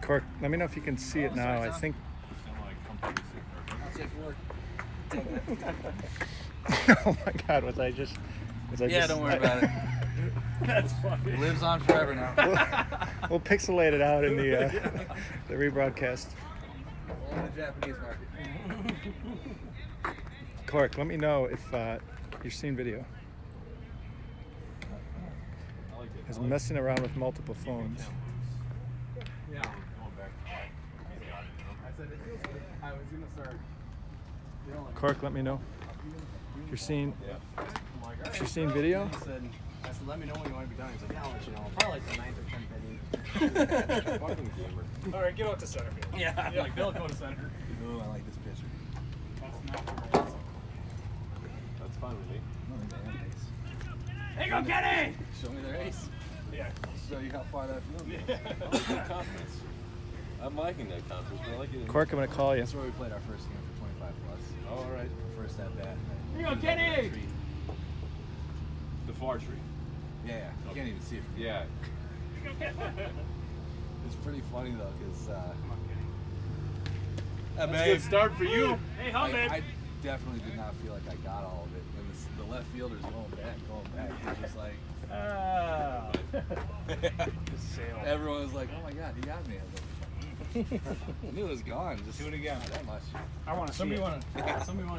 Cork, let me know if you can see it now. I think. Oh my God! Was I just? Yeah, don't worry about it. That's funny. It lives on forever now. We'll pixelate it out in the rebroadcast. Only the Japanese market. Cork, let me know if you're seeing video. He's messing around with multiple phones. Yeah. I said it feels good. I was gonna start. Cork, let me know if you're seeing. If you're seeing video. I said, let me know when you want to be done. He's like, yeah, I'll let you know. Probably like the 9th or 10th inning. Fucking gamer. All right, get out to center field. Yeah, I'm like, Bill, go to center. Ooh, I like this picture. That's fine with me. Hey, go Kenny! Show me their ace. Yeah. Show you how far that field goes. I like that confidence. I'm liking that confidence, but I like it. Cork, I'm gonna call you. That's where we played our first game for 25 plus. Oh, all right. First at bat. Here you go, Kenny! The far tree. Yeah. You can't even see it. Yeah. It's pretty funny though, because That's a good start for you. Hey, home, man. I definitely did not feel like I got all of it. And the left fielder's going back. It's just like everyone was like, "Oh my God, he got me!" I was like, I knew it was gone. Just do it again. Not that much. I want to. Somebody want to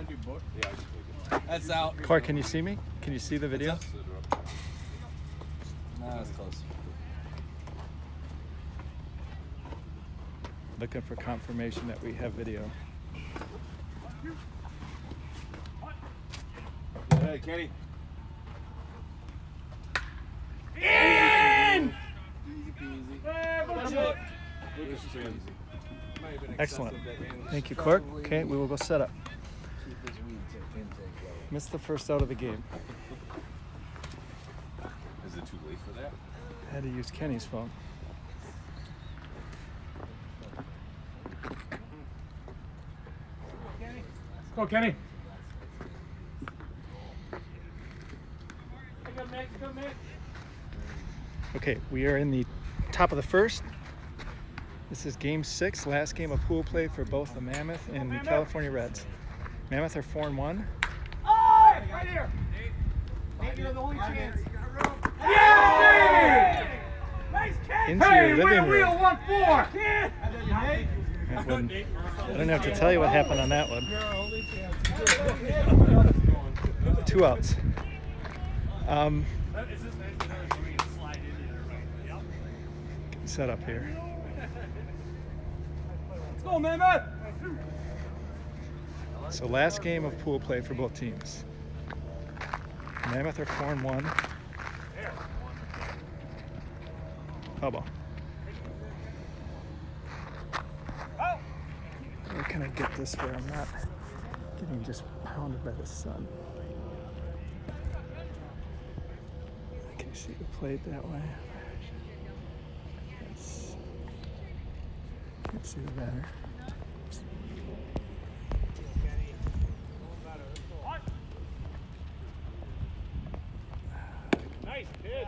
do both? Yeah, I just take it. That's out. Cork, can you see me? Can you see the video? No, that's close. Looking for confirmation that we have video. Hey, Kenny. In! Excellent. Thank you, Cork. Okay, we will go set up. Keep his weed intake low. Missed the first out of the game. Is it too late for that? Had to use Kenny's phone. Go, Kenny. Okay, we are in the top of the first. This is game 6, last game of pool play for both the Mammoth and the California Reds. Mammoth are 4-1. Oh, right here. Nate, you're the only chance. Yeah! Nice catch. Into your living room. 1-4. I don't have to tell you what happened on that one. 2 outs. Set up here. Let's go, Mammoth. So last game of pool play for both teams. Mammoth are 4-1. Foul ball. Where can I get this where I'm not getting just pounded by the sun? Can you see the plate that way? Can't see the batter. Nice pitch.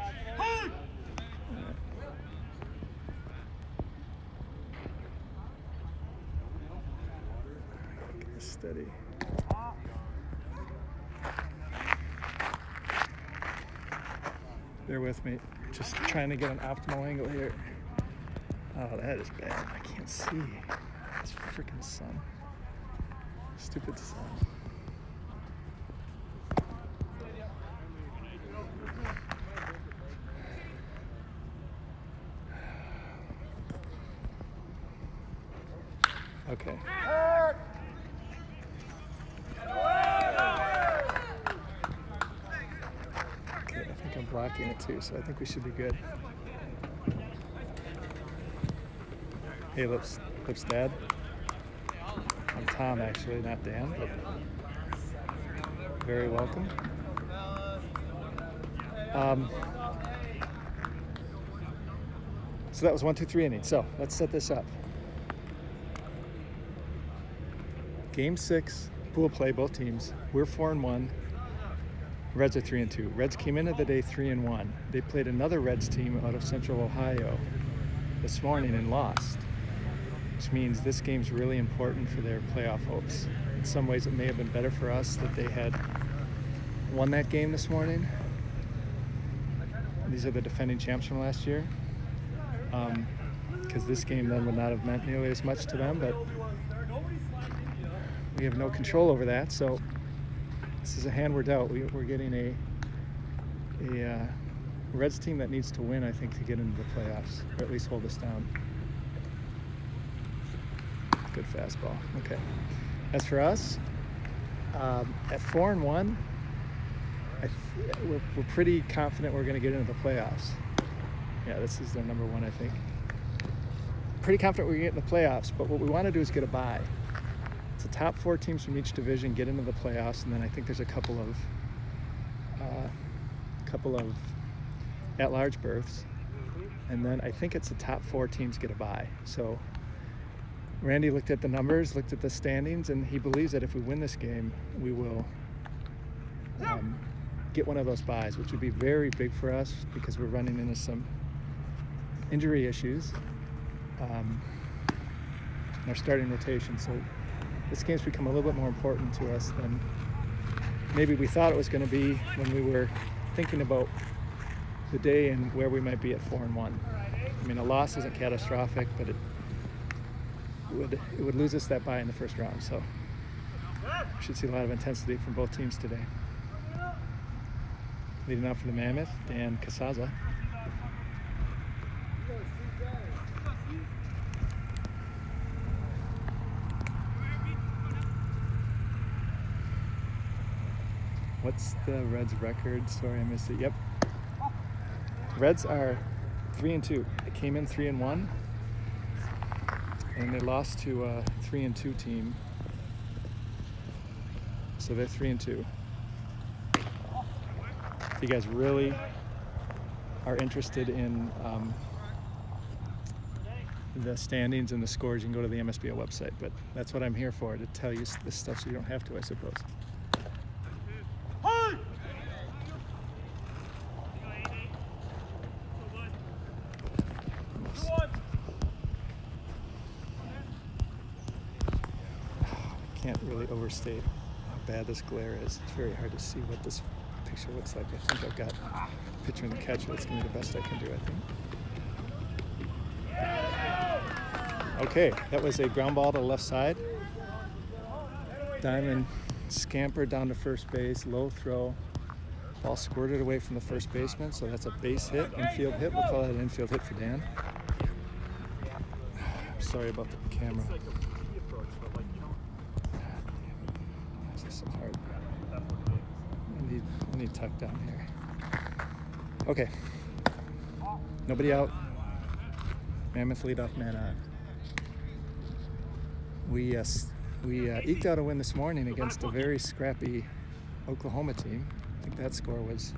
Steady. Bear with me. Just trying to get an optimal angle here. Oh, that is bad. I can't see. It's freaking sun. Stupid sun. Okay. Okay, I think I'm blocking it too, so I think we should be good. Hey, Lip's dad. I'm Tom, actually, not Dan, but very welcome. So that was 1, 2, 3 innings. So let's set this up. Game 6, pool play, both teams. We're 4-1. Reds are 3-2. Reds came into the day 3-1. They played another Reds team out of Central Ohio. this morning and lost, which means this game's really important for their playoff hopes. In some ways, it may have been better for us that they had won that game this morning. These are the defending champs from last year, because this game then would not have meant nearly as much to them, but we have no control over that, so this is a hand we're dealt. We're getting a Reds team that needs to win, I think, to get into the playoffs, or at least hold us down. Good fastball. Okay. As for us, at 4-1, we're pretty confident we're going to get into the playoffs. Yeah, this is their number one, I think. Pretty confident we're going to get in the playoffs, but what we want to do is get a bye. It's the top 4 teams from each division get into the playoffs, and then I think there's a couple of at-large berths, and then I think it's the top 4 teams get a bye. So Randy looked at the numbers, looked at the standings, and he believes that if we win this game, we will get one of those byes, which would be very big for us because we're running into some injury issues in our starting rotation. So this game's become a little bit more important to us than maybe we thought it was going to be when we were thinking about the day and where we might be at 4-1. I mean, a loss isn't catastrophic, but it would lose us that bye in the first round. So we should see a lot of intensity from both teams today. Leading off for the Mammoth, Dan Casaza. What's the Reds record? Sorry, I missed it. Yep. Reds are 3-2. They came in 3-1, and they lost to a 3-2 team. So they're 3-2. If you guys really are interested in the standings and the scores, you can go to the MSBO website. But that's what I'm here for, to tell you this stuff so you don't have to, I suppose. Can't really overstate how bad this glare is. It's very hard to see what this picture looks like. I think I've got a picture in the catcher. That's going to be the best I can do, I think. Okay, that was a ground ball to the left side. Diamond scampered down to first base, low throw. Ball squirted away from the first baseman, so that's a base hit, infield hit. We'll call that an infield hit for Dan. Sorry about the camera. This is so hard. I need tuck down here. Okay. Nobody out. Mammoth leadoff man on. We eked out a win this morning against a very scrappy Oklahoma team. I think that score was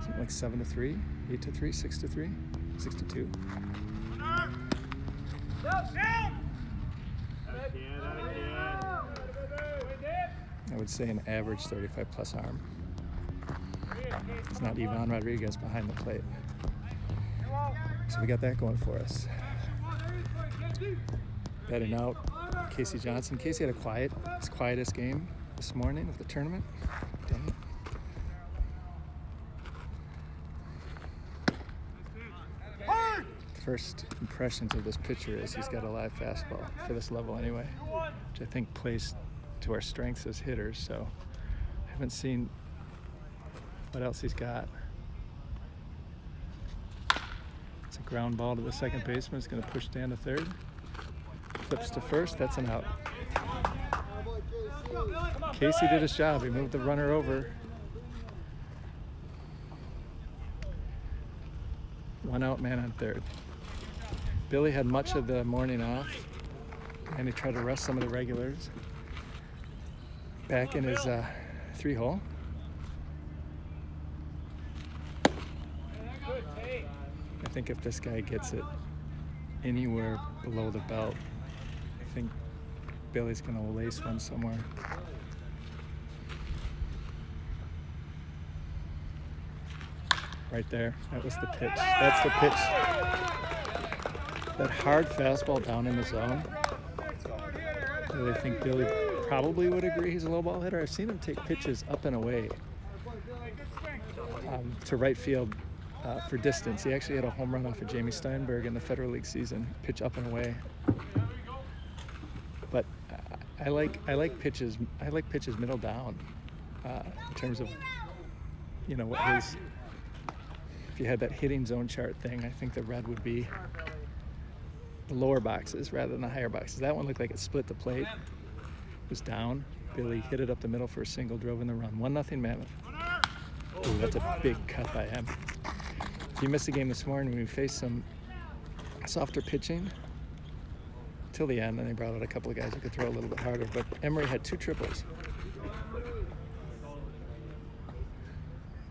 something like 7-3, 8-3, 6-3, 6-2. I would say an average 35 plus arm. It's not Ivan Rodriguez behind the plate. So we got that going for us. Batting out, Casey Johnson. Casey had his quietest game this morning of the tournament. Dang it. First impressions of this pitcher is he's got a live fastball for this level anyway, which I think plays to our strengths as hitters. So I haven't seen what else he's got. It's a ground ball to the second baseman. It's going to push Dan to third. Flips to first. That's an out. Casey did his job. He moved the runner over. One out, man on third. Billy had much of the morning off, and he tried to rest some of the regulars. Back in his 3-hole. I think if this guy gets it anywhere below the belt, I think Billy's going to lace one somewhere. Right there. That was the pitch. That's the pitch. that hard fastball down in the zone. I think Billy probably would agree he's a low ball hitter. I've seen him take pitches up and away to right field for distance. He actually had a home run off of Jamie Steinberg in the Federal League season, pitch up and away. But I like pitches. I like pitches middle down in terms of, you know, what his. If you had that hitting zone chart thing, I think the red would be the lower boxes rather than the higher boxes. That one looked like it split the plate. It was down. Billy hit it up the middle for a single, drove in the run. 1-0 Mammoth. Ooh, that's a big cut by him. If you missed the game this morning, we faced some softer pitching till the end, and they brought out a couple of guys who could throw a little bit harder. But Emery had 2 triples.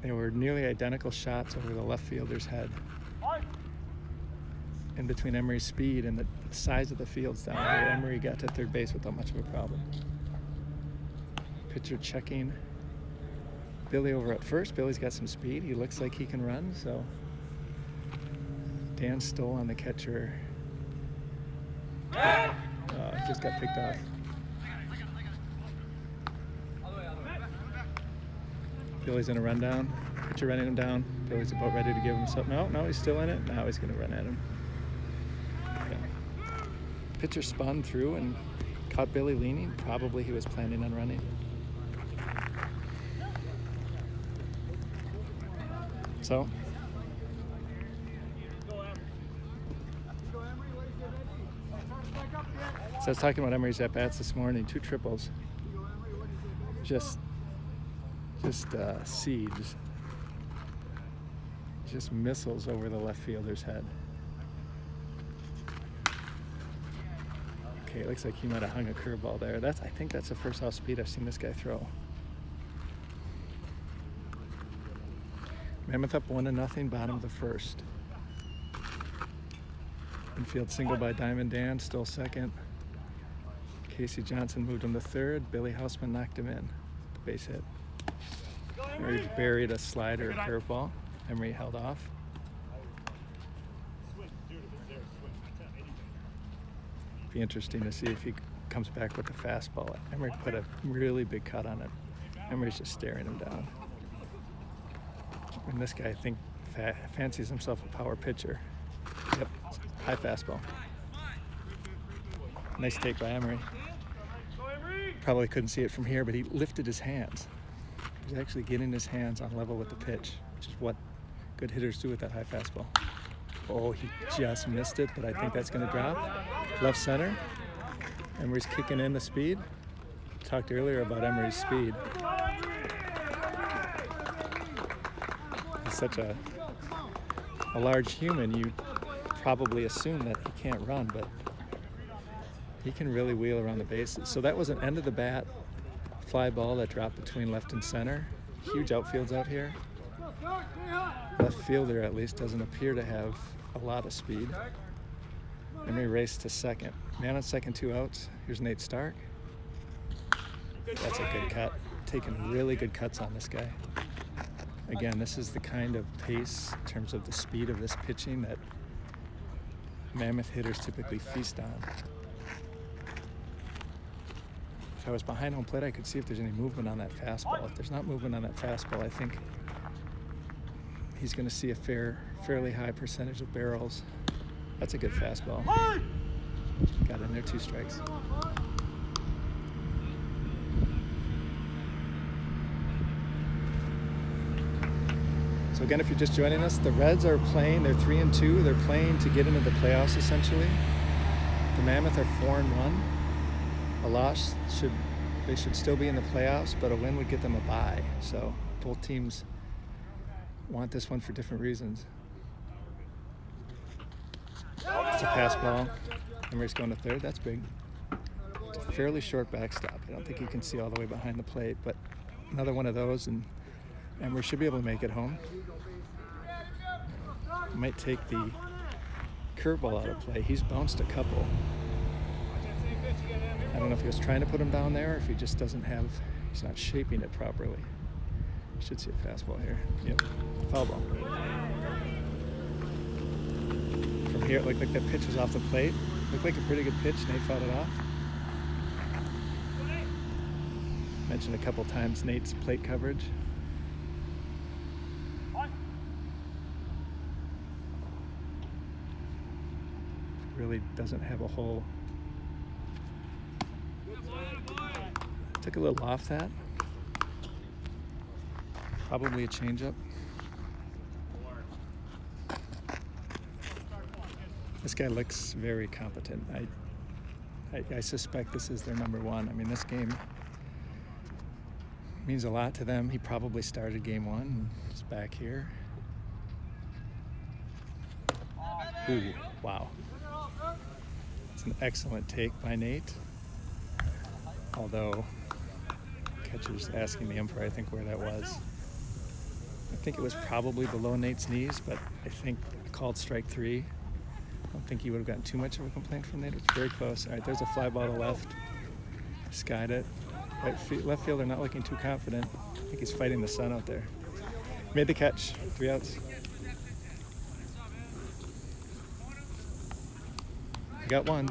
They were nearly identical shots over the left fielder's head. In between Emery's speed and the size of the fields down here, Emery got to third base without much of a problem. Pitcher checking. Billy over at first. Billy's got some speed. He looks like he can run, so Dan Stoll on the catcher. Just got picked off. Billy's in a rundown. Pitcher running him down. Billy's about ready to give him something. No, he's still in it. Now he's going to run at him. Okay. Pitcher spun through and caught Billy leaning. Probably he was planning on running. So I was talking about Emery's at-bats this morning. 2 triples. Just seeds. Just missiles over the left fielder's head. Okay, it looks like he might have hung a curveball there. I think that's the first off-speed I've seen this guy throw. Mammoth up 1-0, bottom of the first. Infield single by Diamond Dan, still second. Casey Johnson moved him to third. Billy Hausman knocked him in. The base hit. Emery buried a slider, a curveball. Emery held off. Be interesting to see if he comes back with the fastball. Emery put a really big cut on it. Emery's just staring him down. And this guy, I think, fancies himself a power pitcher. Yep, high fastball. Nice take by Emery. Probably couldn't see it from here, but he lifted his hands. He was actually getting his hands on level with the pitch, which is what good hitters do with that high fastball. Oh, he just missed it, but I think that's going to drop. Left center. Emery's kicking in the speed. Talked earlier about Emery's speed. He's such a large human, you probably assume that he can't run, but he can really wheel around the bases. So that was an end of the bat fly ball that dropped between left and center. Huge outfields out here. Left fielder at least doesn't appear to have a lot of speed. Emery raced to second. Man on second, 2 outs. Here's Nate Stark. That's a good cut. Taking really good cuts on this guy. Again, this is the kind of pace in terms of the speed of this pitching that Mammoth hitters typically feast on. If I was behind home plate, I could see if there's any movement on that fastball. If there's not movement on that fastball, I think he's going to see a fairly high percentage of barrels. That's a good fastball. Got in there, 2 strikes. So again, if you're just joining us, the Reds are playing. They're 3-2. They're playing to get into the playoffs, essentially. The Mammoth are 4-1. A loss they should still be in the playoffs, but a win would get them a bye. So both teams want this one for different reasons. It's a pass ball. Emery's going to third. That's big. It's a fairly short backstop. I don't think you can see all the way behind the plate, but another one of those, and Emery should be able to make it home. Might take the curveball out of play. He's bounced a couple. I don't know if he was trying to put him down there or if he just doesn't have, he's not shaping it properly. Should see a fastball here. Yep, foul ball. For here, it looked like that pitch was off the plate. Looked like a pretty good pitch. Nate fouled it off. Mentioned a couple times Nate's plate coverage. Really doesn't have a hole. Took a little off that. Probably a changeup. This guy looks very competent. I suspect this is their number one. I mean, this game means a lot to them. He probably started game one and is back here. Ooh, wow. It's an excellent take by Nate. Although, catcher's asking the umpire, I think, where that was. I think it was probably below Nate's knees, but I think called strike 3. I don't think he would have gotten too much of a complaint from Nate. It's very close. All right, there's a fly ball to left. Skied it. Left fielder not looking too confident. I think he's fighting the sun out there. Made the catch. 3 outs. I got one.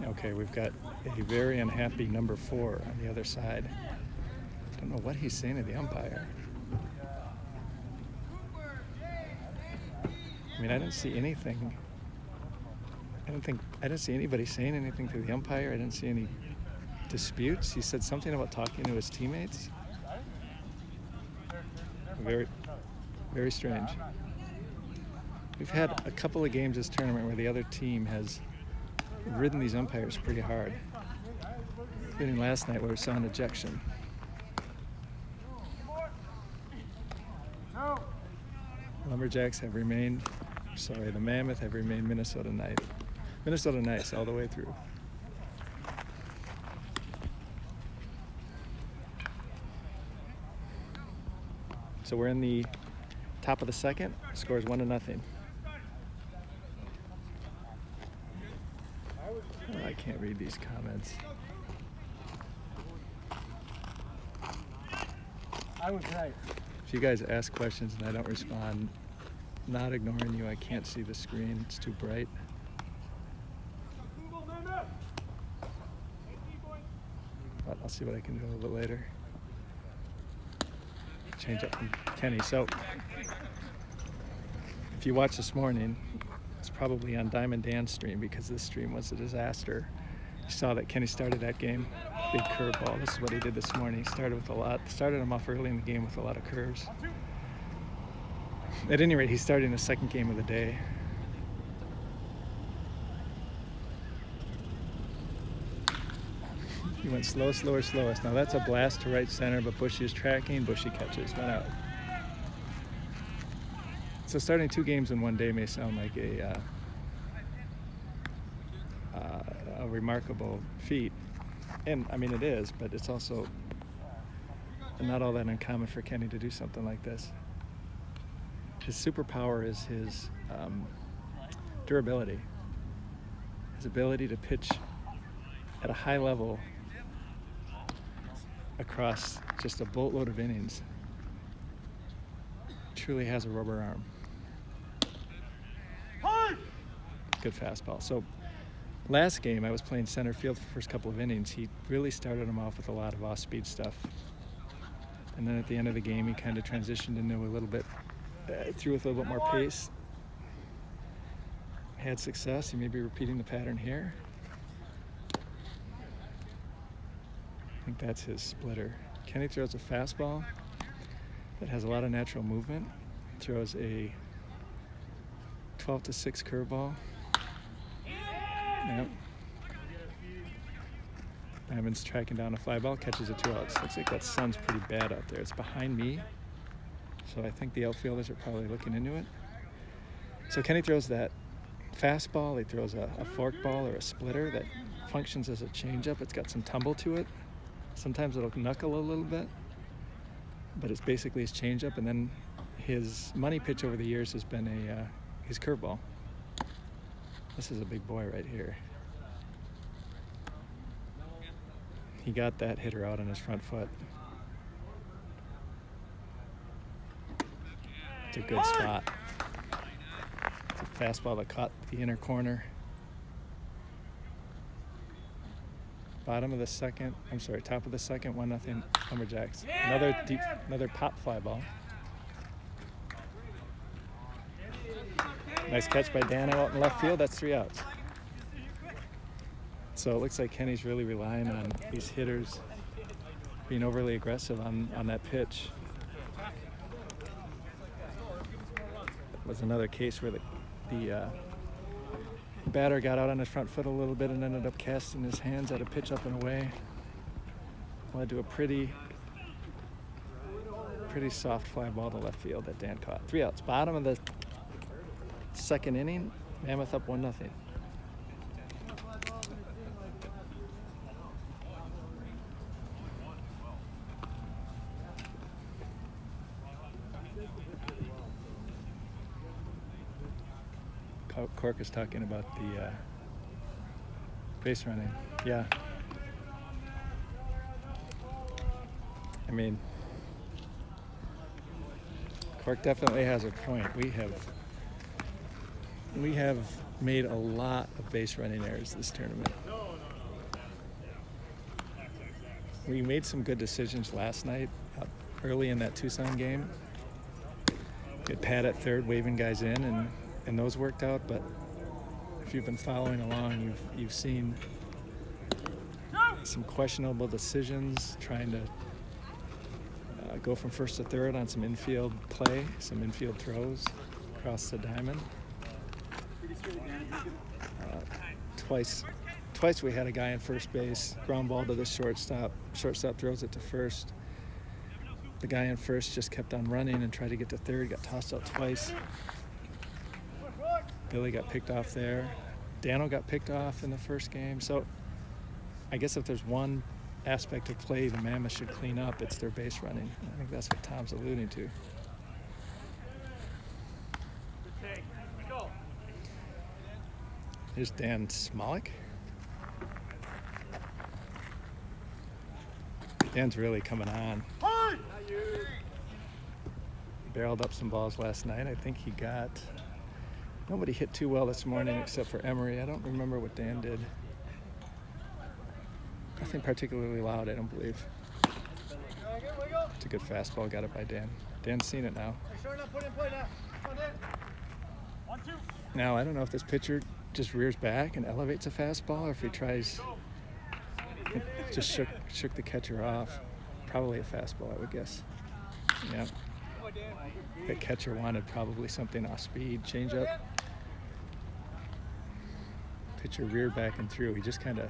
Okay, we've got a very unhappy number 4 on the other side. Don't know what he's saying to the umpire. I mean, I didn't see anything. I didn't see anybody saying anything to the umpire. I didn't see any disputes. He said something about talking to his teammates. Very, very strange. We've had a couple of games this tournament where the other team has ridden these umpires pretty hard, including last night where we saw an ejection. Lumberjacks have remained, the Mammoth have remained Minnesota nice all the way through. So we're in the top of the second. Score is 1-0. Oh, I can't read these comments. I was right. If you guys ask questions and I don't respond, not ignoring you, I can't see the screen. It's too bright. But I'll see what I can do a little bit later. Change up from Kenny. So if you watched this morning, it's probably on Diamond Dan's stream because this stream was a disaster. You saw that Kenny started that game, big curveball. This is what he did this morning. He started him off early in the game with a lot of curves. At any rate, he's starting the second game of the day. He went slow, slower, slowest. Now that's a blast to right center, but Bushy is tracking. Bushy catches, went out. So starting 2 games in one day may sound like a remarkable feat. And I mean it is, but it's also not all that uncommon for Kenny to do something like this. His superpower is his durability, his ability to pitch at a high level across just a boatload of innings. Truly has a rubber arm. Good fastball. So last game I was playing center field for the first couple of innings. He really started him off with a lot of off-speed stuff. And then at the end of the game he kind of transitioned into a little bit, threw with a little bit more pace. Had success. He may be repeating the pattern here. I think that's his splitter. Kenny throws a fastball that has a lot of natural movement. Throws a 12-6 curveball. Yep. Diamond's tracking down a fly ball, catches it 2 outs. Looks like that sun's pretty bad out there. It's behind me, so I think the outfielders are probably looking into it. So Kenny throws that fastball. He throws a forkball or a splitter that functions as a changeup. It's got some tumble to it. Sometimes it'll knuckle a little bit, but it's basically his changeup. And then his money pitch over the years has been his curveball. This is a big boy right here. He got that hitter out on his front foot. It's a good spot. It's a fastball that caught the inner corner. Top of the second, 1-0 Lumberjacks. Another pop fly ball. Nice catch by Dano out in left field. That's 3 outs. So it looks like Kenny's really relying on these hitters being overly aggressive on that pitch. That was another case where the batter got out on his front foot a little bit and ended up casting his hands at a pitch up and away. Led to a pretty soft fly ball to left field that Dan caught. 3 outs. Bottom of the second inning, Mammoth up 1-0. Cork is talking about the base running. Yeah. I mean, Cork definitely has a point. We have made a lot of base running errors this tournament. We made some good decisions last night, early in that Tucson game. Good Pat at third, waving guys in, and those worked out. But if you've been following along, you've seen some questionable decisions, trying to go from first to third on some infield play, some infield throws across the diamond. Twice we had a guy in first base, ground ball to the shortstop. Shortstop throws it to first. The guy in first just kept on running and tried to get to third, got tossed out twice. Billy got picked off there. Dano got picked off in the first game. So I guess if there's one aspect of play the Mammoth should clean up, it's their base running. I think that's what Tom's alluding to. Here's Dan Smolik. Dan's really coming on. Barreled up some balls last night. I think he got... Nobody hit too well this morning except for Emery. I don't remember what Dan did. Nothing particularly loud, I don't believe. It's a good fastball. Got it by Dan. Dan's seen it now. Now, I don't know if this pitcher just rears back and elevates a fastball, or if he tries, just shook the catcher off. Probably a fastball, I would guess. Yeah. The catcher wanted probably something off speed, change up. Pitcher reared back and threw. He just kind of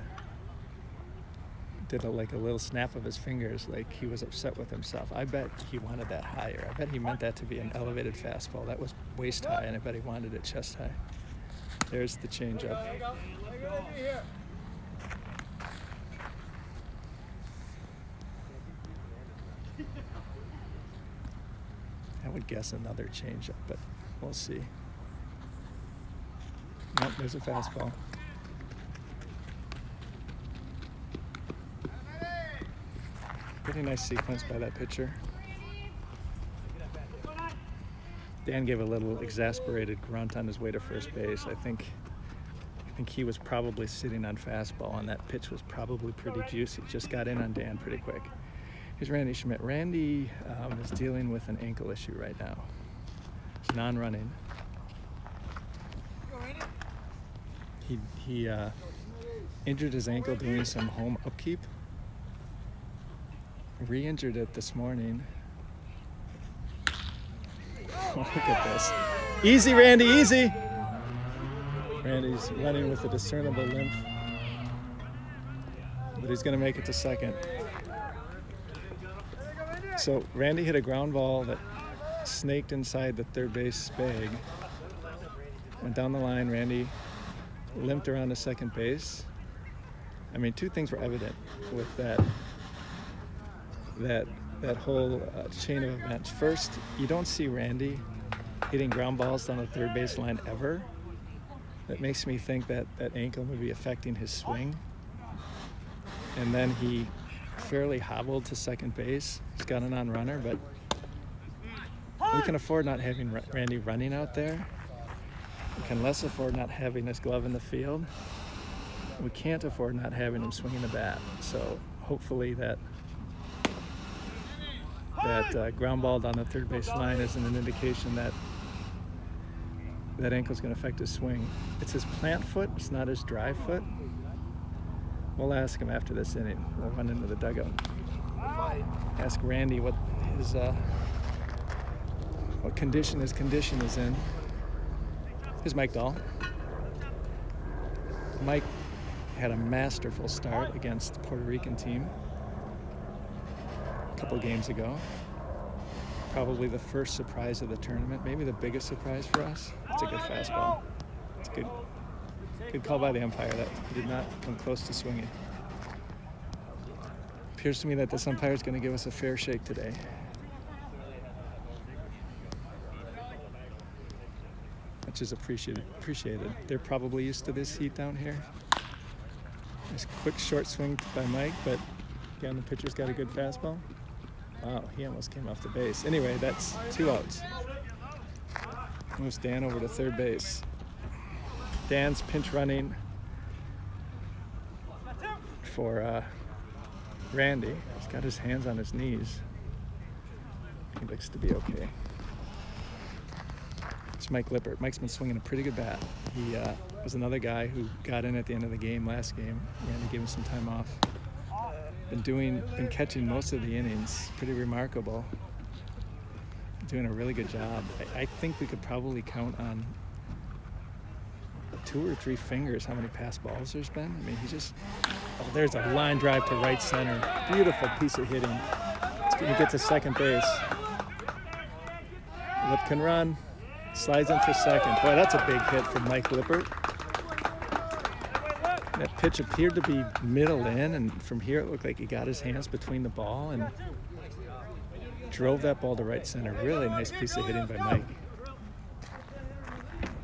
did like a little snap of his fingers, like he was upset with himself. I bet he wanted that higher. I bet he meant that to be an elevated fastball. That was waist high, and I bet he wanted it chest high. There's the changeup. I would guess another changeup, but we'll see. Nope, there's a fastball. Pretty nice sequence by that pitcher. Dan gave a little exasperated grunt on his way to first base. I think he was probably sitting on fastball, and that pitch was probably pretty juicy. Just got in on Dan pretty quick. Here's Randy Schmidt. Randy is dealing with an ankle issue right now. It's non-running. He injured his ankle doing some home upkeep. Re-injured it this morning. Oh, look at this. Easy, Randy, easy. Randy's running with a discernible limp, but he's going to make it to second. So Randy hit a ground ball that snaked inside the third base bag. Went down the line. Randy limped around to second base. I mean, two things were evident with that whole chain of events. First, you don't see Randy hitting ground balls down the third base line ever. That makes me think that that ankle may be affecting his swing. And then he fairly hobbled to second base. He's got an on-runner, but we can afford not having Randy running out there. We can less afford not having his glove in the field. We can't afford not having him swinging the bat. So hopefully that ground ball down the third base line isn't an indication that that ankle's going to affect his swing. It's his plant foot. It's not his dry foot. We'll ask him after this inning. We'll run into the dugout. Ask Randy what his what condition his condition is in. Here's Mike Dahl. Mike had a masterful start against the Puerto Rican team a couple games ago. Probably the first surprise of the tournament, maybe the biggest surprise for us. It's a good fastball. It's a good call by the umpire that he did not come close to swinging. Appears to me that this umpire is going to give us a fair shake today. Which is appreciated. They're probably used to this heat down here. Nice quick short swing by Mike, but again, the pitcher's got a good fastball. Wow, he almost came off the base. Anyway, that's 2 outs. Moves Dan over to third base. Dan's pinch running for Randy. He's got his hands on his knees. He looks to be okay. It's Mike Lippert. Mike's been swinging a pretty good bat. He was another guy who got in at the end of the game last game. Randy gave him some time off. Been catching most of the innings. Pretty remarkable. Doing a really good job. I think we could probably count on 2 or 3 fingers how many pass balls there's been. I mean, there's a line drive to right center. Beautiful piece of hitting. It's going to get to second base. Lip can run. Slides in for second. Boy, that's a big hit from Mike Lippert. That pitch appeared to be middle in, and from here it looked like he got his hands between the ball and drove that ball to right center. Really nice piece of hitting by Mike.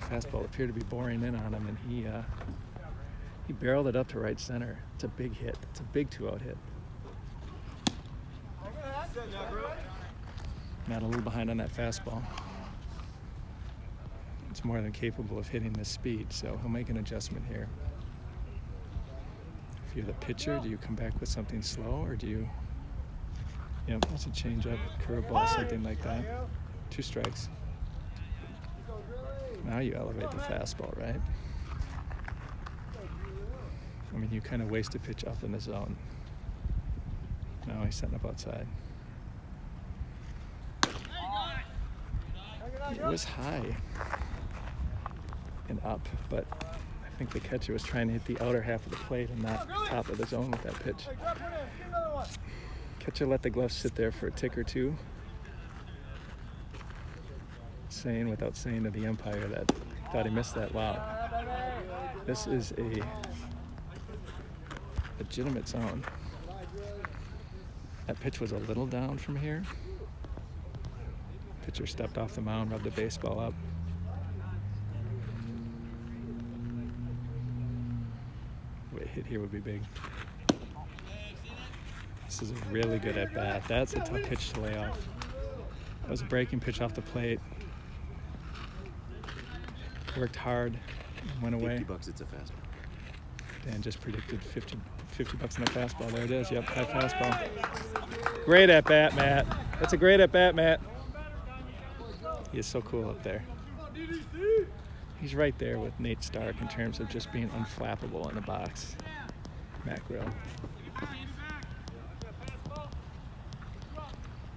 Fastball appeared to be boring in on him, and he barreled it up to right center. It's a big hit. It's a big 2-out hit. Matt a little behind on that fastball. It's more than capable of hitting this speed, so he'll make an adjustment here. If you're the pitcher, do you come back with something slow, or do you, that's a changeup, curveball, something like that. 2 strikes. Now you elevate the fastball, right? I mean, you kind of waste a pitch up in the zone. Now he's setting up outside. It was high and up, but I think the catcher was trying to hit the outer half of the plate and not top of the zone with that pitch. Catcher let the glove sit there for a tick or two, saying without saying to the umpire that he thought he missed that. Wow. This is a legitimate zone. That pitch was a little down from here. Pitcher stepped off the mound, rubbed the baseball up. A hit here would be big. This is a really good at bat. That's a tough pitch to lay off. That was a breaking pitch off the plate. Worked hard, went away. $50, it's a fastball. Dan just predicted 50 bucks on the fastball. There it is. Yep, high fastball. Great at bat, Matt. That's a great at bat, Matt. He is so cool up there. He's right there with Nate Stark in terms of just being unflappable in the box. Matt Grill.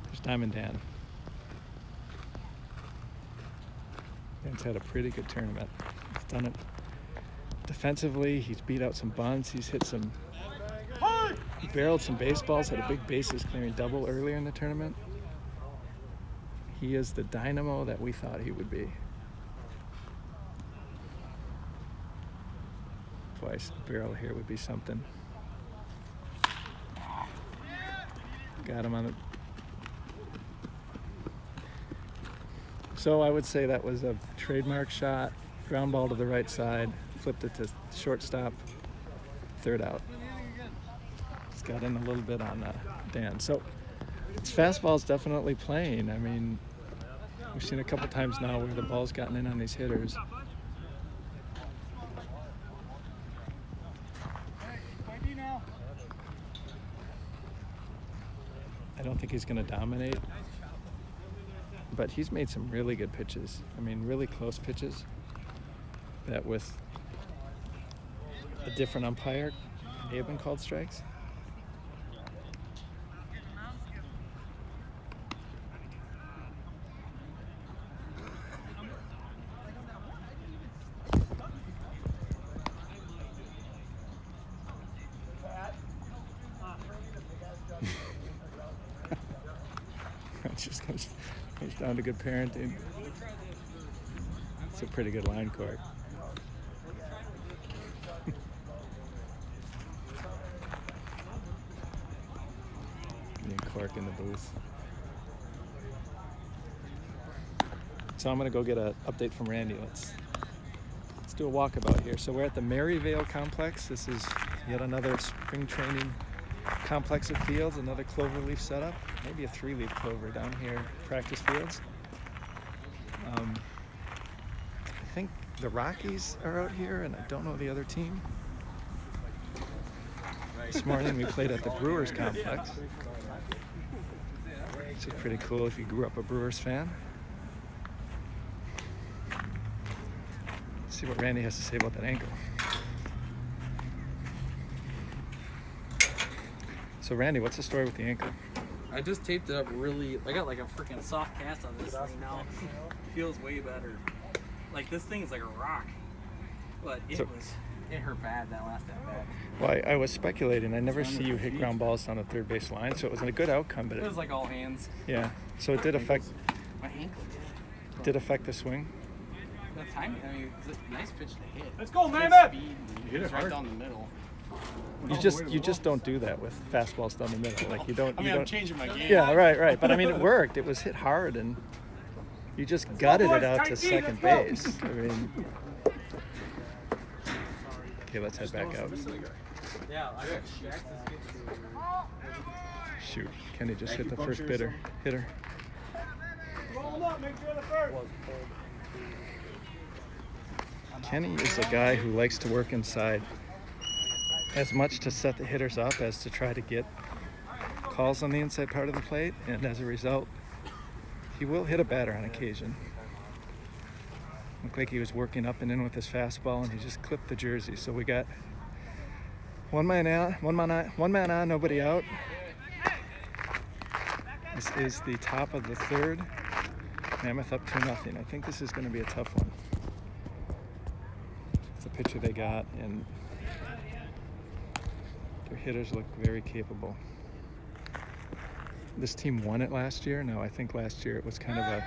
There's Diamond Dan. Dan's had a pretty good tournament. He's done it defensively. He's beat out some bunts. He's hit some. He barreled some baseballs. Had a big bases clearing double earlier in the tournament. He is the dynamo that we thought he would be. Twice barrel here would be something. Got him on it. So I would say that was a trademark shot. Ground ball to the right side. Flipped it to shortstop. 3rd out. just got in a little bit on Dan. So his fastball is definitely playing. I mean, we've seen a couple times now where the ball's gotten in on these hitters. I don't think he's going to dominate, but he's made some really good pitches. I mean, really close pitches that with a different umpire may have been called strikes. It just comes down to good parenting. It's a pretty good line court. Me and Clark in the booth. So I'm gonna go get an update from Randy. Let's do a walkabout here. So we're at the Maryvale complex. This is yet another spring training complex of fields, another cloverleaf setup, maybe a 3-leaf clover down here, practice fields. I think the Rockies are out here, and I don't know the other team. This morning we played at the Brewers complex. It's pretty cool if you grew up a Brewers fan. Let's see what Randy has to say about that ankle. So Randy, what's the story with the ankle? I just taped it up really. I got like a freaking soft cast on this thing now. It feels way better. Like this thing is like a rock. But it hurt bad that last at bat. Well, I was speculating. I never see you hit ground balls down the third base line, so it was a good outcome. But It was like all hands. Yeah. So it did affect. My ankle Did affect the swing. The timing. I mean, it's a nice pitch to hit. Let's go, Hit Mammoth! speed, it was right down the middle. You just don't do that with fastballs down the middle. Like you don't. I mean, you I'm don't, changing my game. Yeah, right. But I mean, it worked. It was hit hard, and you just gutted it out to second base. I mean, okay, let's head back out. Yeah, I got Shoot, Kenny just hit the first hitter. Kenny is a guy who likes to work inside as much to set the hitters up as to try to get calls on the inside part of the plate, and as a result, he will hit a batter on occasion. Looked like he was working up and in with his fastball, and he just clipped the jersey. So we got one man on, nobody out. This is the top of the third. Mammoth up 2-0. I think this is going to be a tough one. It's the pitcher they got, and their hitters look very capable. This team won it last year. No, I think last year it was kind of a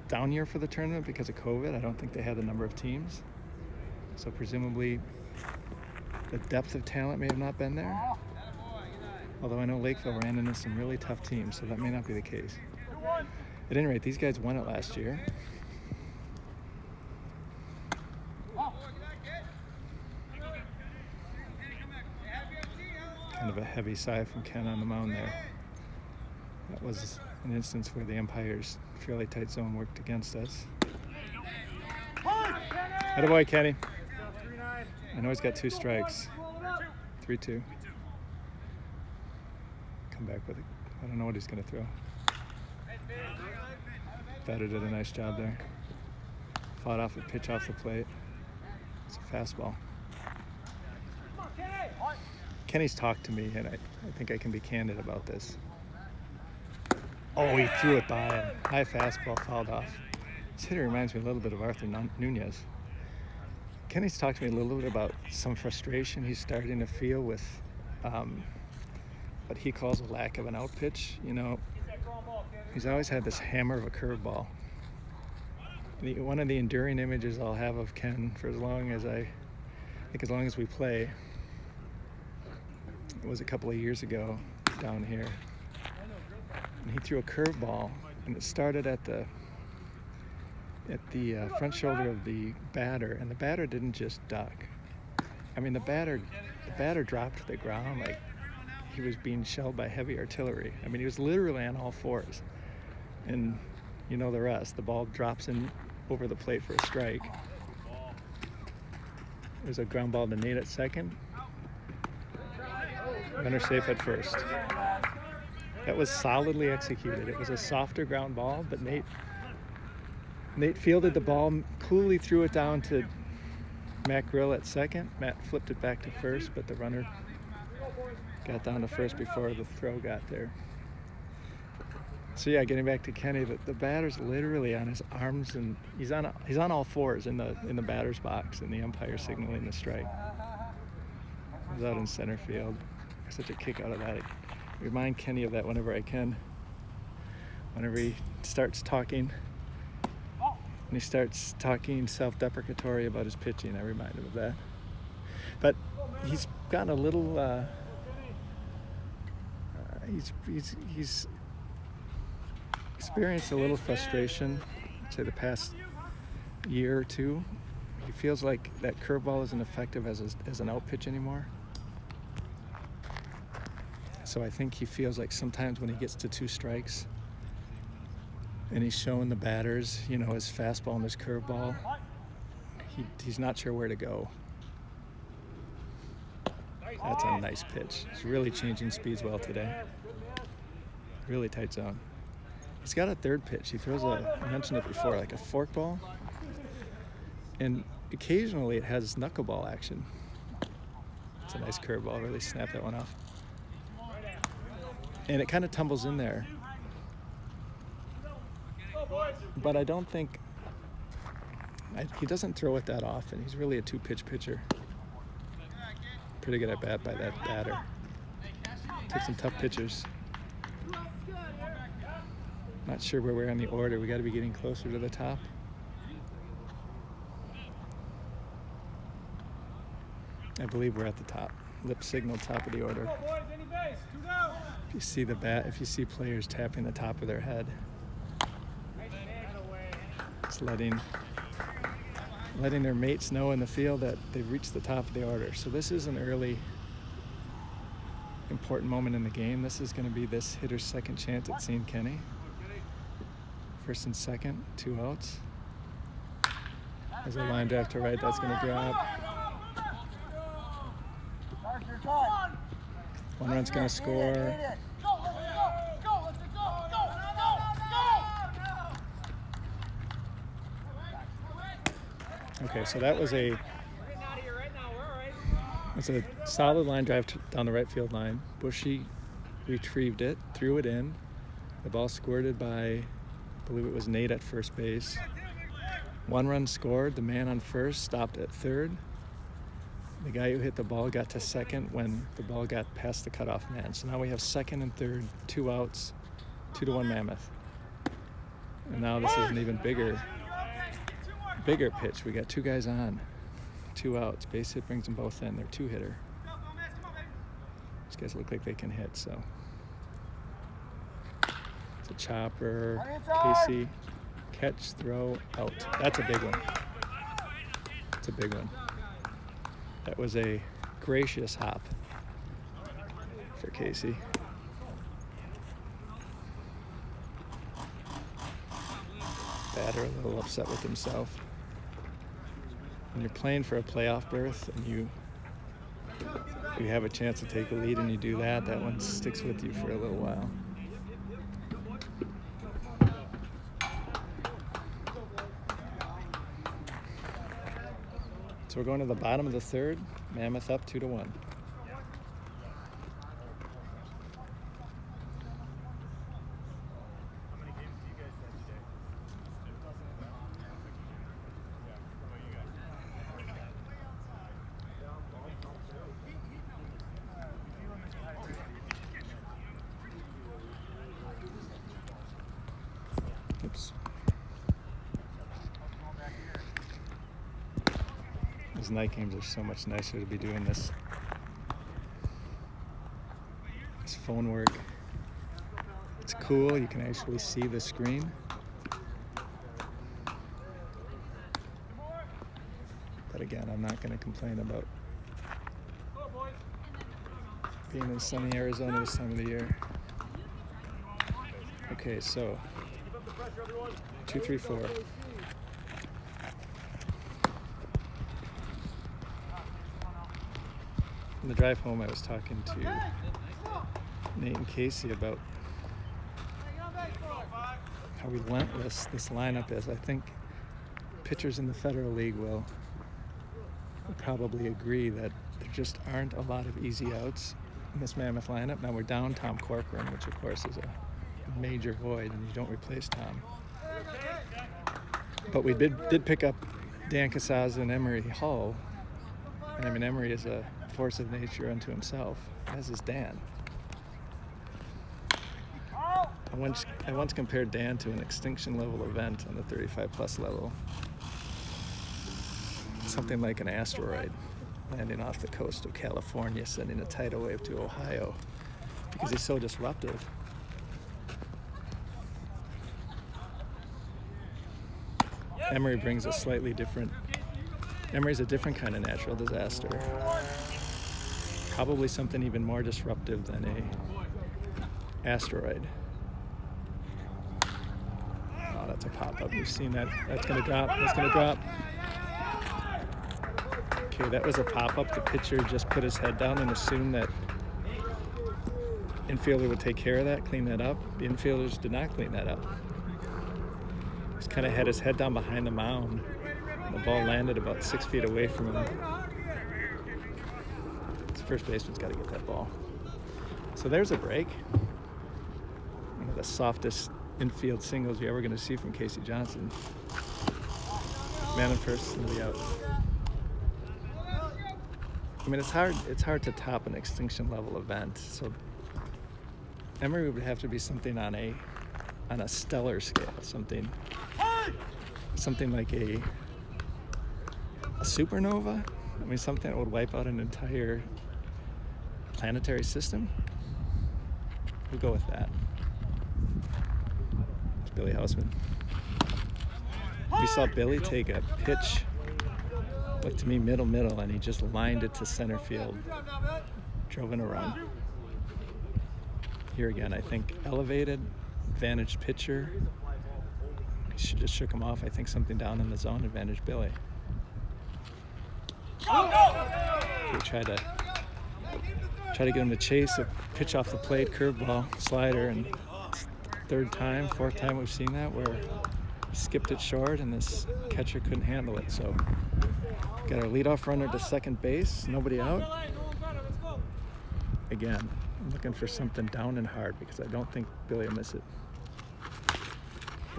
down year for the tournament because of COVID. I don't think they had the number of teams. So presumably the depth of talent may have not been there. Although I know Lakeville ran into some really tough teams, so that may not be the case. At any rate, these guys won it last year. Kind of a heavy sigh from Ken on the mound there. That was an instance where the umpire's fairly tight zone worked against us. Attaboy, Kenny. I know he's got 2 strikes. 3-2. Come back with it. I don't know what he's going to throw. Batter did a nice job there. Fought off a pitch off the plate. It's a fastball. Kenny's talked to me, and I think I can be candid about this. Oh, he threw it by him. High fastball, fouled off. This hitter reminds me a little bit of Arthur Nunez. Kenny's talked to me a little bit about some frustration he's starting to feel with what he calls a lack of an out pitch. You know, he's always had this hammer of a curveball. One of the enduring images I'll have of Ken for as long as as long as we play, it was a couple of years ago down here. And he threw a curveball, and it started at the front shoulder of the batter, and the batter didn't just duck. I mean, the batter dropped to the ground like he was being shelled by heavy artillery. I mean, he was literally on all fours. And you know the rest. The ball drops in over the plate for a strike. There's a ground ball to Nate at second. Runner safe at first. That was solidly executed. It was a softer ground ball, but Nate fielded the ball, coolly threw it down to Matt Grill at second. Matt flipped it back to first, but the runner got down to first before the throw got there. So yeah, getting back to Kenny, the batter's literally on his arms, and he's on all fours in the batter's box, and the umpire signaling the strike. He's out in center field. Such a kick out of that. I remind Kenny of that whenever I can. Whenever he starts talking, and he starts talking self-deprecatory about his pitching, I remind him of that. But he's gotten a little. He's experienced a little frustration, say the past year or two. He feels like that curveball isn't effective as an out pitch anymore. So I think he feels like sometimes when he gets to 2 strikes and he's showing the batters, you know, his fastball and his curveball, he's not sure where to go. That's a nice pitch. He's really changing speeds well today. Really tight zone. He's got a third pitch. He throws I mentioned it before, like a forkball. And occasionally it has knuckleball action. It's a nice curveball. Really snapped that one off. And it kind of tumbles in there. But I don't think, he doesn't throw it that often. He's really a 2-pitch pitcher. Pretty good at bat by that batter. Takes some tough pitchers. Not sure where we're on the order. We got to be getting closer to the top. I believe we're at the top. Lip signal, top of the order. If you see if you see players tapping the top of their head, it's letting their mates know in the field that they've reached the top of the order. So this is an early important moment in the game. This is going to be this hitter's second chance at seeing Kenny. First and second, 2 outs. There's a line drive to right, that's going to drop. 1 run's going to score. Okay, so that was a solid line drive down the right field line. Bushy retrieved it, threw it in. The ball squirted by, I believe it was Nate at first base. 1 run scored. The man on first stopped at third. The guy who hit the ball got to second when the ball got past the cutoff man. So now we have second and third, 2 outs, 2-1 Mammoth. And now this is an even bigger pitch. We got 2 guys on, 2 outs. Base hit brings them both in. They're 2-hitter. These guys look like they can hit, so. It's a chopper. Casey, catch, throw, out. That's a big one. That's a big one. That was a gracious hop for Casey. Batter a little upset with himself. When you're playing for a playoff berth and you have a chance to take a lead and you do that, that one sticks with you for a little while. So we're going to the bottom of the third. Mammoth up 2-1. Oops. These night games are so much nicer to be doing this phone work. It's cool, you can actually see the screen. But again, I'm not going to complain about being in sunny Arizona this time of the year. Okay, so 2, 3, 4. On the drive home, I was talking to Nate and Casey about how relentless this lineup is. I think pitchers in the Federal League will probably agree that there just aren't a lot of easy outs in this Mammoth lineup. Now we're down Tom Corcoran, which of course is a major void, and you don't replace Tom. But we did pick up Dan Casazza and Emery Hull. And I mean, Emery is a force of nature unto himself, as is Dan. I once compared Dan to an extinction level event on the 35 plus level. Something like an asteroid landing off the coast of California, sending a tidal wave to Ohio, because he's so disruptive. Emery brings a slightly different, Emery's a different kind of natural disaster. Probably something even more disruptive than a asteroid. Oh, that's a pop-up. We've seen that. That's gonna drop. That's gonna drop. Okay, that was a pop-up. The pitcher just put his head down and assumed that infielder would take care of that, clean that up. The infielders did not clean that up. He's kind of had his head down behind the mound. The ball landed about 6 feet away from him. His first baseman's got to get that ball. So there's a break. One of the softest infield singles you're ever going to see from Casey Johnson. Man on first, somebody out. I mean, it's hard to top an extinction level event. So Emery would have to be something on a stellar scale, something like a supernova. I mean, something that would wipe out an entire planetary system. We'll go with that. It's Billy Houseman. We saw Billy take a pitch, looked to me middle, and he just lined it to center field, drove in a run. Here again, I think elevated, advantaged pitcher. He just shook him off. I think something down in the zone, advantage Billy. We try to get him to chase a pitch off the plate, curveball, slider, and fourth time we've seen that where he skipped it short and this catcher couldn't handle it. So got our leadoff runner to second base, nobody out. Again, I'm looking for something down and hard because I don't think Billy will miss it.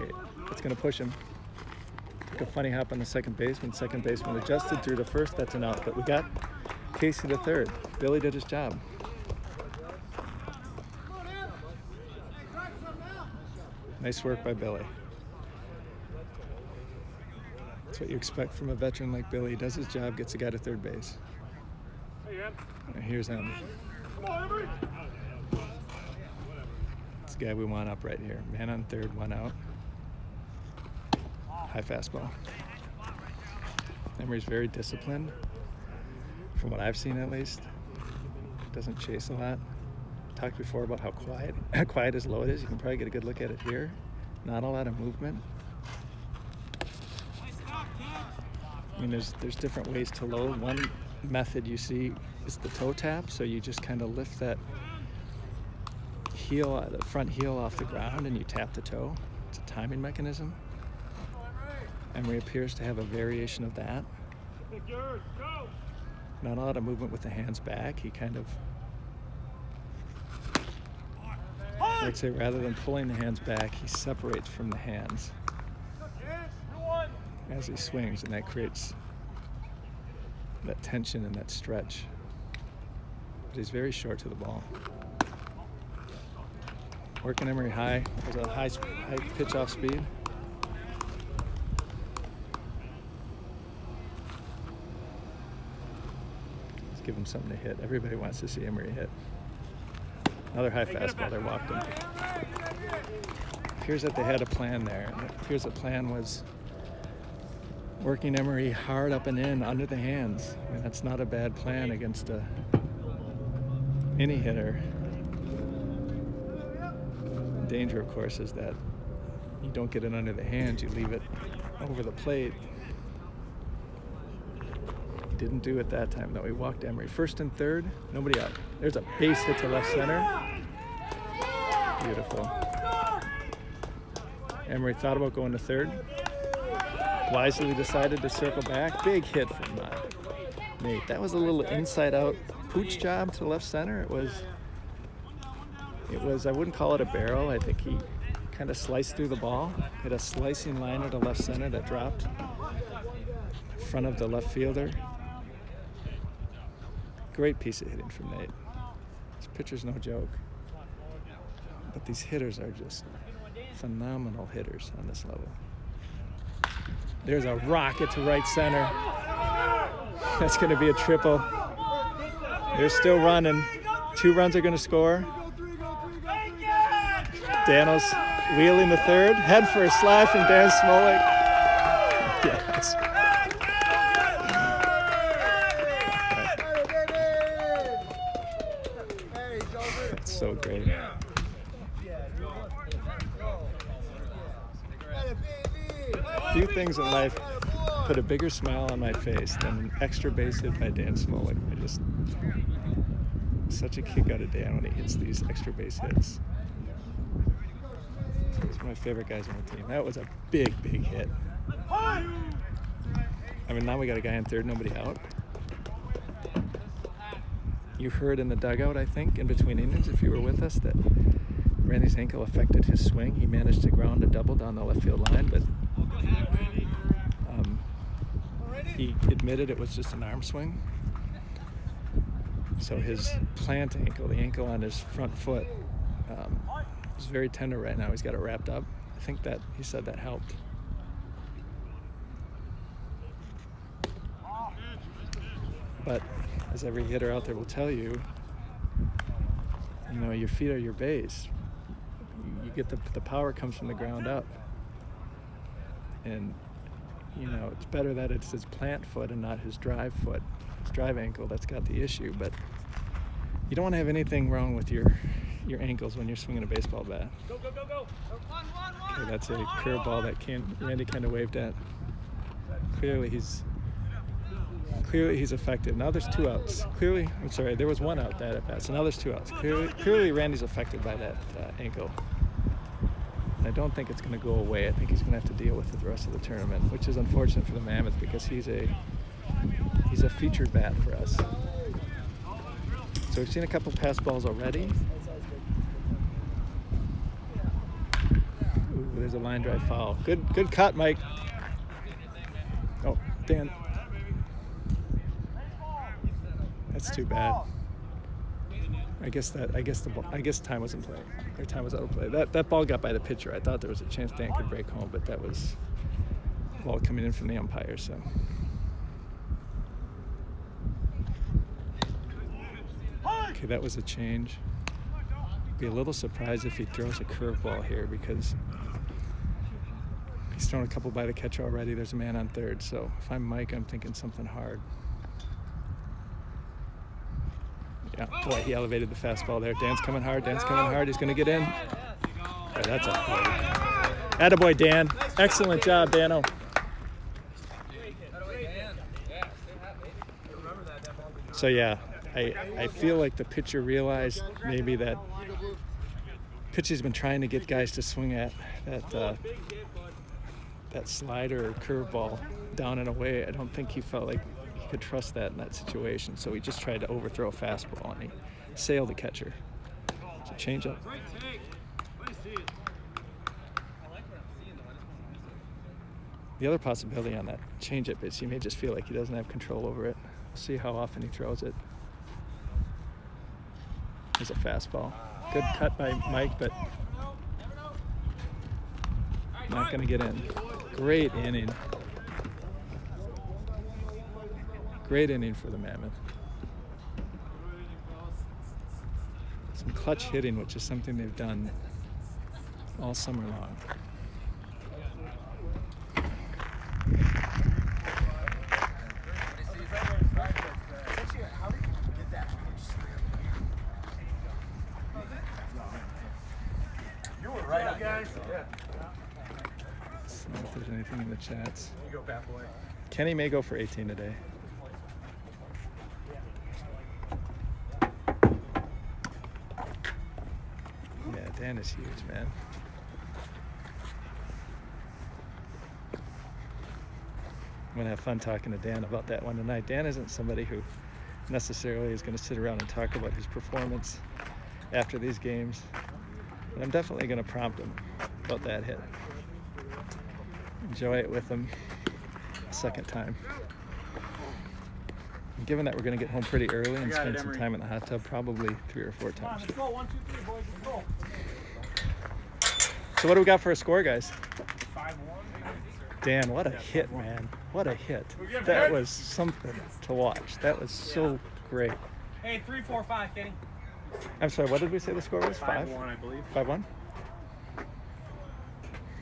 Okay, it's gonna push him. Took a funny hop on the second baseman. Second baseman adjusted through the first, that's an out. But we got Casey to third. Billy did his job. Nice work by Billy. That's what you expect from a veteran like Billy. He does his job, gets the guy to third base. And here's him. It's the guy we want up right here. Man on third, one out. High fastball. Emery's very disciplined, from what I've seen at least. Doesn't chase a lot. Talked before about how quiet his load is. You can probably get a good look at it here. Not a lot of movement. I mean, there's different ways to load. One method you see is the toe tap. So you just kind of lift that heel, the front heel off the ground, and you tap the toe. It's a timing mechanism. Emery appears to have a variation of that. Not a lot of movement with the hands back. He kind of, I would say, rather than pulling the hands back, he separates from the hands as he swings, and that creates that tension and that stretch. But he's very short to the ball. Working Emery high. There's a high pitch off speed. Let's give him something to hit. Everybody wants to see Emery hit. Another high fastball. They walked him. It appears that they had a plan there. And it appears the plan was working Emery hard up and in under the hands. I mean, that's not a bad plan against a any hitter, the danger, of course, is that you don't get it under the hands, you leave it over the plate. Didn't do it that time, though. He walked Emery. First and third, nobody out. There's a base hit to left center. Beautiful. Emery thought about going to third. Wisely decided to circle back. Big hit from Nate. That was a little inside-out pooch job to left center. It was, I wouldn't call it a barrel. I think he kind of sliced through the ball. Hit a slicing liner to left center that dropped in front of the left fielder. Great piece of hitting from Nate. This pitcher's no joke. But these hitters are just phenomenal hitters on this level. There's a rocket to right center. That's going to be a triple. They're still running. 2 runs are going to score. Dano's wheeling the third. Head for a slide from Dan Smolik. Yes. That's so great. Few things in life put a bigger smile on my face than an extra base hit by Dan Smolik. Such a kick out of Dan when he hits these extra base hits. He's one of my favorite guys on the team. That was a big hit. I mean, now we got a guy in third, nobody out. You heard in the dugout, I think, in between innings, if you were with us, that Randy's ankle affected his swing. He managed to ground a double down the left field line, but he admitted it was just an arm swing. So his plant ankle, the ankle on his front foot, is very tender right now. He's got it wrapped up. I think that he said that helped. But as every hitter out there will tell you, your feet are your base. You get the power comes from the ground up. And it's better that it's his plant foot and not his drive foot, his drive ankle that's got the issue. But you don't want to have anything wrong with your ankles when you're swinging a baseball bat. Go. Okay, that's a curveball that Randy kind of waved at. Clearly he's affected. Now there's 2 outs. There was 1 out that at bat, so now there's 2 outs. Clearly Randy's affected by that ankle. I don't think it's going to go away. I think he's going to have to deal with it the rest of the tournament, which is unfortunate for the Mammoth because he's a featured bat for us. So we've seen a couple pass balls already. Ooh, there's a line drive foul. Good cut, Mike. Oh, Dan. That's too bad. I guess time was in play. Their time was out of play. That ball got by the pitcher. I thought there was a chance Dan could break home, but that was ball coming in from the umpire. So. Okay, that was a change. Be a little surprised if he throws a curveball here because he's thrown a couple by the catcher already. There's a man on third. So if I'm Mike, I'm thinking something hard. Yeah, boy, he elevated the fastball there. Dan's coming hard. He's going to get in. Oh, that's a play. Attaboy, Dan. Excellent job, Dano. So, yeah, I feel like the pitcher realized maybe that pitcher's been trying to get guys to swing at that slider or curveball down and away. I don't think he felt like could trust that in that situation, so he just tried to overthrow a fastball and he sailed the catcher. So change up. The other possibility on that changeup is he may just feel like he doesn't have control over it. We'll see how often he throws it. There's a fastball. Good cut by Mike, but not going to get in. Great inning. Great inning for the Mammoth. Some clutch hitting, which is something they've done all summer long. guys. Yeah. See if there's anything in the chats. You go, bad boy. Kenny may go for 18 today. Yeah, Dan is huge, man. I'm gonna have fun talking to Dan about that one tonight. Dan isn't somebody who necessarily is gonna sit around and talk about his performance after these games, but I'm definitely gonna prompt him about that hit. Enjoy it with him a second time. And given that we're gonna get home pretty early and spend some time in the hot tub, probably 3 or 4 times. Let's go. 1, 2, 3, boys. Let's go. So what do we got for a score, guys? 5-1. Dan, what a hit, man. What a hit. That was something to watch. That was so great. Hey, 3, 4, 5, Kenny. I'm sorry, what did we say the score was? 5-1, I believe. 5-1?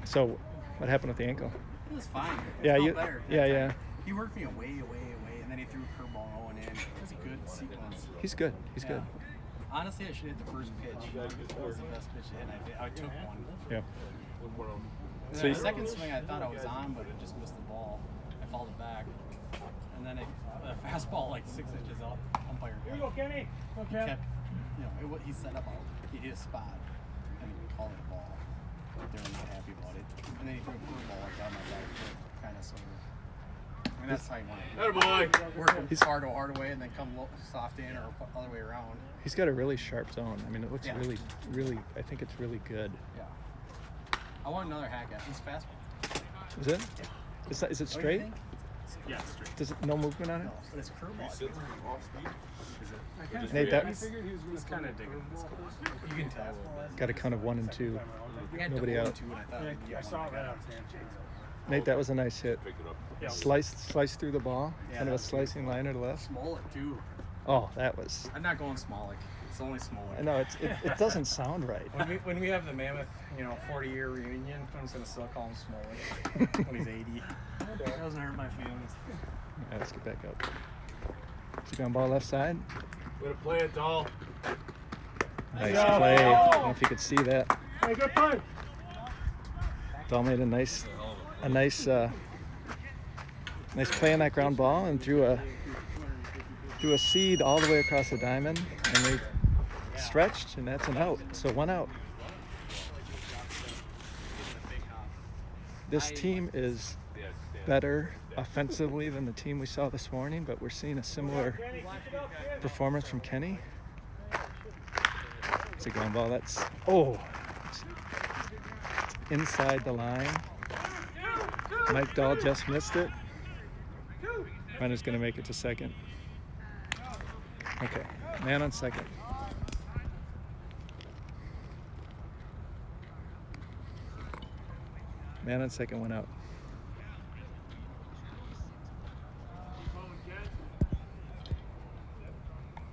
So what happened with the ankle? It was fine. Yeah, Felt better that yeah. time. He worked me away, and then he threw a curveball going in. It was a good sequence. He's good. He's good. Honestly, I should hit the first pitch. That was the best pitch to hit. I took one. Yeah. And So then you- the second swing, I thought I was on, but it just missed the ball. I fouled it back. And then a fastball like 6 inches up, umpire. Here you go, Kenny. Okay. Kept, he set up he hit a spot, and he called it a ball. They were not happy about it. And then he threw a curveball like that on my back foot, kind of sort of. I mean, that's how you want to work him hard away, and then come soft in or other way around. He's got a really sharp zone. I mean, it looks Yeah. really, I think it's really good. Yeah. I want another hack at this fastball. Is it? Is it What do you straight? think? Yeah, straight. Does it no movement on it? No, but it's curveball. Nate, that He's kind of digging this course. You can tell. got a count of 1 and 2. We had Nobody to out. out. And I thought Nate, that was a nice hit. Slice through the ball. Yeah, Kind of a that was slicing liner to left. Smollett too. Oh, that was. I'm not going Smollett. It's only Smollett. I know it doesn't sound right. When we have the Mammoth, 40-year reunion, I'm just gonna still call him Smollett when he's 80. That doesn't hurt my feelings. All right, let's get back up. So on ball left side. Way to play it, doll. Nice play. I don't know if you could see that. Hey, good play. Dahl made a nice play on that ground ball and threw a seed all the way across the diamond, and they stretched, and that's an out. So 1 out. This team is better offensively than the team we saw this morning, but we're seeing a similar performance from Kenny. It's a ground ball. It's inside the line. Mike Dahl just missed it. Runner's going to make it to second. Okay, man on second. Man on second went out.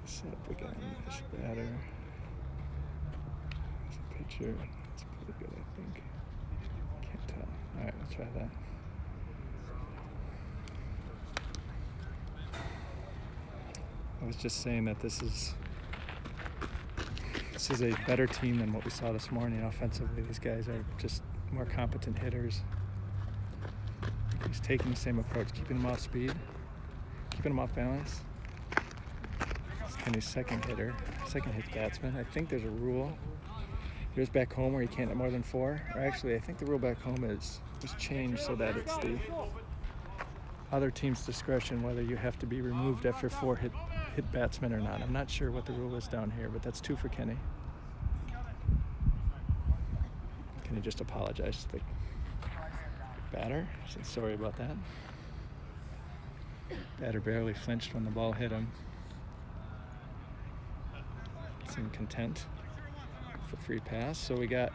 Set up again. This batter. There's a pitcher. It's pretty good, I think. Can't tell. All right, let's try that. I was just saying that this is a better team than what we saw this morning offensively. These guys are just more competent hitters. He's taking the same approach, keeping them off speed, keeping them off balance. It's Kenny's second hit batsman. I think there's a rule. Here's back home where you can't hit more than 4. Or actually, I think the rule back home was changed so that it's the other team's discretion whether you have to be removed after 4 hit batsmen or not. I'm not sure what the rule is down here, but that's 2 for Kenny. Kenny just apologized to the batter. Said sorry about that. Batter barely flinched when the ball hit him. Seemed content with the free pass. So we got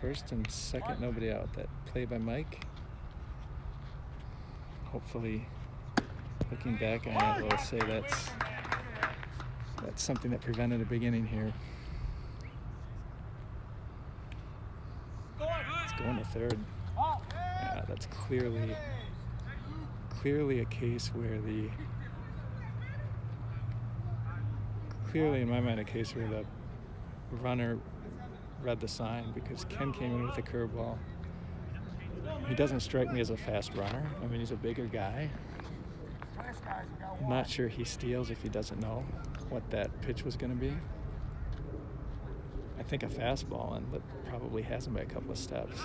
first and second, nobody out. That play by Mike. Hopefully, looking back on it, we'll say that's something that prevented a big inning here. It's going to third. Yeah, that's clearly a case where clearly in my mind a case where the runner read the sign because Ken came in with a curveball. He doesn't strike me as a fast runner. I mean, he's a bigger guy. I'm not sure he steals if he doesn't know what that pitch was going to be. I think a fastball, and Lip probably has him by a couple of steps.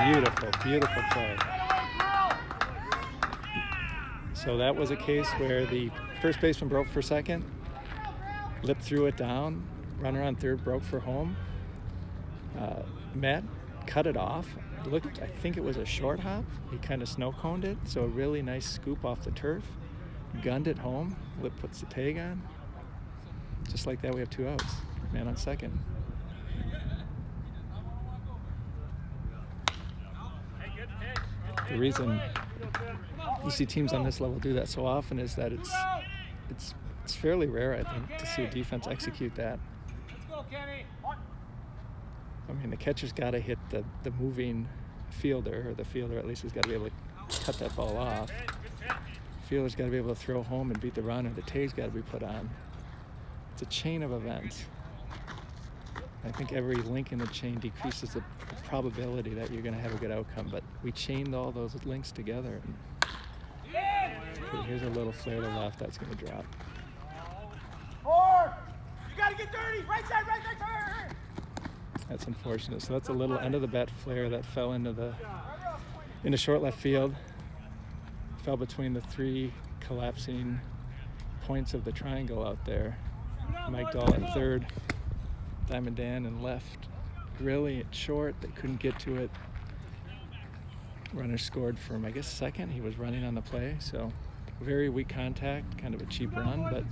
Beautiful, beautiful play. So that was a case where the first baseman broke for second, Lip threw it down, runner on third broke for home. Matt cut it off. Looked, I think it was a short hop. He kind of snow coned it, so a really nice scoop off the turf. Gunned it home. Lip puts the tag on. Just like that, we have 2 outs. Man on second. The reason you see teams on this level do that so often is that it's fairly rare, I think, to see a defense execute that. I mean, the catcher's got to hit the moving fielder, or the fielder at least has got to be able to cut that ball off. The fielder's got to be able to throw home and beat the runner. The tag's got to be put on. It's a chain of events. I think every link in the chain decreases the probability that you're going to have a good outcome, but we chained all those links together. Okay, here's a little flare to left. That's going to drop. You got to get dirty. Right side, right side. That's unfortunate. So that's a little end of the bat flare that fell into short left field. Fell between the 3 collapsing points of the triangle out there. Mike Dahl at third, Diamond Dan in left. Grilly at short. They couldn't get to it. Runner scored from, I guess, second. He was running on the play, so very weak contact, kind of a cheap run, but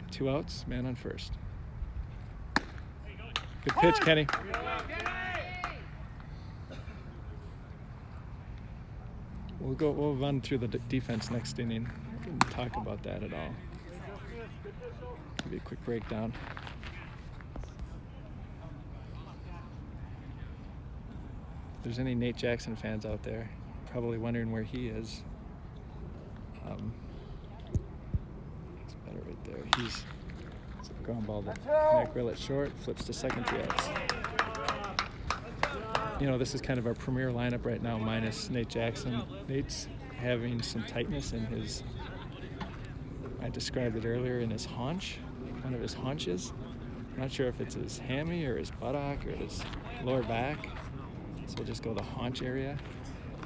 2 outs, man on first. Good pitch, Kenny. We'll run through the defense next inning. We didn't talk about that at all. Give you a quick breakdown. If there's any Nate Jackson fans out there, probably wondering where he is. It's better right there. He's ground ball to Matt Grill at short, flips to second, 2 outs. You know, this is kind of our premier lineup right now, minus Nate Jackson. Nate's having some tightness in his, I described it earlier, in his haunch, one of his haunches. I'm not sure if it's his hammy or his buttock or his lower back. So we'll just go the haunch area.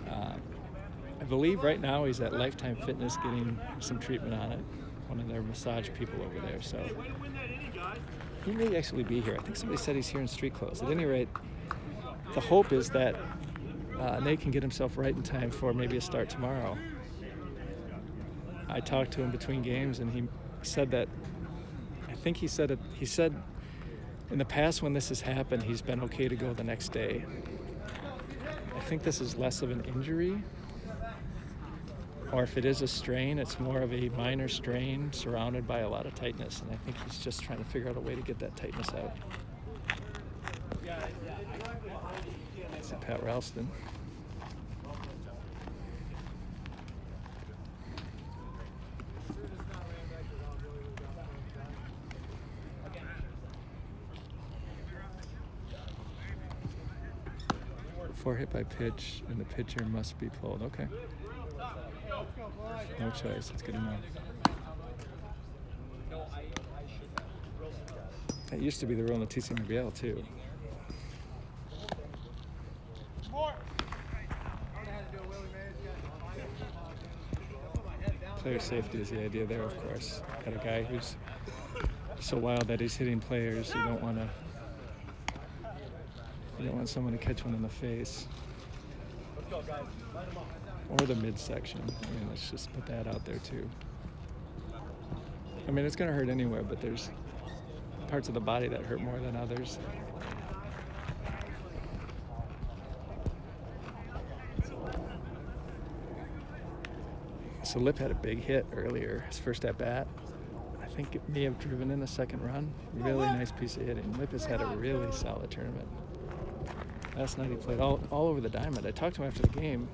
I believe right now he's at Lifetime Fitness getting some treatment on it. One of their massage people over there. So he may actually be here. I think somebody said he's here in street clothes. At any rate, the hope is that Nate can get himself right in time for maybe a start tomorrow. I talked to him between games, and he said that, I think he said in the past when this has happened, he's been okay to go the next day. I think this is less of an injury, or if it is a strain, it's more of a minor strain surrounded by a lot of tightness, and I think he's just trying to figure out a way to get that tightness out. That's Pat Ralston. Before hit by pitch, and the pitcher must be pulled. Okay. No choice. It's good enough. That used to be the rule in the TCMBL too. Player safety is the idea there, of course. Got a guy who's so wild that he's hitting players. You don't want someone to catch one in the face. Or the midsection. I mean, let's just put that out there too. I mean, it's going to hurt anywhere, but there's parts of the body that hurt more than others. So Lip had a big hit earlier, his first at bat. I think it may have driven in the second run. Really nice piece of hitting. Lip has had a really solid tournament. Last night he played all over the diamond. I talked to him after the game.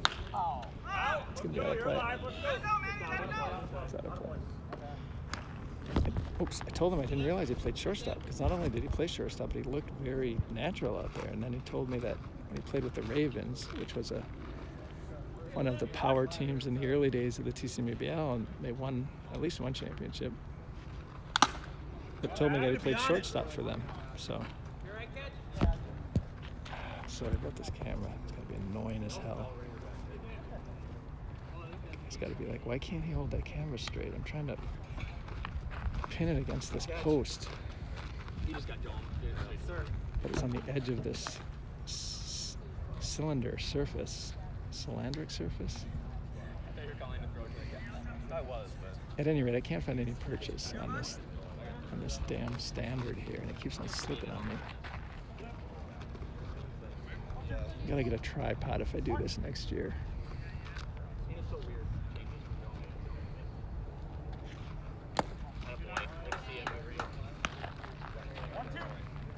It's going to be out of play. He's out of play. Oops, I told him I didn't realize he played shortstop, because not only did he play shortstop, but he looked very natural out there. And then he told me that when he played with the Ravens, which was one of the power teams in the early days of the TCMBL, and they won at least one championship. But told me that he played shortstop for them. So, sorry about this camera. It's gotta be annoying as hell. It's gotta be like, why can't he hold that camera straight? I'm trying to pin it against this post. But it's on the edge of this cylindric surface. At any rate, I can't find any purchase on this damn standard here, and it keeps on slipping on me. Gotta get a tripod if I do this next year.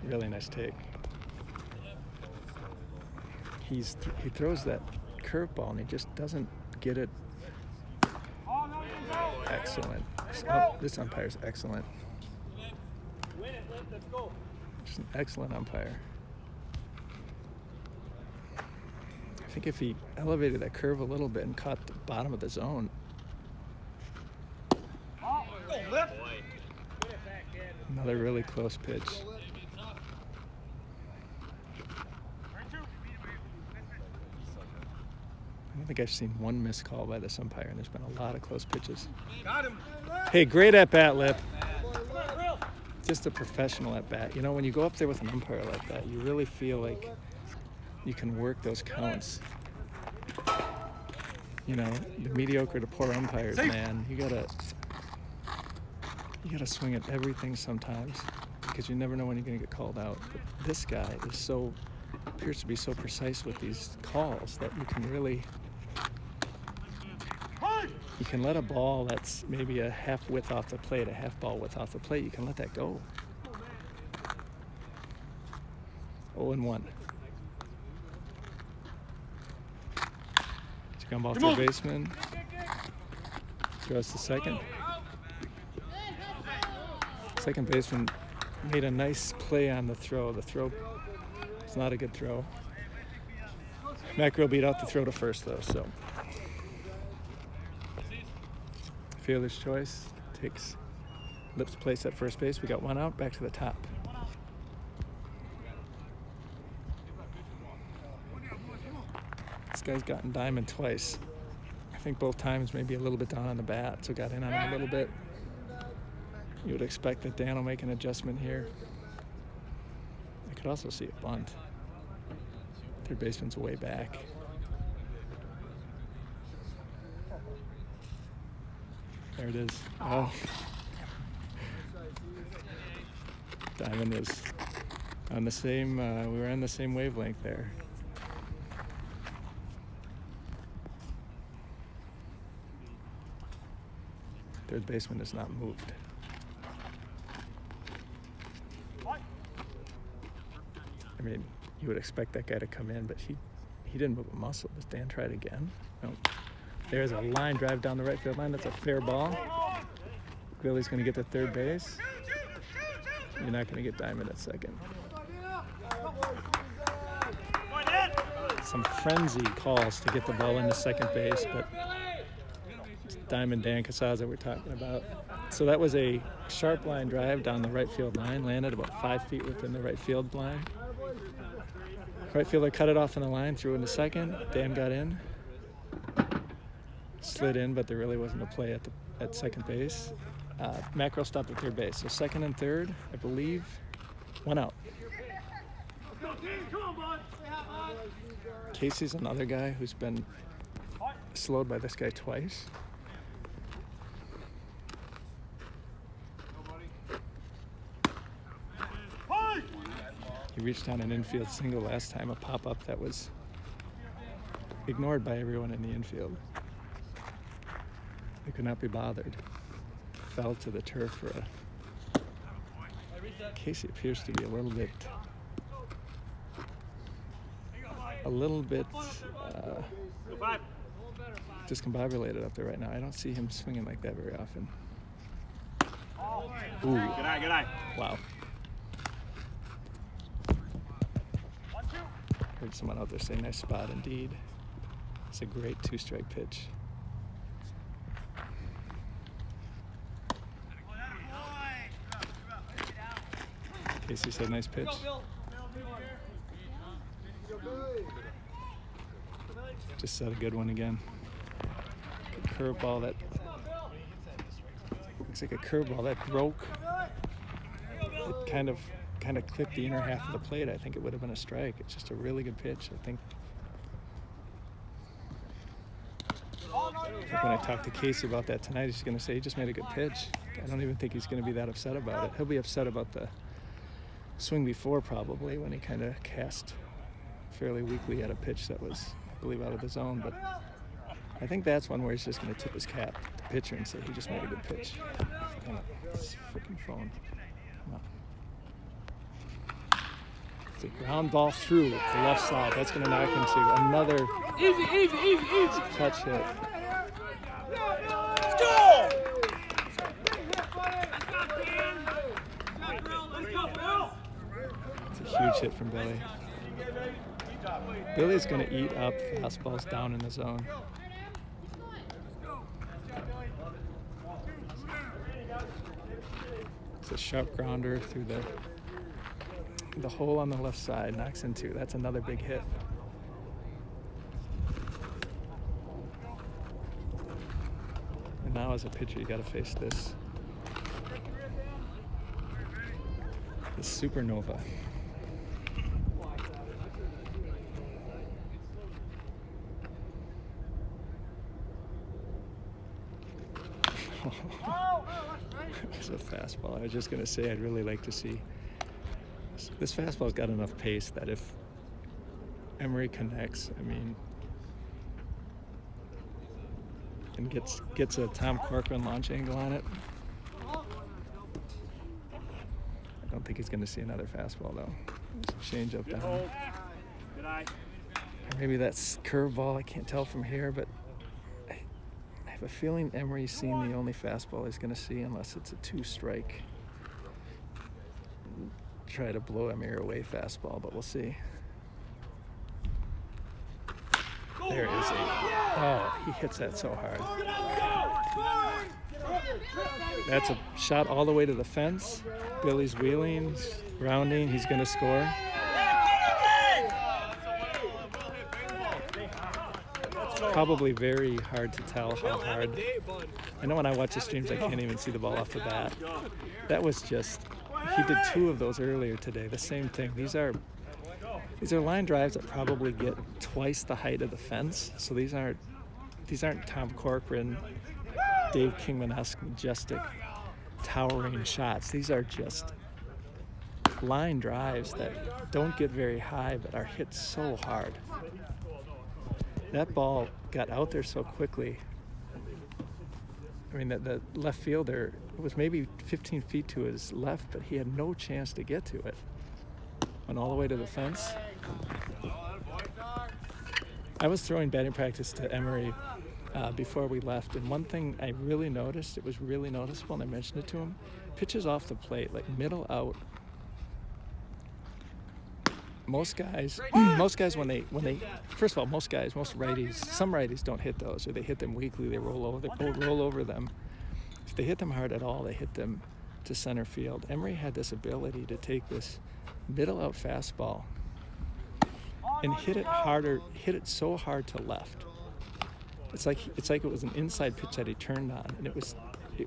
Really nice take. He throws that curveball and he just doesn't get it. Excellent. Oh, this umpire's excellent. Just an excellent umpire. I think if he elevated that curve a little bit and caught the bottom of the zone. Another really close pitch. I don't think I've seen one missed call by this umpire, and there's been a lot of close pitches. Got him. Hey, great at bat, Lip. Just a professional at bat. You know, when you go up there with an umpire like that, you really feel like you can work those counts. You know, the mediocre to poor umpires, man. You gotta swing at everything sometimes, because you never know when you're gonna get called out. But this guy appears to be so precise with these calls that you can really. You can let a ball that's maybe a half width off the plate, a half ball width off the plate, you can let that go. 0-1. It's a ground ball third baseman. Throws to second. Second baseman made a nice play on the throw. The throw is not a good throw. Macro beat out the throw to first, though, so. Fielder's choice takes Lip's place at first base. We got one out, back to the top. This guy's gotten diamond twice. I think both times maybe a little bit down on the bat, so got in on him a little bit. You would expect that Dan will make an adjustment here. I could also see a bunt. Third baseman's way back. There it is. Oh. Diamond was on the same, we were on the same wavelength there. Third baseman has not moved. I mean, you would expect that guy to come in, but he didn't move a muscle. Does Dan try it again? No. There's a line drive down the right field line. That's a fair ball. Billy's going to get to third base. You're not going to get Diamond at second. Some frenzy calls to get the ball into second base, but it's Diamond Dan Casaza we're talking about. So that was a sharp line drive down the right field line, landed about 5 feet within the right field line. Right fielder cut it off on the line, threw into second. Dan got in. Slid in, but there really wasn't a play at second base. Macro stopped at third base. So second and third, I believe, one out. Casey's another guy who's been slowed by this guy twice. He reached on an infield single last time, a pop-up that was ignored by everyone in the infield. He could not be bothered. Fell to the turf for a... Casey appears to be a little bit discombobulated up there right now. I don't see him swinging like that very often. Ooh. Good eye, good eye. Wow. Heard someone out there say nice spot indeed. It's a great 2-strike pitch. Casey said nice pitch. Just said a good one again. Good curveball that looks like a curveball that broke. It kind of clipped the inner half of the plate. I think it would have been a strike. It's just a really good pitch. I think when I talked to Casey about that tonight, he's going to say he just made a good pitch. I don't even think he's going to be that upset about it. He'll be upset about the swing before probably, when he kind of cast fairly weakly at a pitch that was, I believe, out of the zone. But I think that's one where he's just going to tip his cap to the pitcher and say he just made a good pitch. Damn it, this freaking phone. Come on. It's a ground ball through the left side. That's going to knock into another Easy. touch hit. Let's go! It's a huge hit from Billy. Billy's going to eat up fastballs down in the zone. It's a sharp grounder through the hole on the left side, knocks in 2. That's another big hit. And now as a pitcher, you got to face this supernova. It's a fastball. I was just going to say I'd really like to see. This fastball's got enough pace that if Emery connects, I mean, and gets a Tom Corcoran launch angle on it, I don't think he's going to see another fastball though. There's a changeup down. Good eye. Or maybe that's curveball. I can't tell from here, but I have a feeling Emery's seen the only fastball he's going to see unless it's a 2-strike. Try to blow Emery away fastball, but we'll see. There is he hits that so hard. That's a shot all the way to the fence. Billy's wheeling, rounding, he's going to score. Probably very hard to tell how hard. I know when I watch the streams, I can't even see the ball off the bat. That was just, he did 2 of those earlier today. The same thing. These are line drives that probably get twice the height of the fence. So these aren't Tom Corcoran, Dave Kingman-esque majestic towering shots. These are just line drives that don't get very high but are hit so hard. That ball got out there so quickly. I mean, the left fielder, it was maybe 15 feet to his left, but he had no chance to get to it. Went all the way to the fence. I was throwing batting practice to Emery before we left, and one thing I really noticed, it was really noticeable, and I mentioned it to him, pitches off the plate, like middle out. Most guys when they first of all, most righties, some righties don't hit those, or they hit them weakly, they roll over them. If they hit them hard at all, they hit them to center field. Emery had this ability to take this middle out fastball and hit it so hard to left. It's like it was an inside pitch that he turned on, and it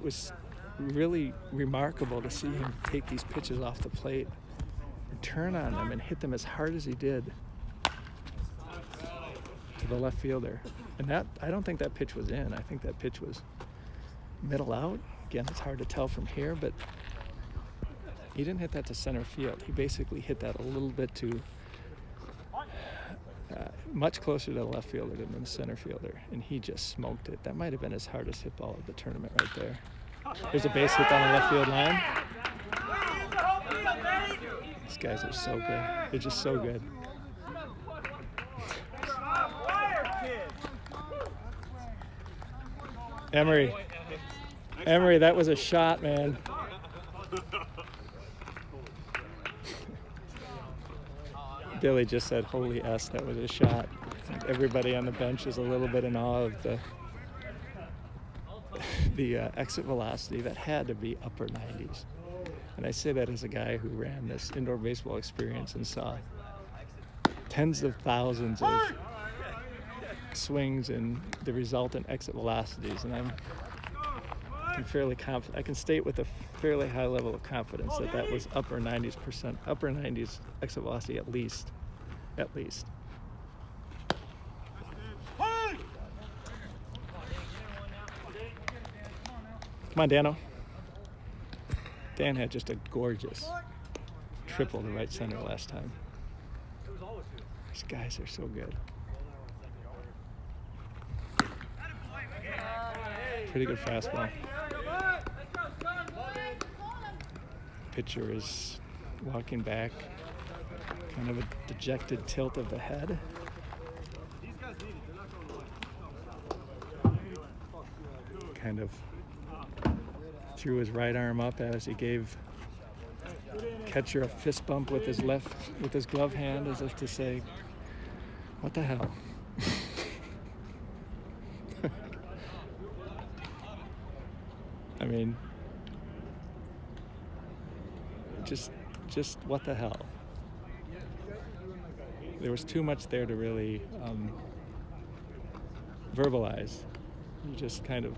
was really remarkable to see him take these pitches off the plate, turn on them, and hit them as hard as he did to the left fielder. And that, I don't think that pitch was in. I think that pitch was middle out. Again, it's hard to tell from here, but he didn't hit that to center field. He basically hit that a little bit to much closer to the left fielder than the center fielder, and he just smoked it. That might have been his hardest hit ball of the tournament right there. There's a base hit down the left field line. These guys are so good. They're just so good. Emery. Emery, that was a shot, man. Billy just said, holy S, that was a shot. Everybody on the bench is a little bit in awe of the exit velocity. That had to be upper 90s. And I say that as a guy who ran this indoor baseball experience and saw tens of thousands of swings and the resultant exit velocities. And I'm fairly confident. I can state with a fairly high level of confidence that that was upper 90s exit velocity at least. At least. Come on, Dano. Dan had just a gorgeous triple to right center last time. These guys are so good. Pretty good fastball. Pitcher is walking back, kind of a dejected tilt of the head. Kind of threw his right arm up as he gave catcher a fist bump with his glove hand, as if to say, what the hell? I mean, just what the hell? There was too much there to really verbalize. You just kind of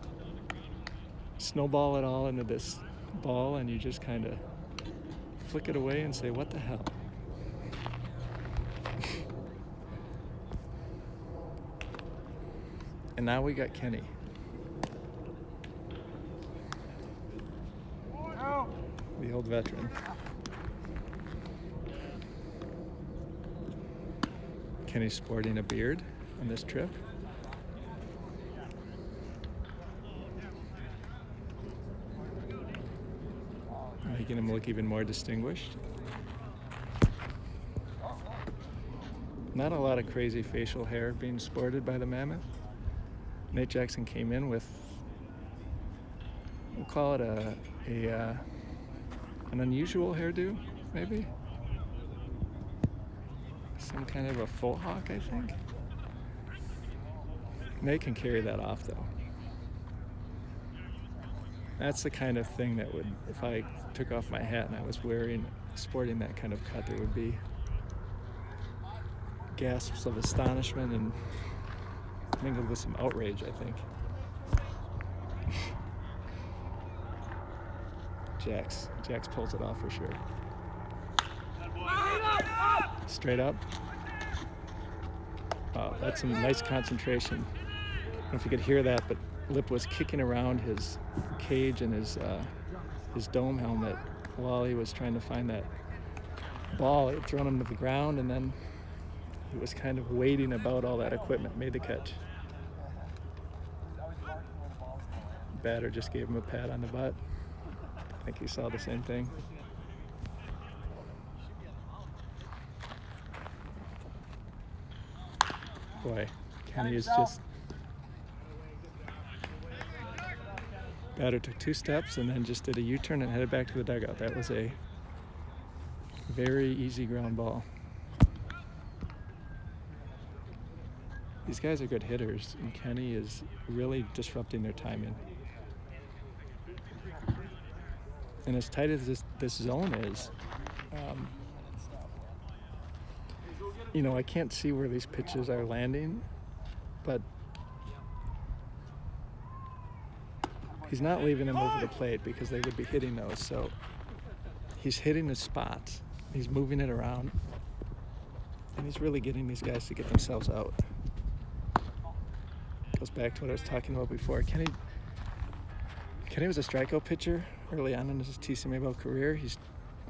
snowball it all into this ball, and you just kind of flick it away and say, what the hell? And now we got Kenny. The old veteran. Kenny's sporting a beard on this trip. Making him look even more distinguished. Not a lot of crazy facial hair being sported by the Mammoth. Nate Jackson came in with, we'll call it an unusual hairdo, maybe? Some kind of a faux hawk, I think. Nate can carry that off, though. That's the kind of thing that would, if I took off my hat and I was sporting that kind of cut, there would be gasps of astonishment and mingled with some outrage, I think. Jax pulls it off for sure. Straight up. Wow, that's some nice concentration. I don't know if you could hear that, but Lip was kicking around his cage and his dome helmet while he was trying to find that ball. He had thrown him to the ground, and then he was kind of waiting about all that equipment, made the catch. Batter just gave him a pat on the butt. I think he saw the same thing. Boy, Kenny is just... Batter took 2 steps and then just did a U-turn and headed back to the dugout. That was a very easy ground ball. These guys are good hitters, and Kenny is really disrupting their timing. And as tight as this zone is, you know, I can't see where these pitches are landing, but he's not leaving them over the plate because they would be hitting those. So he's hitting the spots, he's moving it around, and he's really getting these guys to get themselves out. Goes back to what I was talking about before. Kenny was a strikeout pitcher early on in his TCM ball career. He's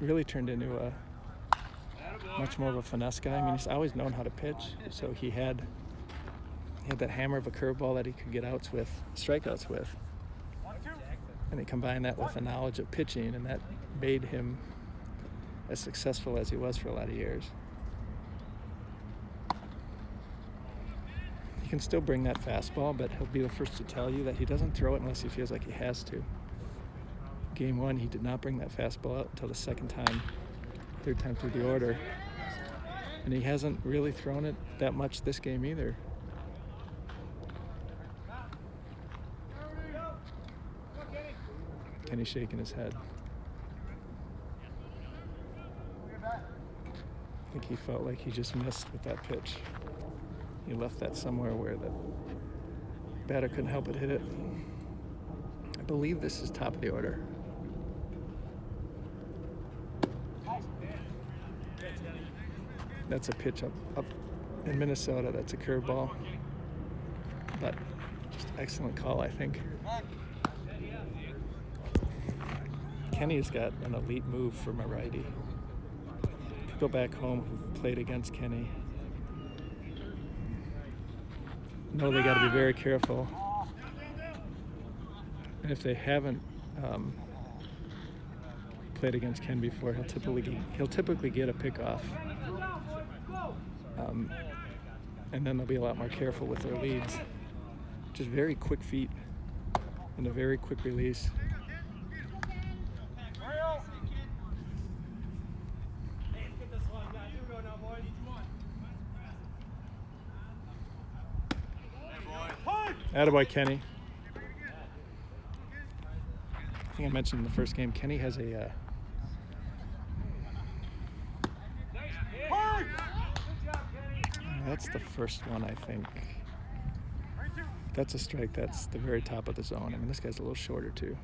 really turned into a much more of a finesse guy. I mean, he's always known how to pitch, so he had that hammer of a curveball that he could get strikeouts with. And he combined that with a knowledge of pitching, and that made him as successful as he was for a lot of years. You can still bring that fastball, but he'll be the first to tell you that he doesn't throw it unless he feels like he has to. Game 1, he did not bring that fastball out until the third time through the order. And he hasn't really thrown it that much this game either. Kenny's shaking his head. I think he felt like he just missed with that pitch. He left that somewhere where the batter couldn't help but hit it. I believe this is top of the order. That's a pitch up in Minnesota. That's a curveball. But just excellent call, I think. Kenny's got an elite move from a righty. People back home who've played against Kenny know they got to be very careful. And if they haven't played against Ken before, he'll typically get a pickoff. And then they'll be a lot more careful with their leads. Just very quick feet and a very quick release. Attaboy, Kenny. I think I mentioned in the first game, Kenny has a that's the first one, I think. That's a strike. That's the very top of the zone. I mean, this guy's a little shorter, too.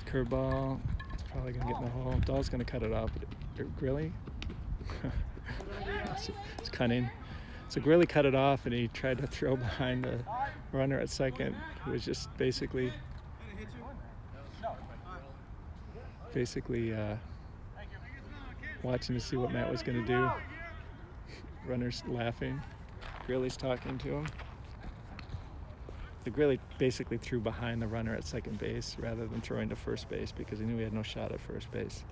Curveball. It's probably going to get in the hole. Dahl's going to cut it off. Grilly? It's cunning. So Grilly cut it off, and he tried to throw behind the runner at second, who was just basically watching to see what Matt was going to do. Runner's laughing. Grilly's talking to him. The Grilly basically threw behind the runner at second base rather than throwing to first base because he knew he had no shot at first base.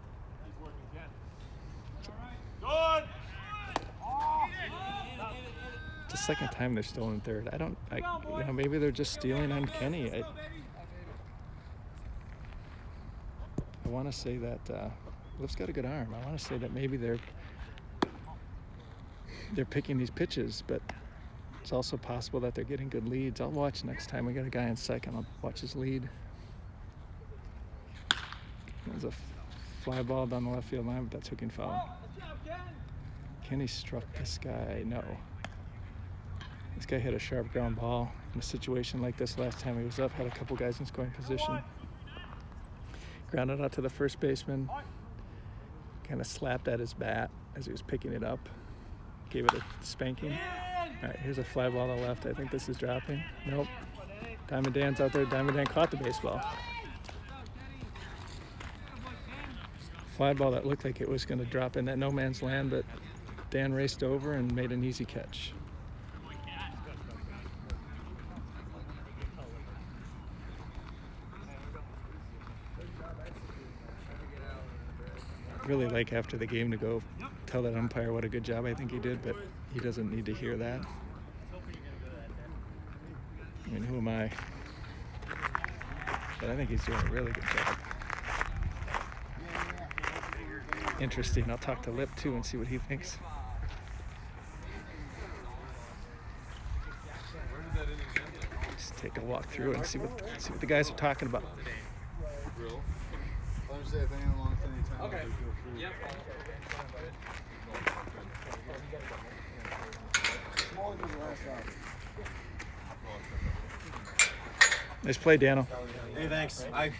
It's the second time they're still in third. Maybe they're just stealing on Kenny. I want to say that Lift's got a good arm. I want to say that maybe they're picking these pitches, but it's also possible that they're getting good leads. I'll watch next time we got a guy in second. I'll watch his lead. There's a fly ball down the left field line, but that's hooking foul. Kenny struck this guy. No. This guy hit a sharp ground ball in a situation like this last time he was up, had a couple guys in scoring position. Grounded out to the first baseman. Kind of slapped at his bat as he was picking it up. Gave it a spanking. All right, here's a fly ball to the left. I think this is dropping. Nope. Diamond Dan's out there. Diamond Dan caught the baseball. Fly ball that looked like it was going to drop in that no man's land, but Dan raced over and made an easy catch. Really like after the game to go tell that umpire what a good job I think he did, but he doesn't need to hear that. I mean, who am I? But I think he's doing a really good job. Interesting. I'll talk to Lip too and see what he thinks. Just take a walk through and see what the guys are talking about. Okay. Yep. Nice play, Dano. Hey, thanks. I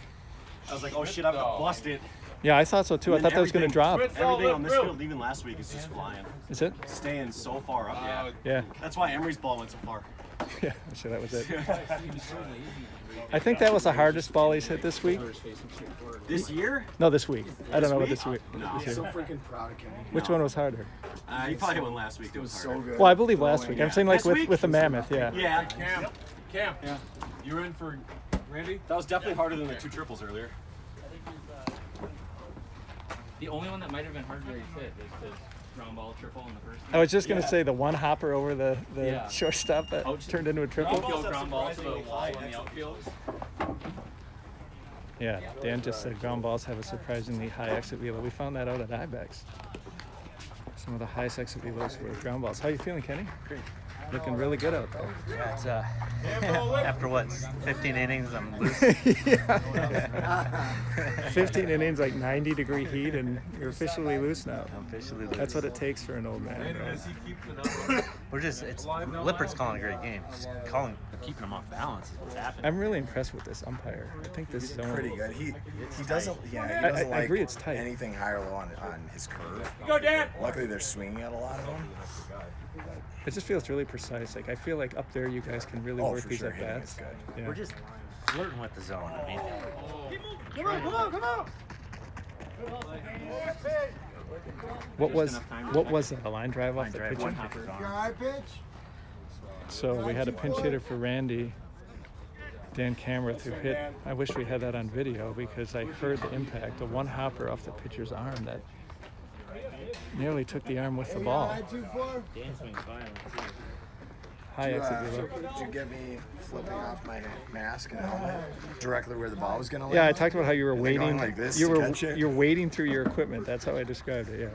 was like, oh shit, I've lost it. Yeah, I thought so too. I thought that was going to drop. Everything on this field, even last week, is just flying. Is it? Staying so far up. Yeah. Yeah. That's why Emery's ball went so far. Yeah, so that was it. I think that was the hardest ball he's hit this week. This year? No, this week. I don't know what this week. No. This year. So freaking proud of Kenny. Which one was harder? You probably hit one last week. That was So harder. good. Well, I believe last week. I'm saying like Last week? with the Mammoth, yeah. Yeah. Cam. Yeah. You're in for Randy? That was definitely harder than the two triples earlier. The only one that might have been harder to hit is ground ball triple in the first. I was just gonna say the one hopper over the Yeah. shortstop that turned into a triple. Outfield ground ball to the wall in the outfield. Yeah, Dan just said ground balls have a surprisingly high exit velo. We found that out at IBEX. Some of the highest exit velos were ground balls. How you feeling, Kenny? Great. Looking really good out there. Yeah, it's after what, 15 innings, I'm loose. 15 innings, like 90-degree heat, and you're officially loose now. I'm officially loose. That's what it takes for an old man, right? Lippard's calling a great game. Just keeping him off balance is what's happening. I'm really impressed with this umpire. I think this zone. Pretty good. He doesn't I like agree it's tight. anything high or low on his curve. Go, Dan. Luckily, they're swinging at a lot of them. It just feels really precise. Like I feel like up there you guys can really work for these sure, at hitting bats. is good. Yeah. We're just flirting with the zone. I mean, Come on. What was that? A line drive off the drive, pitcher? one hopper's on. So we had a pinch hitter for Randy, Dan Camerath, who hit. I wish we had that on video because I heard the impact. A one hopper off the pitcher's arm that nearly took the arm with the ball. High exit velo. Did you get me flipping off my mask and helmet directly where the ball was going to land? Yeah, I talked about how you were And then going waiting. like this You to were catch it? you're wading through your equipment. That's how I described it. Yeah.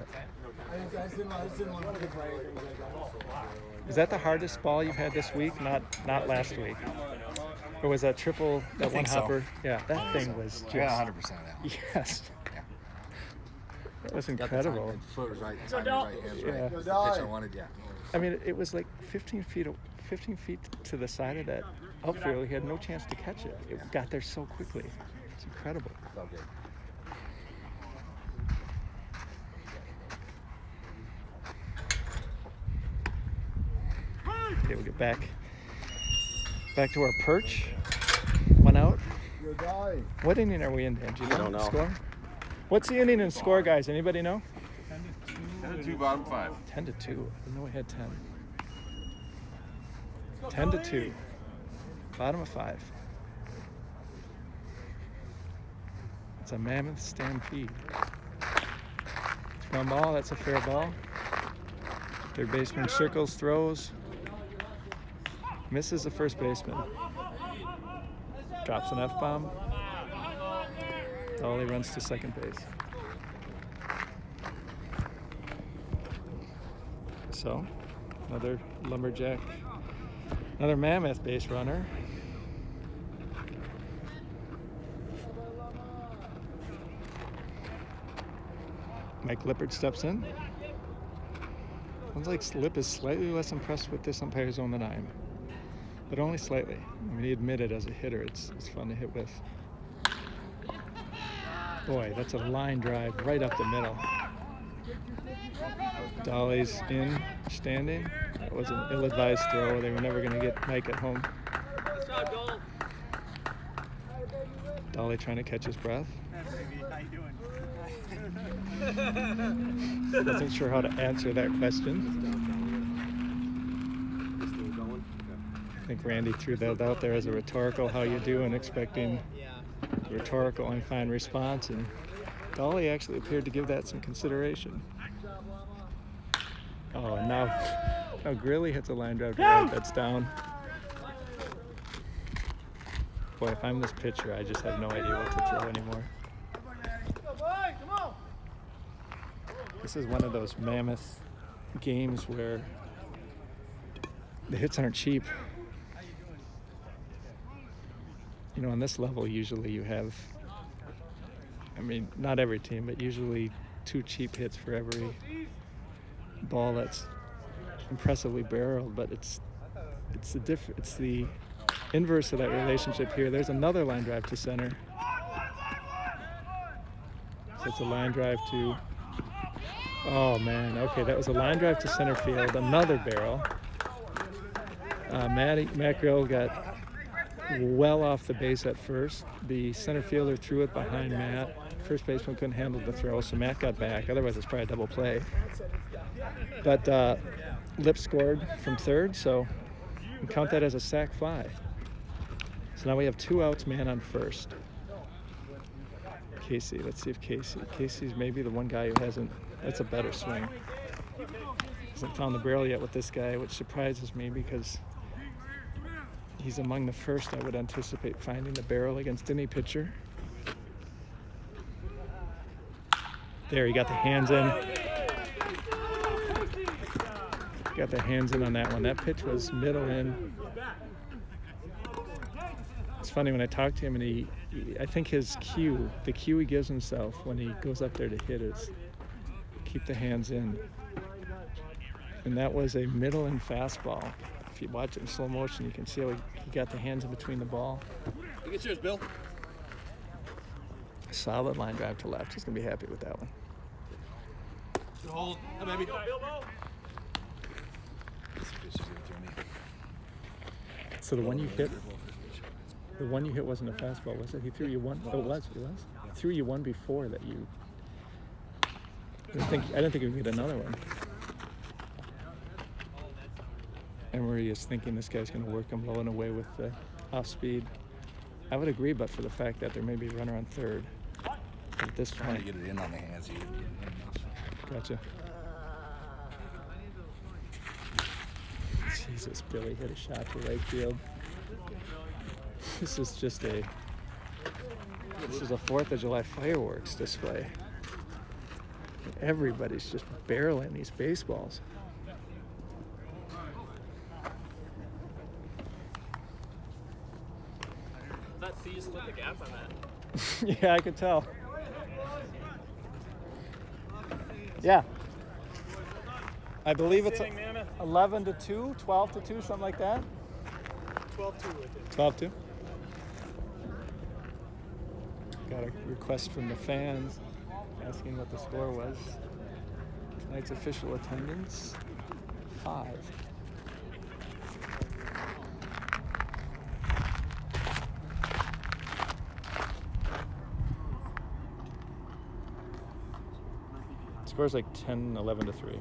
Is that the hardest ball you've had this week? Not last week. Or was that triple? That one think so. hopper? Yeah, that thing was just. I got 100% of that one. Yes. That was incredible. Foot was right, hands right. Yeah. The pitch I wanted, yeah. I mean, it was like 15 feet to the side of that outfield. He had no chance to catch it. It got there so quickly. It's incredible. Felt good. Okay, we'll get back to our perch. One out. What inning are we in, Dan? Do you know? don't know. Score? What's the inning and score, guys? Anybody know? 2 bottom 5. 10-2. I didn't know we had 10. 10-2. Bottom of 5. It's a Mammoth stampede. It's ground ball. That's a fair ball. Third baseman circles, throws. Misses the first baseman. Drops an F-bomb. Dolly runs to second base. So, another lumberjack, another Mammoth base runner. Mike Lippard steps in. Sounds like Lip is slightly less impressed with this umpire zone than I am, but only slightly. I mean, he admitted as a hitter, it's fun to hit with. Boy, that's a line drive right up the middle. Dolly's in, standing. That was an ill-advised throw. They were never going to get Mike at home. Dolly trying to catch his breath. Wasn't sure how to answer that question. I think Randy threw that out there as a rhetorical, how you doing, expecting a rhetorical and fine response, and Dolly actually appeared to give that some consideration. Oh, and now Grilly hits a line drive to right. That's down. Boy, if I'm this pitcher, I just have no idea what to throw anymore. This is one of those Mammoth games where the hits aren't cheap. You know, on this level, usually you have, I mean, not every team, but usually 2 cheap hits for every ball that's impressively barreled. But it's the inverse of that relationship here. There's another line drive to center. So it's a line drive to, oh man, okay, that was a line drive to center field, another barrel. Matt Grill got well off the base at first. The center fielder threw it behind Matt. First baseman couldn't handle the throw, so Matt got back. Otherwise, it's probably a double play. But Lip scored from third, so we count that as a sac fly. So now we have 2 outs, man on first. Casey, let's see if Casey's maybe the one guy who hasn't. That's a better swing. Hasn't found the barrel yet with this guy, which surprises me because he's among the first I would anticipate finding the barrel against any pitcher. There, he got the hands in. Got the hands in on that one. That pitch was middle in. It's funny when I talk to him, and I think his cue, the cue he gives himself when he goes up there to hit is keep the hands in. And that was a middle in fastball. If you watch it in slow motion, you can see how he got the hands in between the ball. You get yours, Bill. Solid line drive to left. He's going to be happy with that one. Good hold. Hey, baby. So the one you hit wasn't a fastball, was it? He threw you one. Oh, it was. He threw you one before that you. I didn't think we could get another one. Emery is thinking this guy's going to work him low and away with the off speed. I would agree, but for the fact that there may be a runner on third at this Trying point. to get it in on the hands. He didn't get it in. Gotcha. Jesus, Billy hit a shot to right field. This is just a 4th of July fireworks display. Everybody's just barreling these baseballs. That C split the gap on that. Yeah, I could tell. Yeah. I believe it's 11 to 2, 12 to 2, something like that. 12-2 with it. 12-2. Got a request from the fans asking what the score was. Tonight's official attendance, 5. Score's like 10, 11 to 3.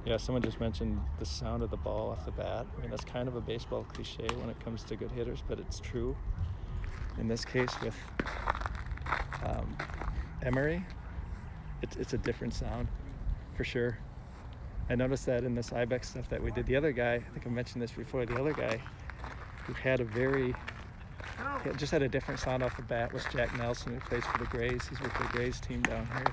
Yeah, someone just mentioned the sound of the ball off the bat. I mean, that's kind of a baseball cliche when it comes to good hitters, but it's true. In this case with Emery, it's a different sound for sure. I noticed that in this IBEX stuff that we did. The other guy, I think I mentioned this before, the other guy who had just had a different sound off the bat was Jack Nelson, who plays for the Grays. He's with the Grays team down here.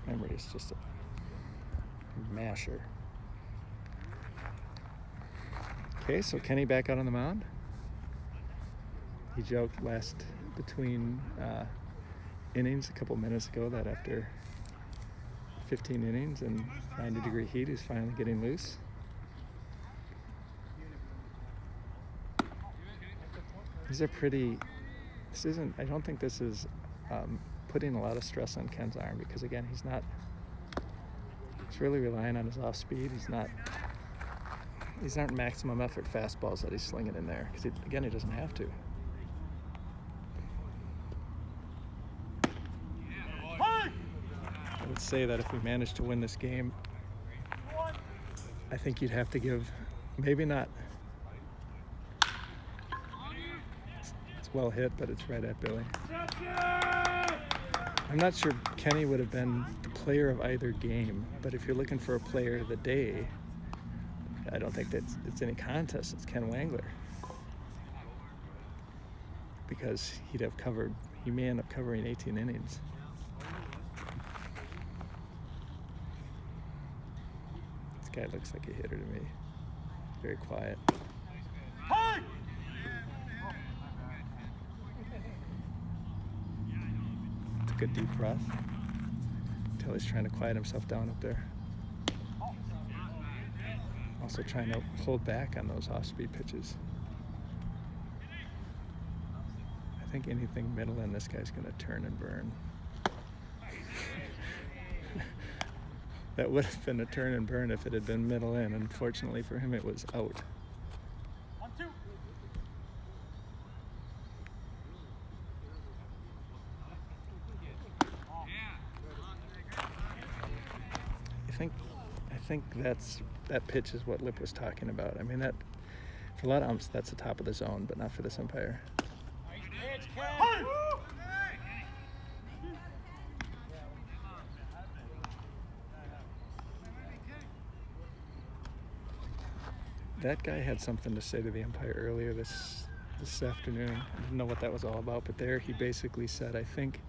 Emery is just a masher. Okay, so Kenny back out on the mound. He joked between innings a couple minutes ago that after 15 innings and 90-degree heat, he's finally getting loose. I don't think this is putting a lot of stress on Ken's arm because, again, he's really relying on his off speed. These aren't maximum effort fastballs that he's slinging in there because, again, he doesn't have to. I would say that if we manage to win this game, I think you'd have to give, maybe not, it's well hit, but it's right at Billy. I'm not sure Kenny would have been the player of either game, but if you're looking for a player of the day, I don't think that it's any contest. It's Ken Wangler. Because he may end up covering 18 innings. This guy looks like a hitter to me. Very quiet. Took a deep breath until he's trying to quiet himself down up there. Also trying to hold back on those off-speed pitches. I think anything middle in, this guy's going to turn and burn. That would have been a turn and burn if it had been middle in. Unfortunately for him, it was out. 1-2. I think that pitch is what Lip was talking about. I mean, that for a lot of umps, that's the top of the zone, but not for this umpire. That guy had something to say to the umpire earlier this afternoon. I didn't know what that was all about, but there he basically said, I think,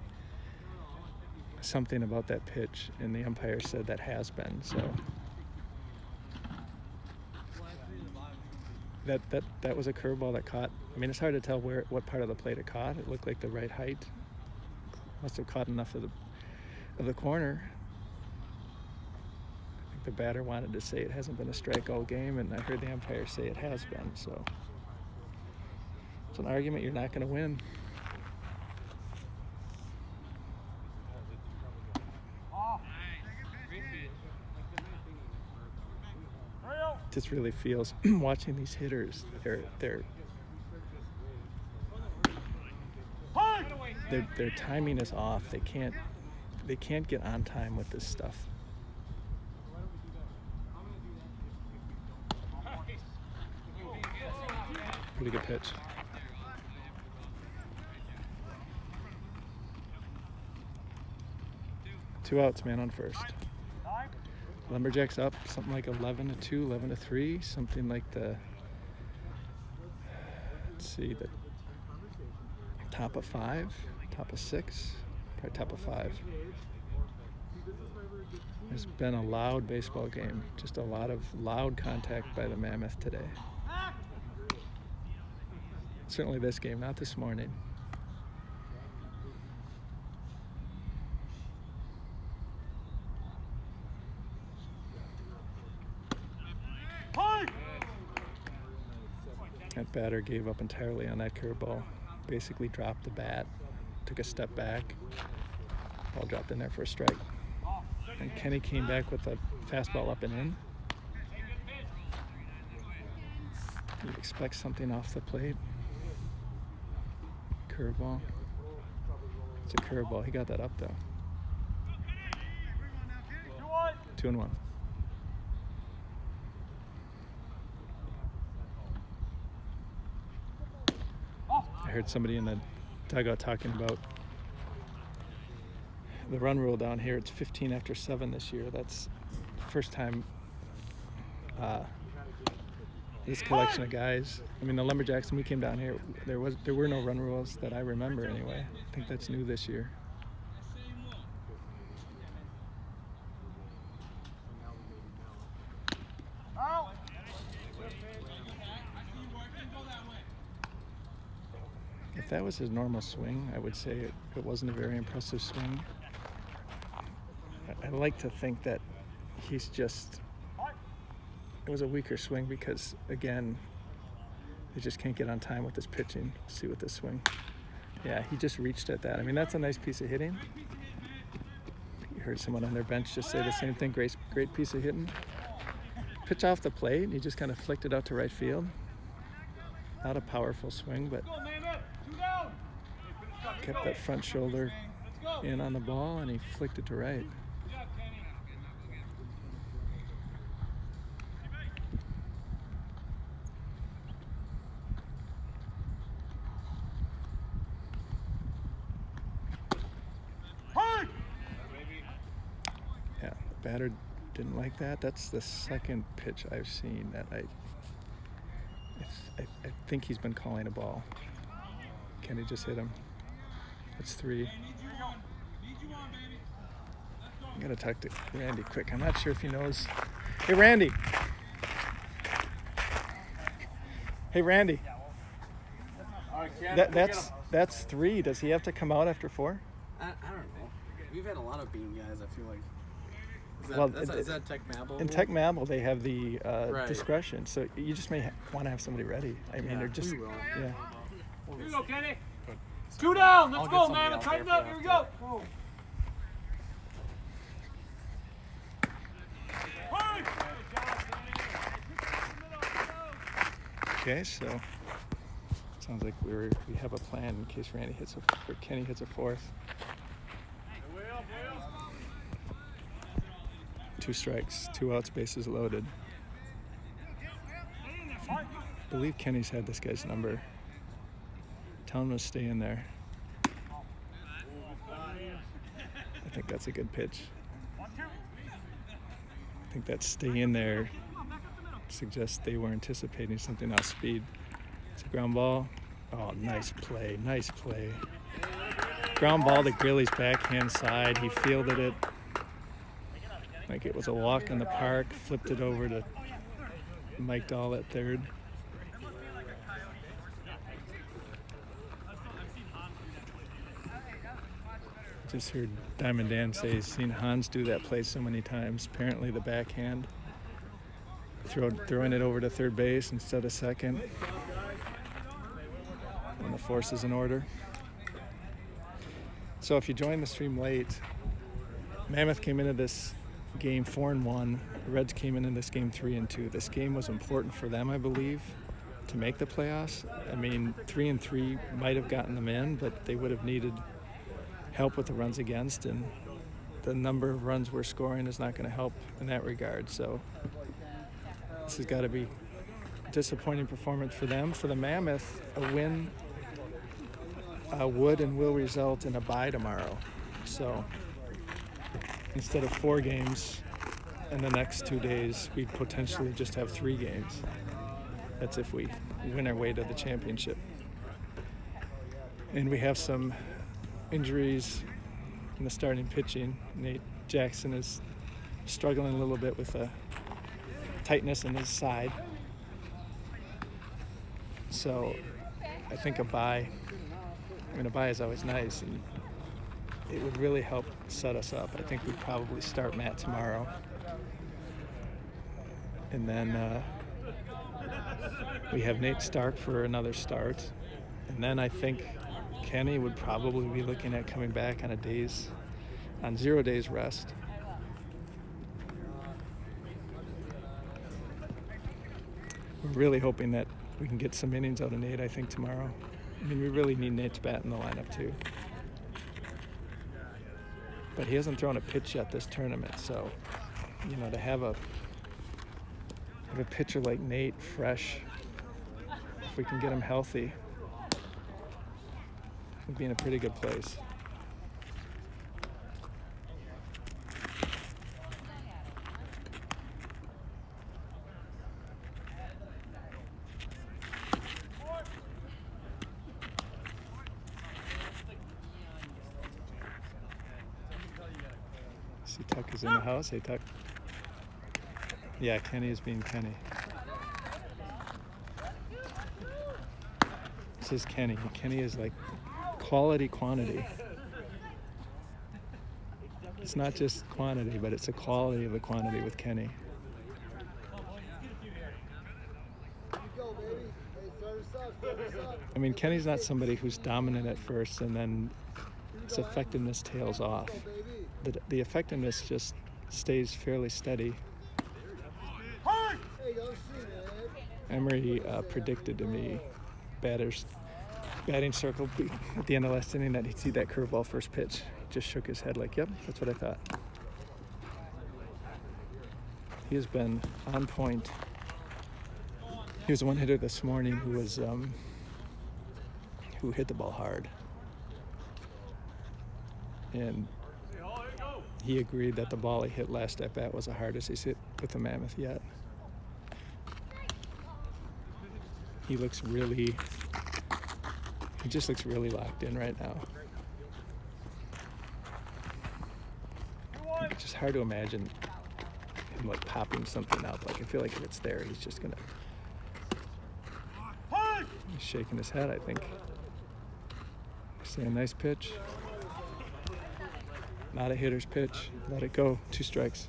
something about that pitch, and the umpire said that has been. So that was a curveball that caught. I mean, it's hard to tell what part of the plate it caught. It looked like the right height. Must have caught enough of the corner. I think the batter wanted to say it hasn't been a strike all game, and I heard the umpire say it has been. So it's an argument you're not going to win. Just really feels watching these hitters, their timing is off. They can't get on time with this stuff. Pretty good pitch. Two outs, man on first. Lumberjacks up something like 11-2, 11-3, something like the top of 5, top of 6, probably top of 5. It's been a loud baseball game, just a lot of loud contact by the Mammoth today. Certainly this game, not this morning. That batter gave up entirely on that curveball. Basically dropped the bat, took a step back, ball dropped in there for a strike. And Kenny came back with a fastball up and in. You'd expect something off the plate. Curveball. It's a curveball. He got that up though. 2-1. I heard somebody in the dugout talking about the run rule down here. It's 15 after 7 this year. That's the first time this collection of guys. I mean, the Lumberjacks, when we came down here, there were no run rules that I remember anyway. I think that's new this year. If that was his normal swing, I would say it wasn't a very impressive swing. I like to think that it was a weaker swing because, again, they just can't get on time with this pitching. Let's see with this swing. Yeah, he just reached at that. I mean, that's a nice piece of hitting. You heard someone on their bench just say the same thing, great piece of hitting. Pitch off the plate, and he just kind of flicked it out to right field. Not a powerful swing, but kept that front shoulder in on the ball, and he flicked it to right. Yeah, the batter didn't like that. That's the second pitch I've seen that I think he's been calling a ball. Kenny just hit him. That's 3. I gotta talk to Randy quick. I'm not sure if he knows. Hey, Randy. Hey, Randy. That's 3. Does he have to come out after 4? I don't know. We've had a lot of beam guys, I feel like. Is that Tech Mabel? In Tech Mabel, they have the Right. discretion, so you just may want to have somebody ready. I mean, they're just we will. yeah. Here we go, Kenny. 2 down. I'll Let's get go, somebody man. out Tighten there up. for Here we after. go. Okay, so sounds like we have a plan in case Randy hits or Kenny hits a 4th. 2 strikes, 2 outs, bases loaded. I believe Kenny's had this guy's number. Tell him to stay in there. I think that's a good pitch. I think that stay in there suggests they were anticipating something off speed. It's a ground ball. Oh, nice play, nice play. Ground ball to Grilly's backhand side. He fielded it like it was a walk in the park, flipped it over to Mike Dahl at third. Just heard Diamond Dan say he's seen Hans do that play so many times. Apparently the backhand, throwing it over to third base instead of second when the force is in order. So if you joined the stream late, Mammoth came into this game 4-1. The Reds came into this game 3-2. This game was important for them, I believe, to make the playoffs. I mean, 3-3 might have gotten them in, but they would have needed help with the runs against, and the number of runs we're scoring is not going to help in that regard. So this has got to be a disappointing performance for them. For the Mammoth, a win would and will result in a bye tomorrow. So instead of 4 games in the next 2 days, we'd potentially just have 3 games. That's if we win our way to the championship. And we have some injuries in the starting pitching. Nate Jackson is struggling a little bit with a tightness in his side. So I think a bye is always nice, and it would really help set us up. I think we'd probably start Matt tomorrow. And then we have Nate Stark for another start. And then I think Kenny would probably be looking at coming back on 0 days rest. We're really hoping that we can get some innings out of Nate, I think, tomorrow. I mean, we really need Nate's bat in the lineup, too. But he hasn't thrown a pitch yet this tournament, so, to have a pitcher like Nate fresh, if we can get him healthy, we'd be in a pretty good place. See, Tuck is in the house. Hey, Tuck. Yeah, Kenny is being Kenny. This is Kenny. Kenny is like quality quantity. It's not just quantity, but it's a quality of the quantity with Kenny. I mean, Kenny's not somebody who's dominant at first and then its effectiveness tails off. The effectiveness just stays fairly steady. Emery predicted to me batting circle at the end of last inning that he'd see that curveball first pitch. He just shook his head like, yep, that's what I thought. He has been on point. He was one hitter this morning who hit the ball hard. And he agreed that the ball he hit last at bat was the hardest he's hit with the Mammoth yet. He just looks really locked in right now. It's just hard to imagine him like popping something up. Like, I feel like if it's there, he's just gonna. He's shaking his head, I think. See a nice pitch. Not a hitter's pitch. Let it go. 2 strikes.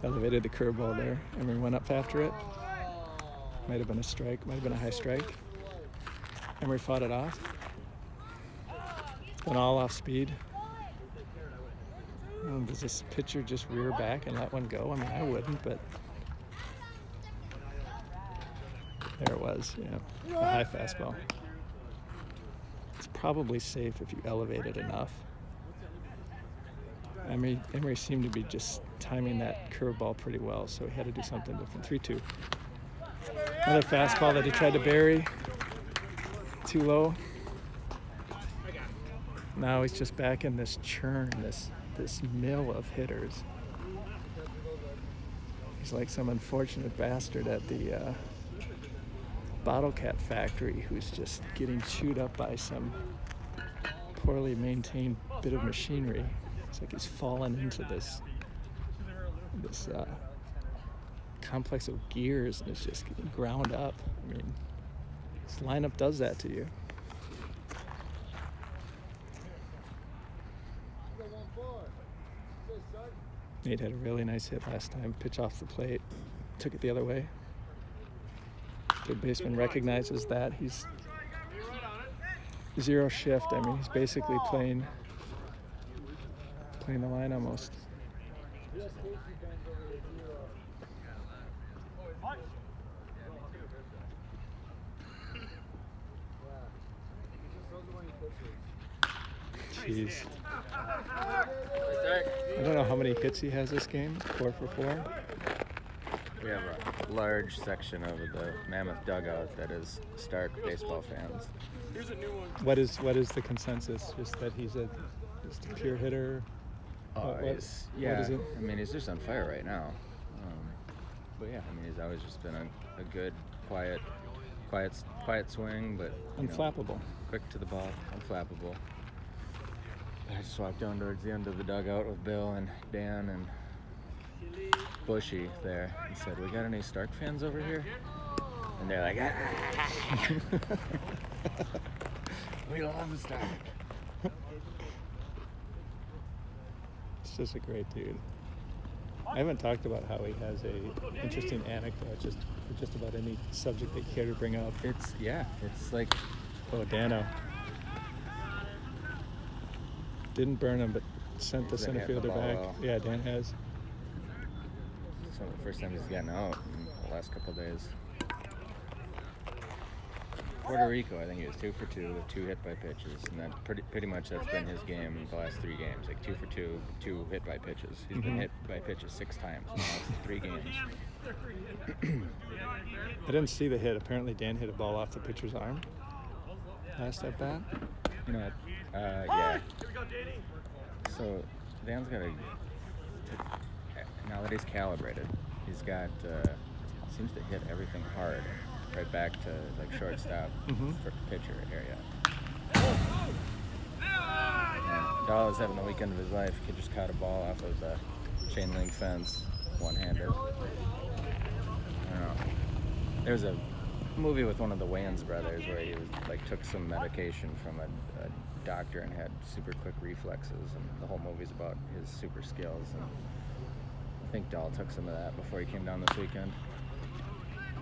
Elevated the curveball there. Emery went up after it. Might have been a strike. Might have been a high strike. Emery fought it off. Went all off speed. Does this pitcher just rear back and let one go? I mean, I wouldn't, but there it was. Yeah, a high fastball. It's probably safe if you elevate it enough. Emery seemed to be just timing that curveball pretty well, so he had to do something different. 3-2. Another fastball that he tried to bury. Too low. Now he's just back in this churn, this mill of hitters. He's like some unfortunate bastard at the bottle cap factory who's just getting chewed up by some poorly maintained bit of machinery. It's like he's fallen into this complex of gears and it's just getting ground up. I mean, this lineup does that to you. Nate had a really nice hit last time. Pitch off the plate, took it the other way. Third baseman recognizes that. He's zero shift. I mean, he's basically playing the line almost. Jeez. I don't know how many hits he has this game. 4 for 4. We have a large section of the Mammoth dugout that is Stark baseball fans. Here's a new one. What is the consensus? Just that he's just a pure hitter? What is it? I mean, he's just on fire right now. But yeah, I mean, he's always just been a good, quiet swing, but Unflappable. Quick to the ball, unflappable. I just walked down towards the end of the dugout with Bill and Dan and Bushy there and said, "We got any Stark fans over here?" And they're like, "Ah." We love Stark. He's just a great dude. I haven't talked about how he has a interesting anecdote for just about any subject they care to bring up. It's like, oh, Dano. Didn't burn him, but sent the center fielder back. Well. Yeah, Dan has. It's one of the first time he's gotten out in the last couple of days. Puerto Rico, I think he was 2 for 2 with 2 hit by pitches, and that pretty much that's been his game the last 3 games. Like 2 for 2, 2 hit by pitches. He's been hit by pitches 6 times in the last 3 games. I didn't see the hit. Apparently, Dan hit a ball off the pitcher's arm last at bat. You know what? Yeah. So Dan's got now that he's calibrated, he's got seems to hit everything hard, right back to like shortstop for pitcher area. Yeah, Dahl is having the weekend of his life. He just caught a ball off of the chain link fence, one-handed. I don't know. There's a movie with one of the Wayans brothers where he took some medication from a doctor and had super quick reflexes, and the whole movie's about his super skills. And I think Dahl took some of that before he came down this weekend.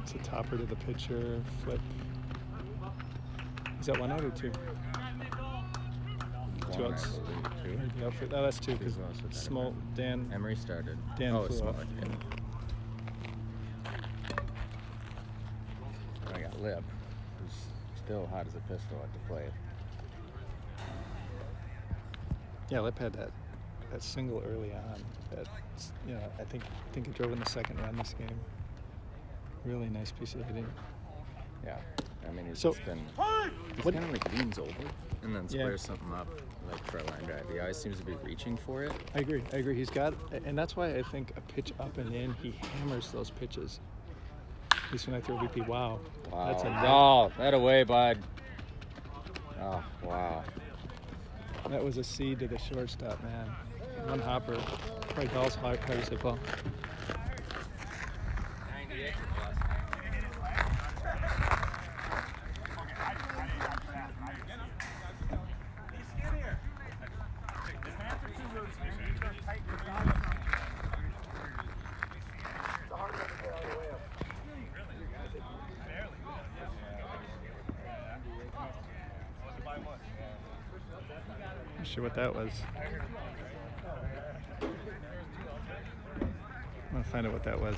It's a topper to the pitcher, flip. Is that 1 out or 2? 2 outs. 2. Oh, that's 2 because Small Dan. Emery started. Dan flew Small. off. I got Lip, who's still hot as a pistol at the plate. Yeah, Lip had that single early on. That I think it drove in the second run this game. Really nice piece of hitting. Yeah, I mean he's kind of like leans over and then squares something up like for a line drive. He always seems to be reaching for it. I agree. He's got, and that's why I think a pitch up and in, he hammers those pitches. At least when I throw BP, wow. That's a that away, bud. Oh, wow. That was a seed to the shortstop, man. One hopper. Probably Dahl's hardest hit ball. Not sure what that was. I'm gonna find out what that was.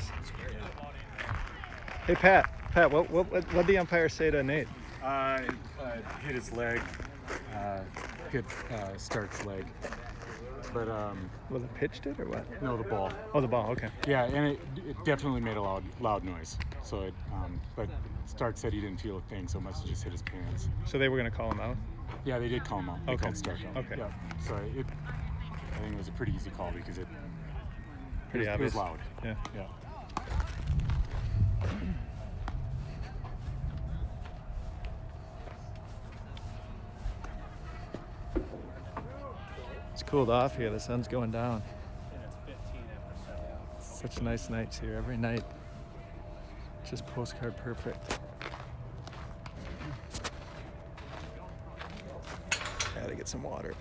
Hey Pat, what did the umpire say to Nate? Hit his leg. hit Stark's leg. But Was it pitched it or what? no, the ball. Oh, the ball. Okay. Yeah, and it definitely made a loud noise. So it, but Stark said he didn't feel a thing, so it must have just hit his pants. So they were gonna call him out. Yeah, they did call him out. They Okay. called Stark out. Okay. Yeah. So I think it was a pretty easy call because it Pretty was obvious. loud. Yeah. Yeah. It's cooled off here. The sun's going down. Such nice nights here. Every night, just postcard perfect. Gotta get some water.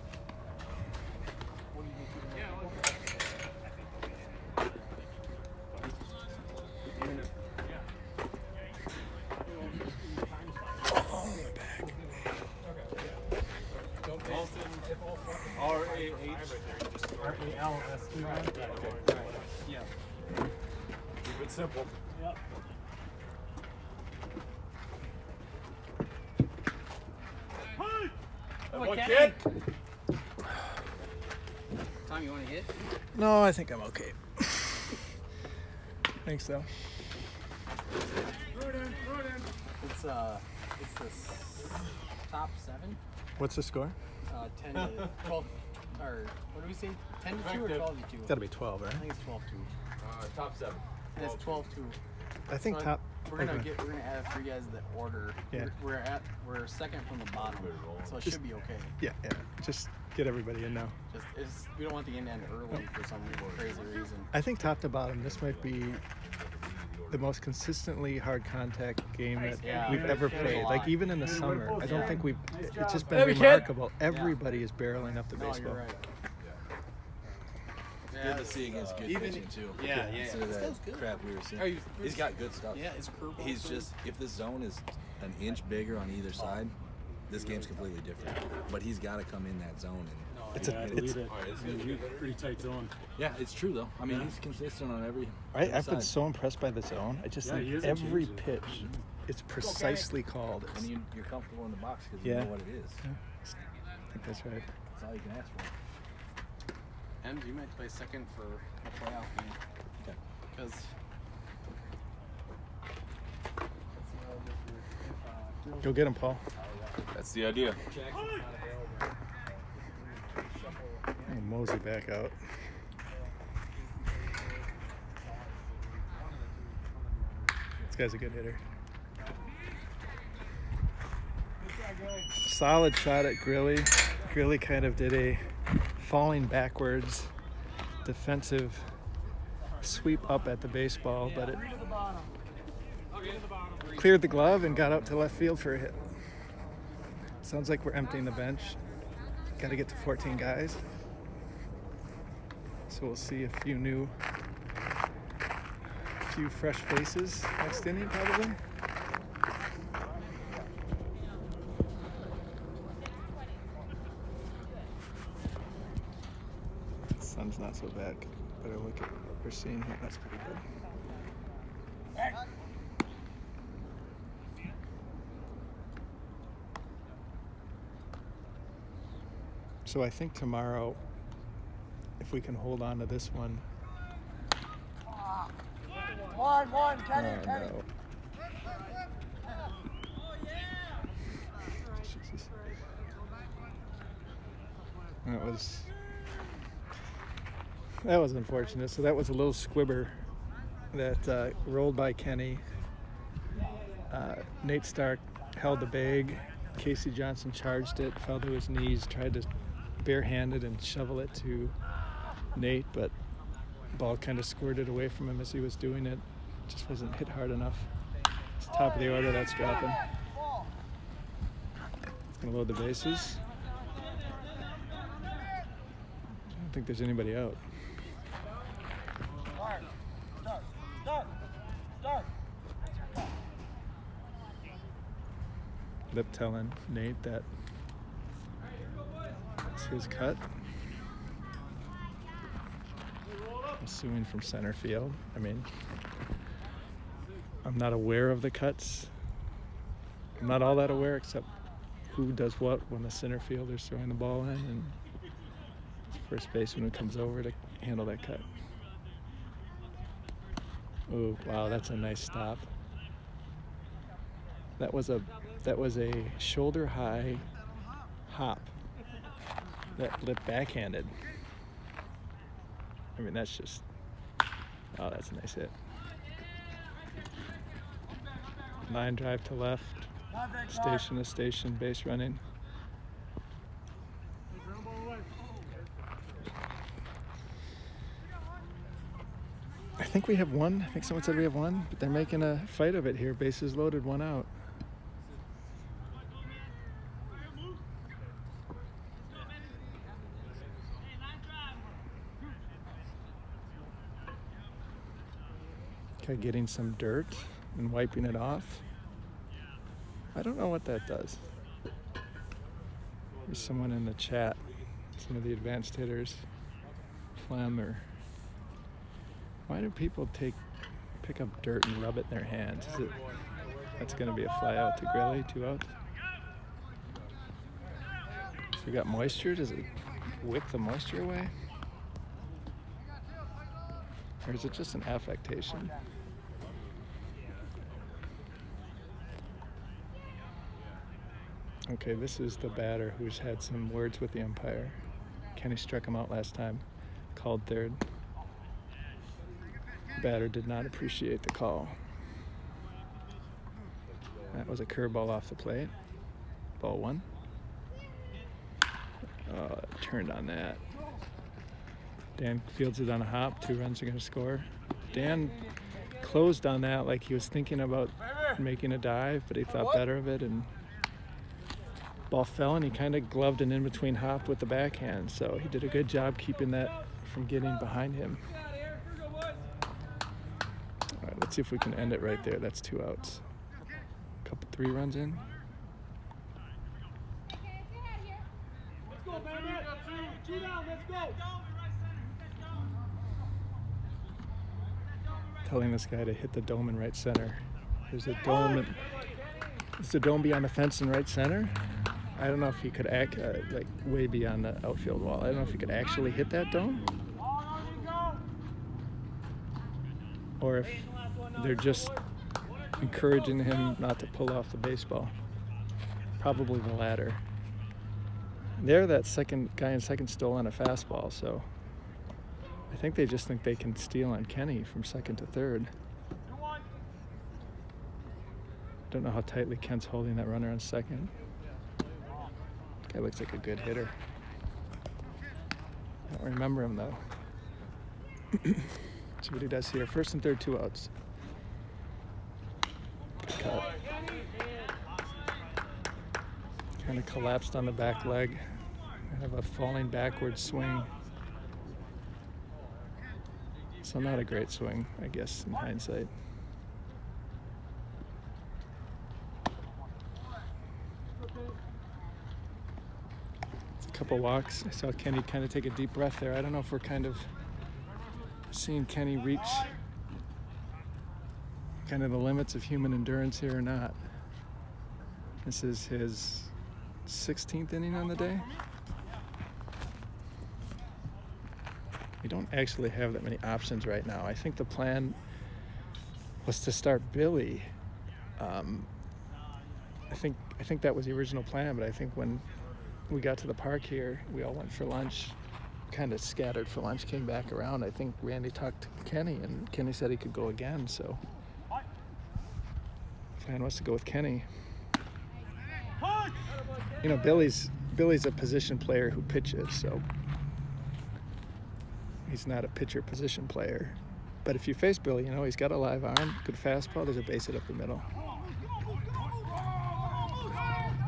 Keep it simple. One kid. Tom, you want to hit? No, I think I'm okay. Think so. It's the top 7. What's the score? 10 to 12, or what do we say? 10 to 2 or 12 to 2? Gotta be 12, right? I think it's 12 2. Top 7. And it's 12 2. I think top. We're gonna okay. we're gonna add 3 guys that order. Yeah. We're second from the bottom, so it Just- should be okay. Yeah, yeah. Just get everybody in now. We don't want the end to end early for some crazy reason. I think top to bottom, this might be the most consistently hard contact game that Yeah, we've ever there's a played. lot. Like even in the summer, I don't think we've. It's just been Heavy kid. remarkable. Everybody is barreling up the No, baseball. you're right. Good to see against good Even- pitching too. yeah. Consider This that guy's good. crap we were seeing. Are you- He's got good stuff. Yeah, it's curveball. He's just, if the zone is an inch bigger on either side, this game's completely different. But he's got to come in that zone and It's Yeah, I a. believe It's. it. Pretty tight zone. yeah, it's true though. I mean, he's consistent on every I've been side. so impressed by the zone. I just Yeah, he think hasn't every changed it. pitch, it's precisely called. And you're comfortable in the box because Yeah. you know what it is. I think that's right. That's all you can ask for. And you might play second for a playoff game. Okay. Because Go get him, Paul. That's the idea. Oh, mosey back out. This guy's a good hitter. Solid shot at Grilly. Grilly kind of did a falling backwards defensive sweep up at the baseball, but it cleared the glove and got out to left field for a hit. Sounds like we're emptying the bench. Got to get to 14 guys. So we'll see a few fresh faces next inning probably. The sun's not so bad. Better look at what we're seeing here. That's pretty good. So I think tomorrow, if we can hold on to this one. One, Kenny, Oh, Kenny. no. Jesus. That was unfortunate. So that was a little squibber that rolled by Kenny. Nate Stark held the bag. Casey Johnson charged it, fell to his knees, tried to barehanded and shovel it to Nate, but the ball kind of squirted away from him as he was doing it. Just wasn't hit hard enough. It's top of the order, that's dropping. Gonna load the bases. I don't think there's anybody out. Lip telling Nate that it's his cut. Assuming from center field. I mean, I'm not aware of the cuts. I'm not all that aware except who does what when the center fielder's throwing the ball in, and first baseman comes over to handle that cut. Oh, wow, that's a nice stop. That was a shoulder high hop that lit backhanded. I mean, that's just, oh, that's a nice hit. Line drive to left, station to station, base running. I think we have one. I think someone said we have one, but they're making a fight of it here. Bases loaded, 1 out. Okay, getting some dirt and wiping it off. I don't know what that does. There's someone in the chat, some of the advanced hitters, Flem, or why do people pick up dirt and rub it in their hands? That's going to be a fly out to Grilly, 2 outs. If we got moisture, does it wick the moisture away? Or is it just an affectation? Okay, this is the batter who's had some words with the umpire. Kenny struck him out last time, called third. Batter did not appreciate the call. That was a curveball off the plate. Ball 1. Turned on that. Dan fields it on a hop. 2 runs are going to score. Dan closed on that like he was thinking about making a dive, but he thought better of it, and ball fell, and he kind of gloved an in-between hop with the backhand, so he did a good job keeping that from getting behind him. All right, let's see if we can end it right there. That's 2 outs. 3 runs in. Telling this guy to hit the dome in right center. There's a dome. Is the dome beyond the fence in right center? I don't know if he could like way beyond the outfield wall. I don't know if he could actually hit that dome, or if they're just encouraging him not to pull off the baseball. Probably the latter. There, that second guy in second stole on a fastball, so I think they just think they can steal on Kenny from second to third. Don't know how tightly Kent's holding that runner on second. Guy looks like a good hitter. I don't remember him though. See what he does here. First and third, 2 outs. Good cut. Kind of collapsed on the back leg. Kind of a falling backward swing. So not a great swing, I guess, in hindsight. Couple walks. I saw Kenny kind of take a deep breath there. I don't know if we're kind of seeing Kenny reach kind of the limits of human endurance here or not. This is his 16th inning on the day. We don't actually have that many options right now. I think the plan was to start Billy. I think that was the original plan, but I think when we got to the park here, we all went for lunch, kind of scattered for lunch, came back around. I think Randy talked to Kenny, and Kenny said he could go again, so the plan was to go with Kenny. You know, Billy's a position player who pitches, so he's not a pitcher position player. But if you face Billy, you know, he's got a live arm, good fastball, there's a base hit up the middle.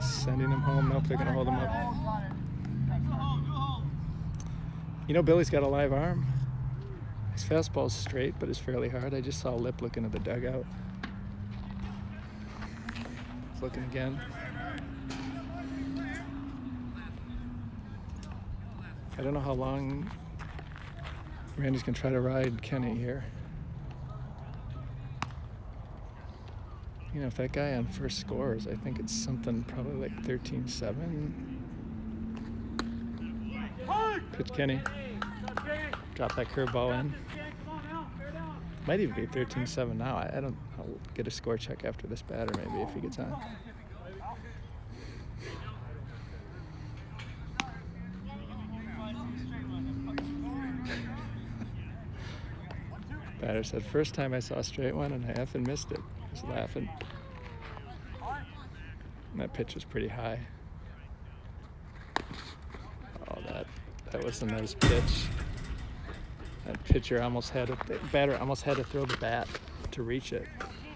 Sending him home. Nope, they're going to hold him up. You know, Billy's got a live arm. His fastball's straight, but it's fairly hard. I just saw Lip looking at the dugout. He's looking again. I don't know how long Randy's going to try to ride Kenny here. You know, if that guy on first scores, I think it's something probably like 13-7. Pitch Kenny. Drop that curveball in. Might even be 13-7 now. I'll get a score check after this batter maybe if he gets on. Batter said, first time I saw a straight one and I effing missed it. I was laughing. And that pitch was pretty high. Oh, that was a nice pitch. That pitcher almost had it. The batter almost had to throw the bat to reach it.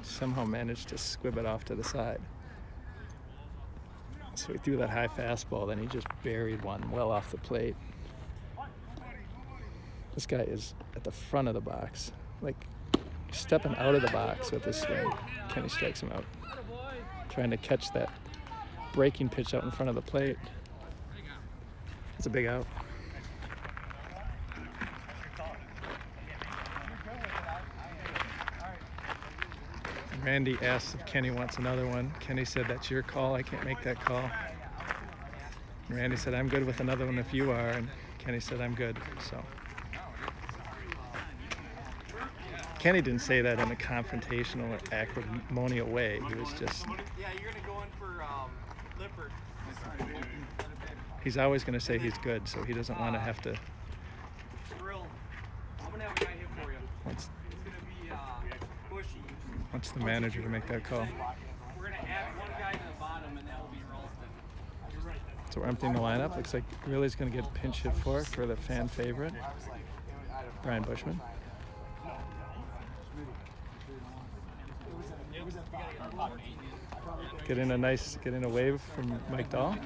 Somehow managed to squib it off to the side. So he threw that high fastball, then he just buried one well off the plate. This guy is at the front of the box, like stepping out of the box with his swing. Kenny strikes him out. Trying to catch that breaking pitch out in front of the plate. It's a big out. Randy asked if Kenny wants another one. Kenny said, that's your call. I can't make that call. And Randy said, I'm good with another one if you are. And Kenny said, I'm good. So Kenny didn't say that in a confrontational or acrimonious way. He was just... Yeah, you're going to go in for Lippert. He's always going to say he's good, so he doesn't want to have to... Drill. I'm going to have a guy here for you. Wants It's going to be Bushy. the manager to make that call. We're going to add one guy to the bottom, and that will be Ralston. So we're emptying the lineup. Looks like Greeley's going to get pinch hit for the fan favorite, Brian Bushman. Getting a wave from Mike Dahl.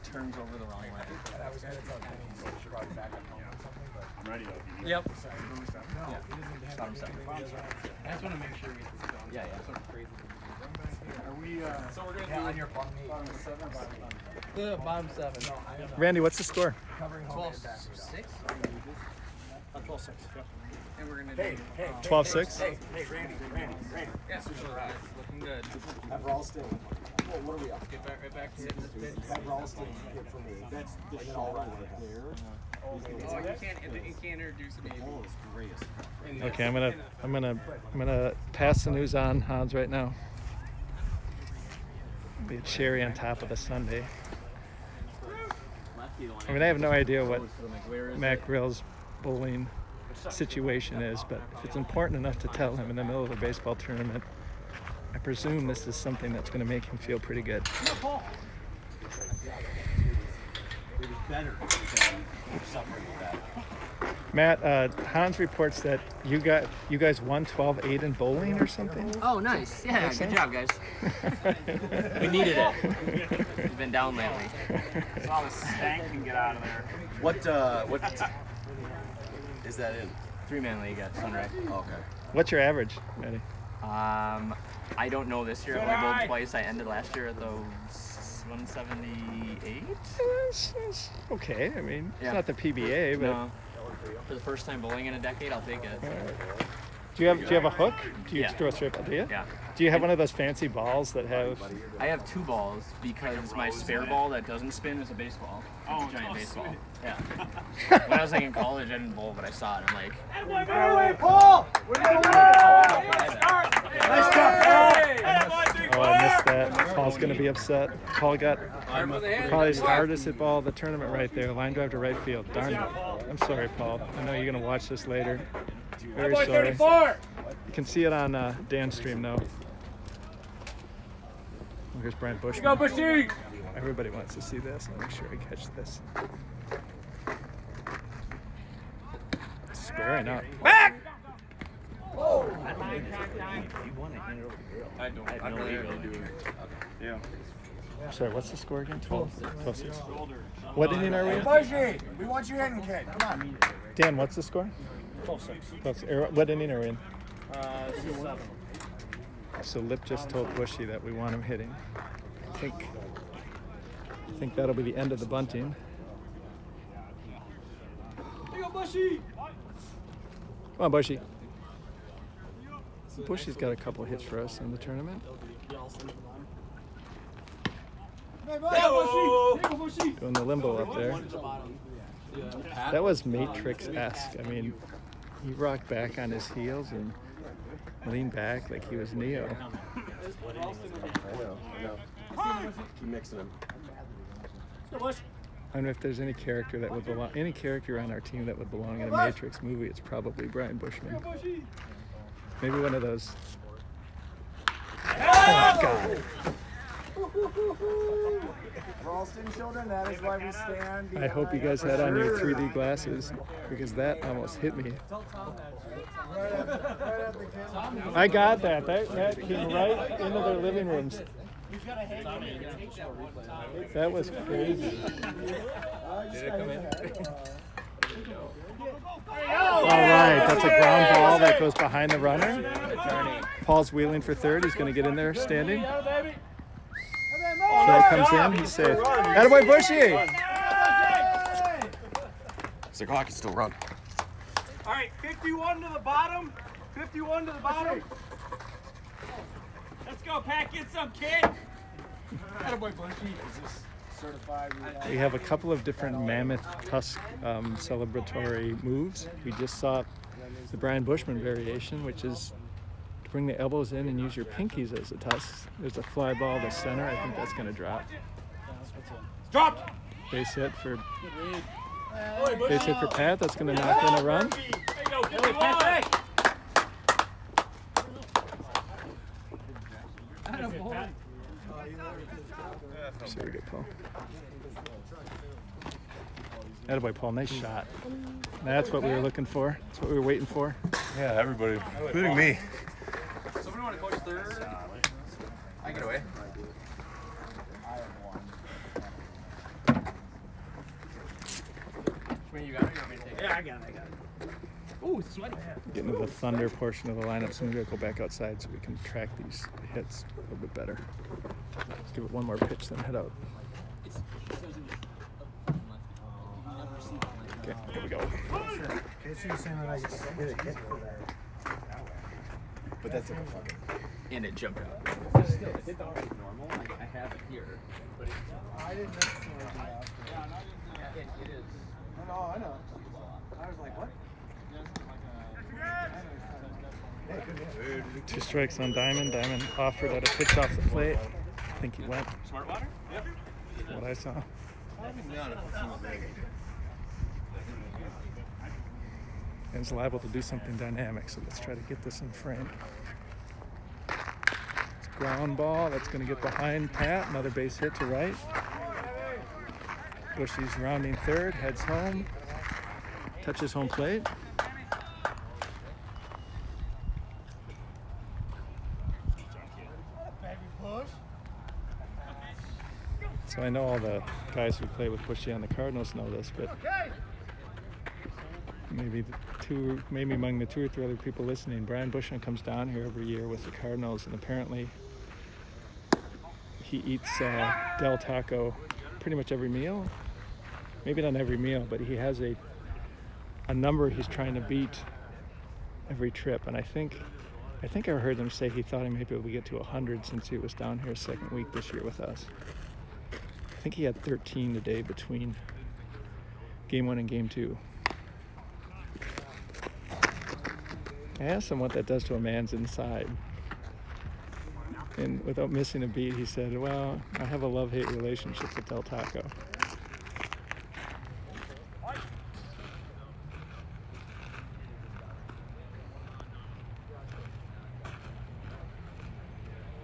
Turns over the wrong way. I'm ready though. Yep. I just want to make sure we get this done. Yeah. Are we, so we're going to do on your bottom 7? Bottom 7. Randy, what's the score? 12-6? 12-6. And we're going to do... 12-6? Hey, Randy. Yeah, so looking good. Have Ralston. Well, what are we up? Get back, right back to hitting this pitch. Have Ralston hit for me. That's the all right there. Oh, you can't introduce me. Okay, I'm gonna pass the news on Hans right now. Be a cherry on top of the sundae. I mean, I have no idea what Matt Grill's bowling situation is, but if it's important enough to tell him in the middle of a baseball tournament, I presume this is something that's going to make him feel pretty good. It was better than suffering with that. Matt, Hans reports that you guys won 12-8 in bowling or something? Oh, nice. Yeah, good job, guys. We needed it. We've been down lately. So all the stank can get out of there. What is that in? 3-man league at Sunray. Okay. What's your average, Matty? I don't know this year. I only bowled twice. I ended last year at the 178. It's okay. I mean, it's Yeah. not the PBA, but No. For the first time bowling in a decade, I'll take it. do you have a hook? Do you Yeah. throw a straight ball? Do you? Yeah. Do you have one of those fancy balls that have? I have 2 balls because my spare ball that doesn't spin is a baseball. It's a giant baseball. Yeah. When I was like in college, I didn't bowl, but I saw it. I'm like, Paul! Oh, I missed that. Paul's gonna be upset. Paul got probably his hardest hit ball of the tournament right there. Line drive to right field. Darn it. I'm sorry, Paul. I know you're gonna watch this later. Very sorry. You can see it on Dan's stream though. Oh, here's Brian Bushman. Go, Bushy! Everybody wants to see this. I'll make sure I catch this. Squaring up. Back! Sorry, what's the score again? 12-6. What inning are we in? Bushy, we want you hitting, kid. Come on. Dan, what's the score? 12-6. What inning are we in? 7. So Lip just told Bushy that we want him hitting. I think that'll be the end of the bunting. Here you go, Bushy! Come on, Bushy. Bushy's got a couple hits for us in the tournament. Doing the limbo up there. That was Matrix-esque. I mean, he rocked back on his heels and leaned back like he was Neo. I know. Keep mixing them. I wonder if there's any character that would belong, any character on our team that would belong in a Matrix movie. It's probably Brian Bushman. Maybe one of those. Oh God! Ralston children, that is why we stand. I hope you guys had on your 3D glasses because that almost hit me. I got that. That came right into their living rooms. That was crazy. Did it come in? All right, that's a ground ball that goes behind the runner. Paul's wheeling for third. He's going to get in there standing. Joe comes in. He's safe. Attaboy Bushy! It's like, oh, I can still run. All right, 51 to the bottom. 51 to the bottom. Let's go, Pat. Get some, kid. Attaboy Bushy. Is this certified? We have a couple of different Mammoth tusk celebratory moves. We just saw the Brian Bushman variation, which is to bring the elbows in and use your pinkies as a tusk. There's a fly ball to center. I think that's going to drop. Drop. Base hit for Pat. That's going to knock in a run. So we get Paul. Attaboy, Paul. Nice shot. That's what we were looking for. That's what we were waiting for. Yeah, everybody, including me. Somebody want to coach third? I get away. You got it? You want me to take it? Yeah, I got it. Ooh, it's sweaty. Getting to the thunder portion of the lineup, so maybe I'll go back outside so we can track these hits a little bit better. Let's give it one more pitch, then head out. Okay, here we go. But that's like a fucking. And it jumped out. Normal. I have it here, but I didn't necessarily do that. it is. No, I know. I was like, what? Two strikes on Diamond. Diamond offered at a pitch off the plate. I think he went. Smart water? Yep. What I saw. And is liable to do something dynamic, so let's try to get this in frame. It's a ground ball. That's going to get behind Pat. Another base hit to right. Bushy's rounding third, heads home, touches home plate. So I know all the guys who play with Bushy on the Cardinals know this, but maybe among the 2 or 3 other people listening, Brian Bushman comes down here every year with the Cardinals, and apparently he eats Del Taco pretty much every meal. Maybe not every meal, but he has a number he's trying to beat every trip. And I think I heard him say he thought he might be able to get to 100 since he was down here second week this year with us. I think he had 13 today between game 1 and game 2. I asked him what that does to a man's inside. And without missing a beat, he said, well, I have a love-hate relationship with Del Taco.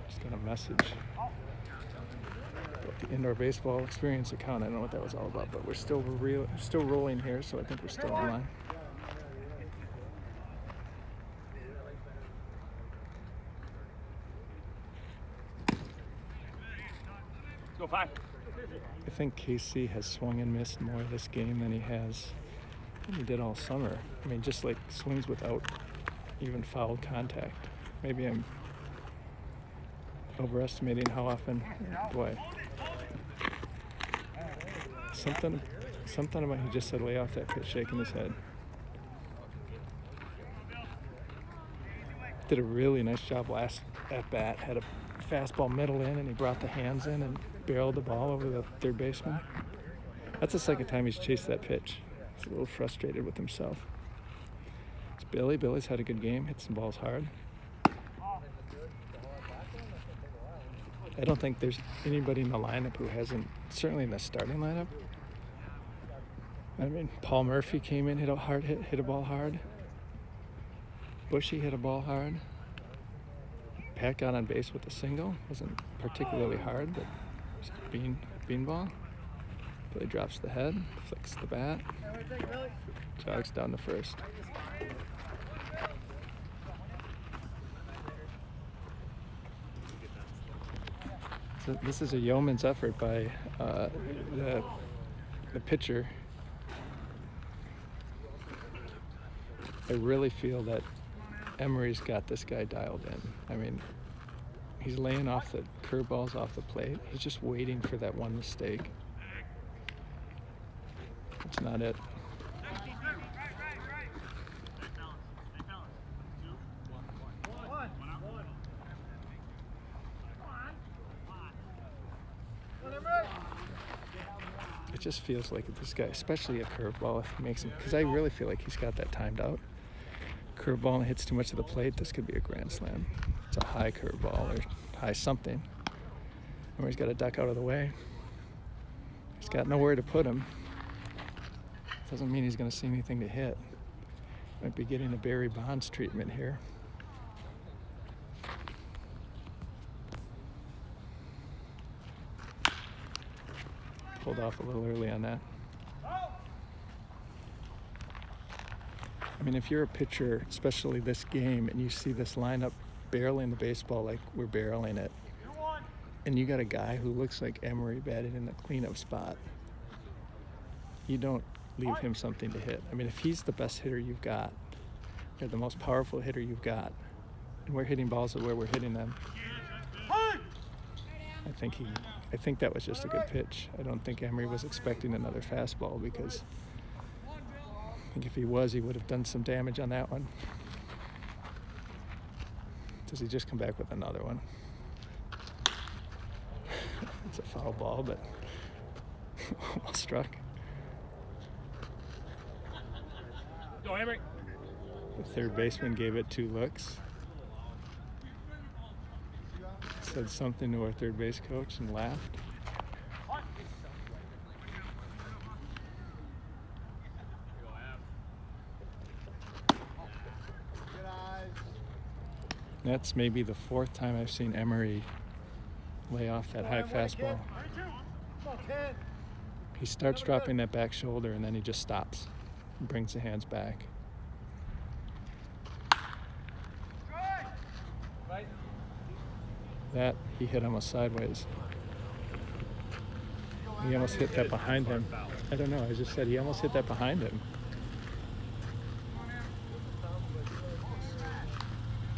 Just got a message about the indoor baseball experience account. I don't know what that was all about, but we're still rolling here, so I think we're still online. Go 5. I think KC has swung and missed more this game than he did all summer. I mean, just like swings without even foul contact. Maybe I'm overestimating how often. Boy, something about he just said lay off that pitch, shaking his head. did a really nice job last at bat. Had a fastball middle in, and he brought the hands in and barreled the ball over the third baseman. That's the second time he's chased that pitch. He's a little frustrated with himself. It's Billy. Billy's had a good game. Hits some balls hard. I don't think there's anybody in the lineup who hasn't, certainly in the starting lineup. I mean, Paul Murphy came in, hit a ball hard. Bushy hit a ball hard. Pat got on base with a single. Wasn't particularly hard, but it was a bean ball. Billy drops the head, flicks the bat, jogs down to first. So this is a yeoman's effort by the pitcher. I really feel that Emery's got this guy dialed in. I mean, he's laying off the curveballs off the plate. He's just waiting for that one mistake. It's not it. It just feels like this guy, especially a curveball, if he makes him, because I really feel like he's got that timed out. Curveball and hits too much of the plate, this could be a grand slam. It's a high curveball or high something. Or he's got to duck out of the way. He's got nowhere to put him. Doesn't mean he's going to see anything to hit. Might be getting a Barry Bonds treatment here. Pulled off a little early on that. I mean, if you're a pitcher, especially this game, and you see this lineup barreling the baseball like we're barreling it, and you got a guy who looks like Emery batted in the cleanup spot, you don't leave him something to hit. I mean, if he's the best hitter you've got, you're the most powerful hitter you've got, and we're hitting balls where we're hitting them, I think that was just a good pitch. I don't think Emery was expecting another fastball, because I think if he was, he would have done some damage on that one. Does he just come back with another one? It's a foul ball, but well struck. Go, Emery. The third baseman gave it 2 looks. Said something to our third base coach and laughed. That's maybe the 4th time I've seen Emery lay off that high fastball. He starts dropping that back shoulder, and then he just stops and brings the hands back. That he hit almost sideways. He almost hit that behind him. I don't know, I just said he almost hit that behind him.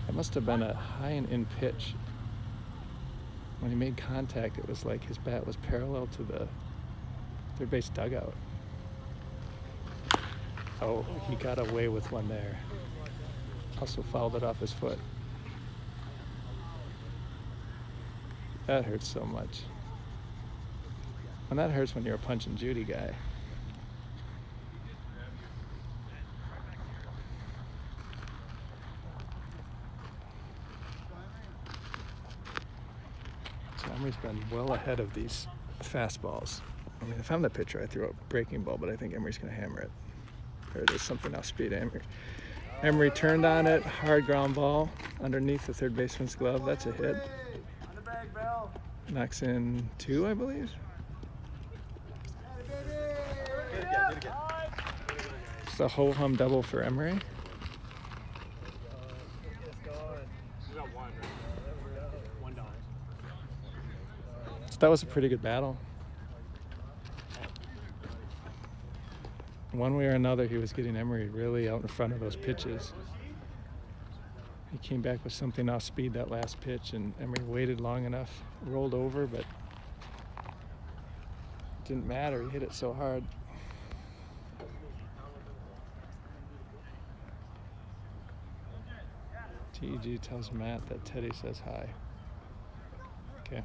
That must have been a high and in pitch. When he made contact, it was like his bat was parallel to the third base dugout. Oh, he got away with one there. Also fouled it off his foot. That hurts so much. And that hurts when you're a Punch and Judy guy. So Emery's been well ahead of these fastballs. I mean, if I'm the pitcher, I throw a breaking ball, but I think Emery's going to hammer it. There it is, something off speed. Emery turned on it, hard ground ball underneath the third baseman's glove. That's a hit. Knocks in 2, I believe. It's a ho-hum double for Emery. So that was a pretty good battle. One way or another, he was getting Emery really out in front of those pitches. He came back with something off speed that last pitch, and Emery waited long enough, rolled over, but it didn't matter. He hit it so hard. TEG tells Matt that Teddy says hi. Okay.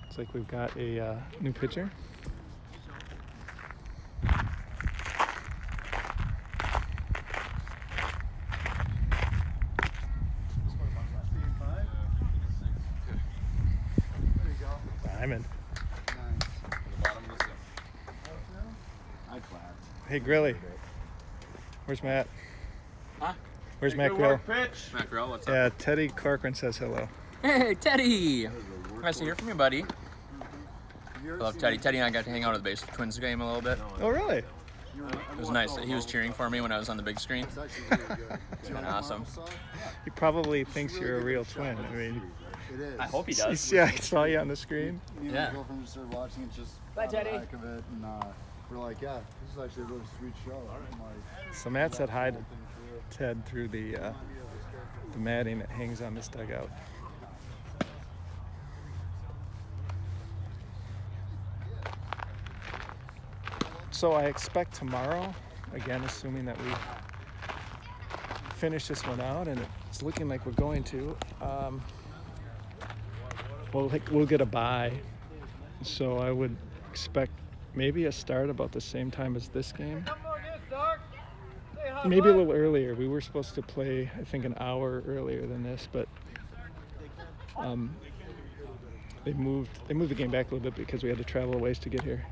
Looks like we've got a new pitcher. Diamond. Hey, Grilly. Where's Matt? Huh? Where's Matt Grill? Matt Grill, what's up? Yeah, Teddy Corcoran says hello. Hey, Teddy! Nice to hear from you, buddy. I love Teddy. Teddy and I got to hang out at the Base Twins game a little bit. Oh, really? It was nice. He was cheering for me when I was on the big screen. And awesome. He probably thinks you're a real twin. I mean, It is. I hope he does. yeah, I saw you on the screen. Me and Yeah. my girlfriend just started watching it just Bye, on the Teddy. back of it, and we're like, yeah, this is actually a really sweet show. I'm like, So Matt said hi to thing through. Ted through the matting that hangs on this dugout. So I expect tomorrow, again, assuming that we finish this one out, and it's looking like we're going to, we'll get a bye. So I would expect maybe a start about the same time as this game. Maybe a little earlier. We were supposed to play, I think, an hour earlier than this, but they moved the game back a little bit because we had to travel a ways to get here.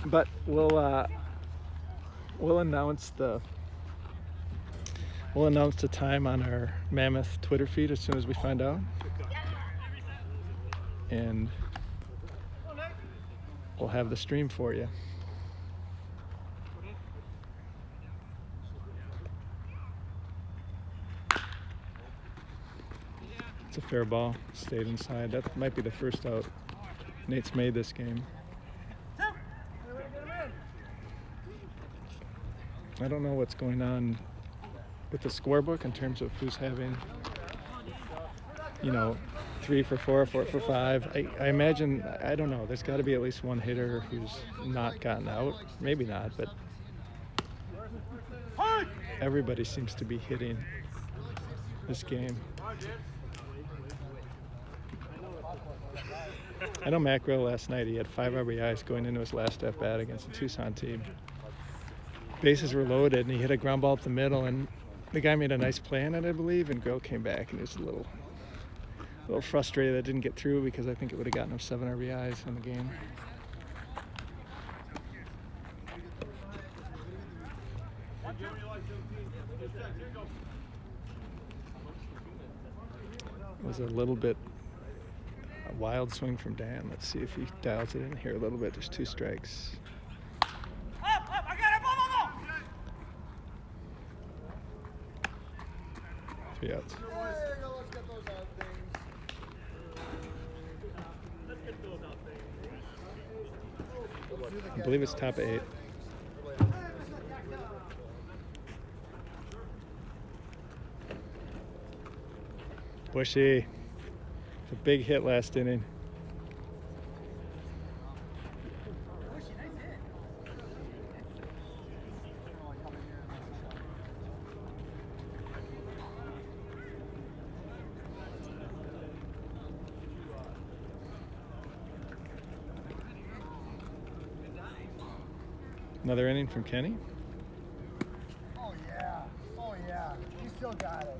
But we'll announce the time on our Mammoth Twitter feed as soon as we find out, and we'll have the stream for you. It's a fair ball. Stayed inside. That might be the first out Nate's made this game. I don't know what's going on with the scorebook in terms of who's having, 3 for 4, 4 for 5. I imagine, I don't know, there's got to be at least one hitter who's not gotten out. Maybe not, but everybody seems to be hitting this game. I know Matt Grill last night, he had 5 RBIs going into his last at-bat against the Tucson team. Bases were loaded, and he hit a ground ball up the middle, and the guy made a nice play on it, I believe, and Grill came back, and he was a little frustrated that it didn't get through because I think it would have gotten him 7 RBIs in the game. It was a little bit a wild swing from Dan. Let's see if he dials it in here a little bit. There's 2 strikes. 3 outs. I believe it's top 8. Bushy. It's a big hit last inning. Another inning from Kenny. Oh yeah, you still got it.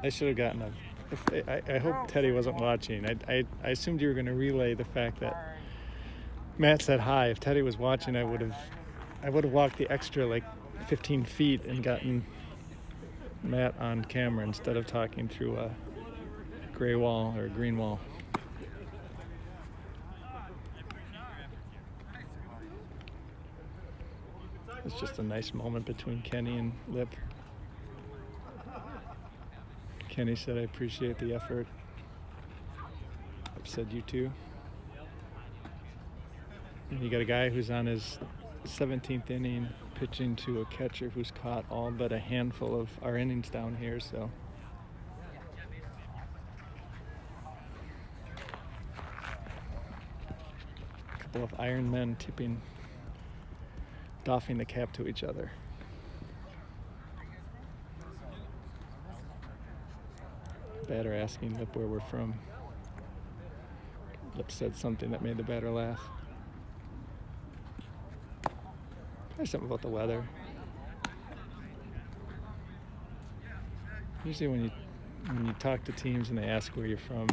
I should have gotten I hope Teddy wasn't watching. I assumed you were going to relay the fact that Matt said hi. If Teddy was watching, I would have walked the extra 15 feet and gotten Matt on camera instead of talking through a gray wall or a green wall. It's just a nice moment between Kenny and Lip. Kenny said, I appreciate the effort. Lip said, you too. And you got a guy who's on his 17th inning pitching to a catcher who's caught all but a handful of our innings down here, so. A couple of Iron Men doffing the cap to each other. Batter asking Lip where we're from. Lip said something that made the batter laugh. Probably something about the weather. Usually when you talk to teams and they ask where you're from,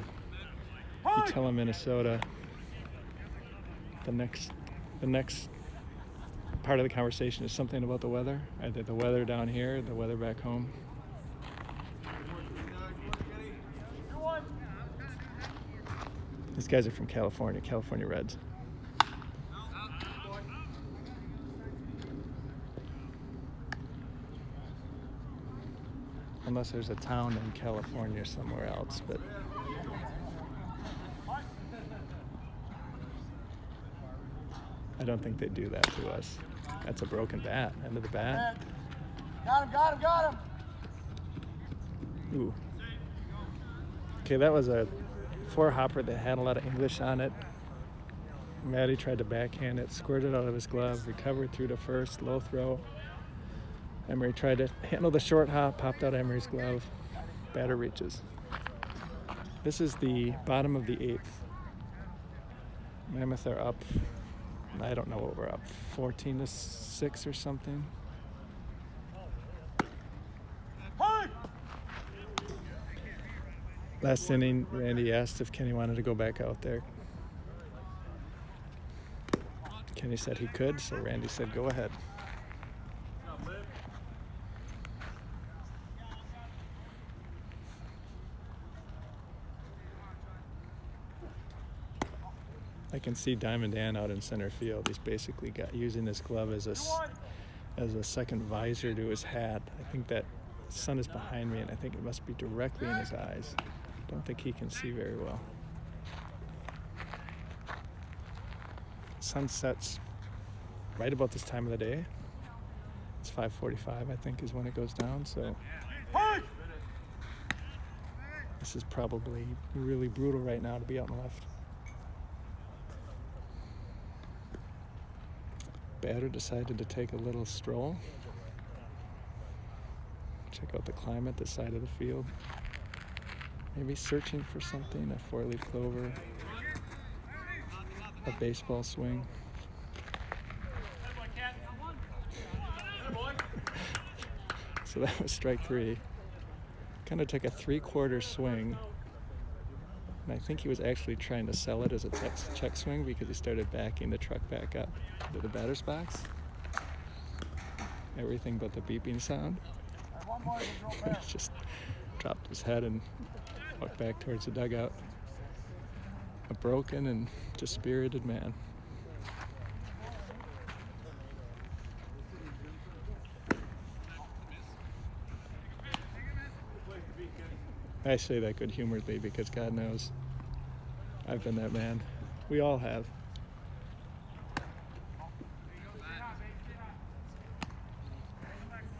you tell them Minnesota. The next part of the conversation is something about the weather, either the weather down here or the weather back home. These guys are from California, California Reds. Unless there's a town in California somewhere else, but I don't think they do that to us. That's a broken bat. End of the bat. Got him! Ooh. Okay, that was a four-hopper that had a lot of English on it. Matty tried to backhand it, squirted out of his glove, recovered through to first, low throw. Emery tried to handle the short hop, popped out Emery's glove. Batter reaches. This is the bottom of the 8th. Mammoth are up, I don't know what we're up, 14-6 or something. Last inning, Randy asked if Kenny wanted to go back out there. Kenny said he could, so Randy said go ahead. I can see Diamond Dan out in center field. He's basically using his glove as a second visor to his hat. I think that sun is behind me, and I think it must be directly in his eyes. Don't think he can see very well. Sun sets right about this time of the day. It's 5:45, I think, is when it goes down. So this is probably really brutal right now to be out in the left. Batter decided to take a little stroll. Check out the climate, the side of the field. Maybe searching for something, a four-leaf clover, a baseball swing. So that was strike 3. Kind of took a 3/4 swing. And I think he was actually trying to sell it as a check swing because he started backing the truck back up to the batter's box. Everything but the beeping sound. He just dropped his head and walked back towards the dugout. A broken and dispirited man. I say that good-humoredly because God knows I've been that man. We all have.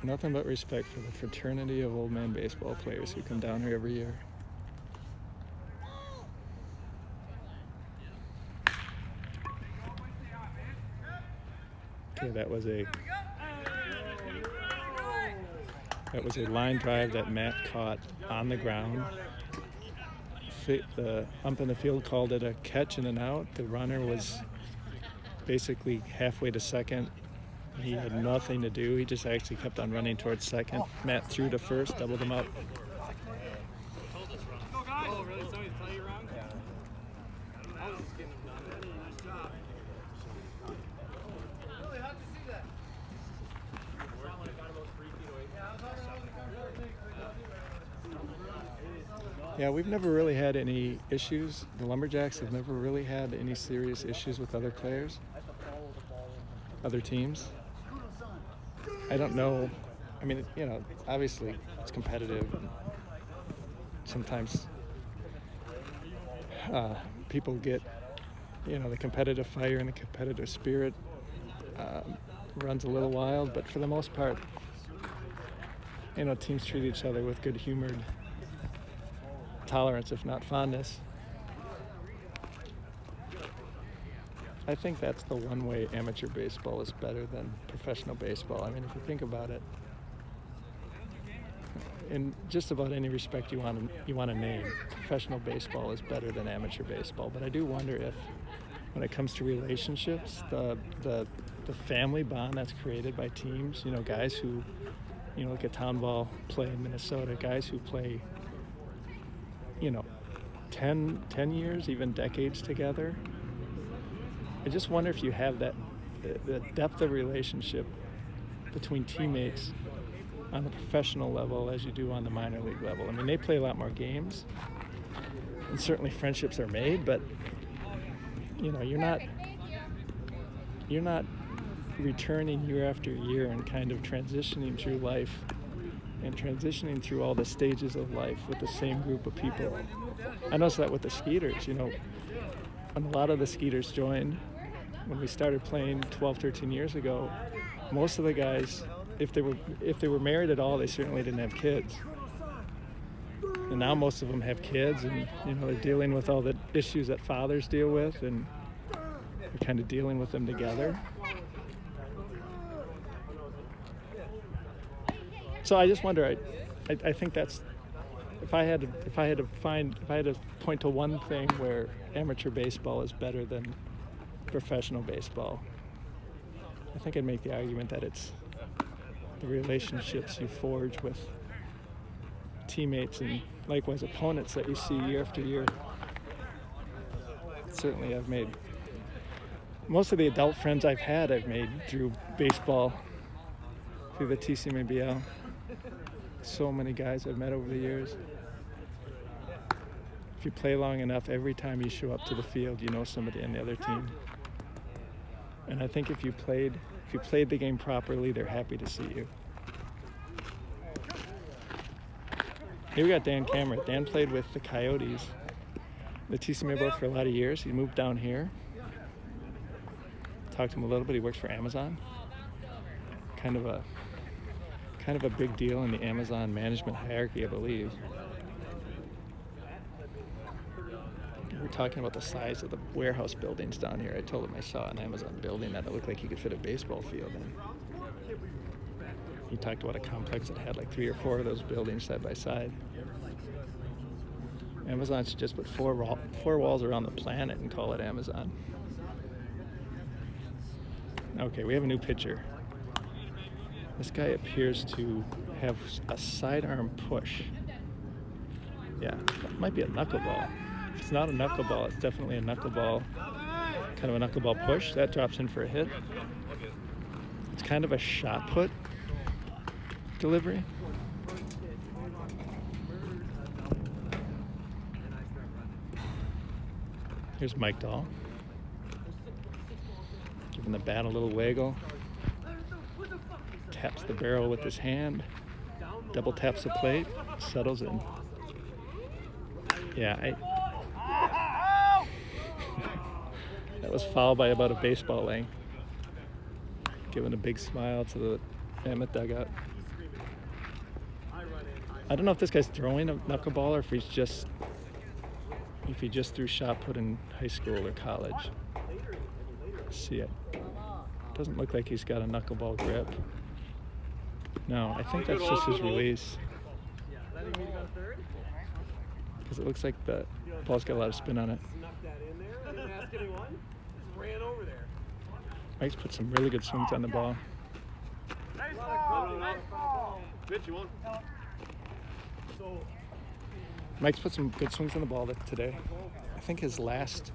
Nothing but respect for the fraternity of old man baseball players who come down here every year. Okay, that was a line drive that Matt caught on the ground. The ump in the field called it a catch and an out. The runner was basically halfway to second. He had nothing to do. He just actually kept on running towards second. Matt threw to first, doubled him up. Oh, really? Somebody tell you wrong? Yeah. I was just getting him done. Nice job. Really? How'd you see that? Yeah, we've never really had any issues. The Lumberjacks have never really had any serious issues with other players, other teams. I don't know. I mean, you know, obviously it's competitive. Sometimes people get, you know, the competitive fire and the competitive spirit runs a little wild, but for the most part, you know, teams treat each other with good-humored tolerance, if not fondness. I think that's the one way amateur baseball is better than professional baseball. I mean, if you think about it, in just about any respect you want to name, professional baseball is better than amateur baseball. But I do wonder if, when it comes to relationships, the family bond that's created by teams, you know, guys who, you know, look at town ball play in Minnesota, guys who play, you know, 10 years, even decades together. I just wonder if you have that, the depth of relationship between teammates on the professional level as you do on the minor league level. I mean, they play a lot more games, and certainly friendships are made, but, you know, you're not returning year after year and kind of transitioning through life and transitioning through all the stages of life with the same group of people. I noticed that with the Skeeters, you know, when a lot of the Skeeters joined, when we started playing 12, 13 years ago, most of the guys, if they were married at all, they certainly didn't have kids. And now most of them have kids, and, you know, they're dealing with all the issues that fathers deal with, and they're kind of dealing with them together. So I just wonder, I think that's, if I had to point to one thing where amateur baseball is better than professional baseball, I think I'd make the argument that it's the relationships you forge with teammates and likewise opponents that you see year after year. Certainly I've made, most of the adult friends I've made through baseball, through the TCMABL. So many guys I've met over the years. If you play long enough, every time you show up to the field, you know somebody on the other team. And I think if you played the game properly, they're happy to see you. Here we got Dan Cameron. Dan played with the Coyotes, the TCMABL, for a lot of years. He moved down here. Talked to him a little bit. He works for Amazon. Kind of a big deal in the Amazon management hierarchy, I believe. We were talking about the size of the warehouse buildings down here. I told him I saw an Amazon building that it looked like he could fit a baseball field in. He talked about a complex that had like 3 or 4 of those buildings side by side. Amazon should just put 4 walls around the planet and call it Amazon. Okay, we have a new pitcher. This guy appears to have a sidearm push. Yeah, that might be a knuckleball. If it's not a knuckleball, it's definitely a knuckleball, kind of a knuckleball push. That drops in for a hit. It's kind of a shot put delivery. Here's Mike Dahl. Giving the bat a little wiggle. Taps the barrel with his hand. Double taps the plate. Settles in. Yeah, that was fouled by about a baseball length. Giving a big smile to the Mammoth dugout. I don't know if this guy's throwing a knuckleball or if he just threw shot put in high school or college. See it. Doesn't look like he's got a knuckleball grip. No, I think that's just his release. Because it looks like the ball's got a lot of spin on it. Mike's put some really good swings on the ball. Mike's put some good swings on the ball today. I think his last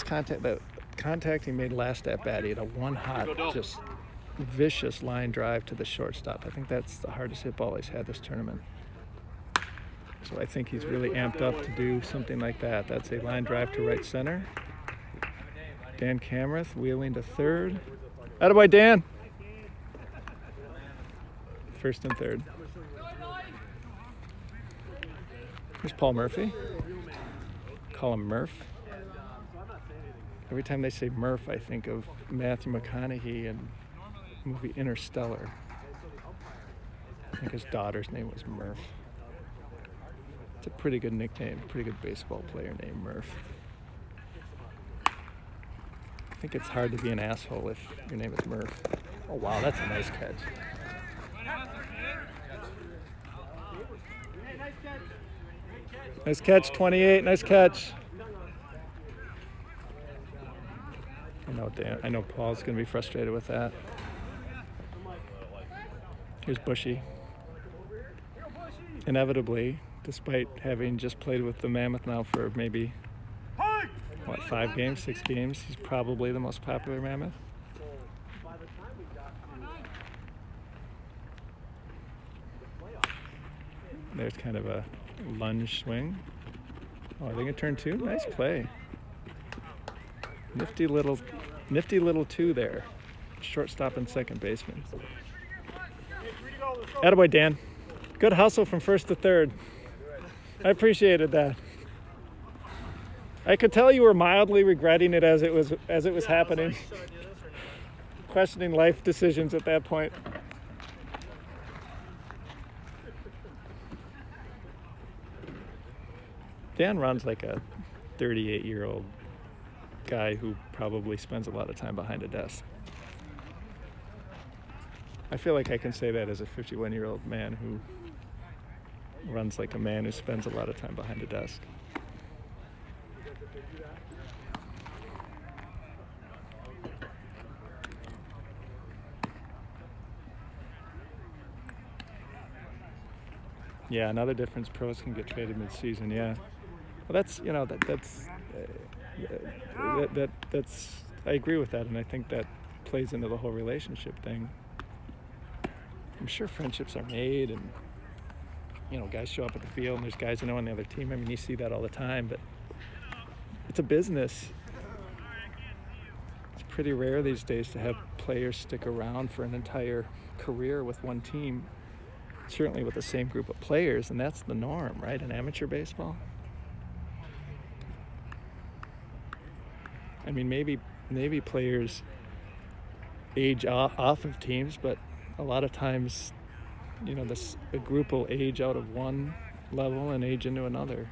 contact, the contact he made last at bat, he had a one hot, just vicious line drive to the shortstop. I think that's the hardest hit ball he's had this tournament. So I think he's really amped up to do something like that. That's a line drive to right center. Dan Cameron wheeling to third. Attaboy, Dan. First and third. Here's Paul Murphy. Call him Murph. Every time they say Murph, I think of Matthew McConaughey and the movie Interstellar. I think his daughter's name was Murph. It's a pretty good nickname, pretty good baseball player named Murph. I think it's hard to be an asshole if your name is Murph. Oh wow, that's a nice catch. Nice catch, 28, nice catch. I know Paul's going to be frustrated with that. Here's Bushy. Inevitably, despite having just played with the Mammoth now for maybe, 5 games, 6 games, he's probably the most popular Mammoth. There's kind of a lunge swing. Oh, I think it turned 2. Nice play. Nifty little 2 there. Shortstop and second baseman. Attaboy, Dan. Good hustle from first to third. I appreciated that. I could tell you were mildly regretting it as it was happening. Questioning life decisions at that point. Dan runs like a 38-year-old guy who probably spends a lot of time behind a desk. I feel like I can say that as a 51-year-old man who runs like a man who spends a lot of time behind a desk. Yeah, another difference, pros can get traded mid-season, yeah. Well, that's I agree with that, and I think that plays into the whole relationship thing. I'm sure friendships are made, and guys show up at the field, and there's guys on the other team. I mean, you see that all the time, but it's a business. It's pretty rare these days to have players stick around for an entire career with one team, certainly with the same group of players, and that's the norm, right, in amateur baseball? I mean, maybe players age off of teams, but a lot of times, a group will age out of one level and age into another.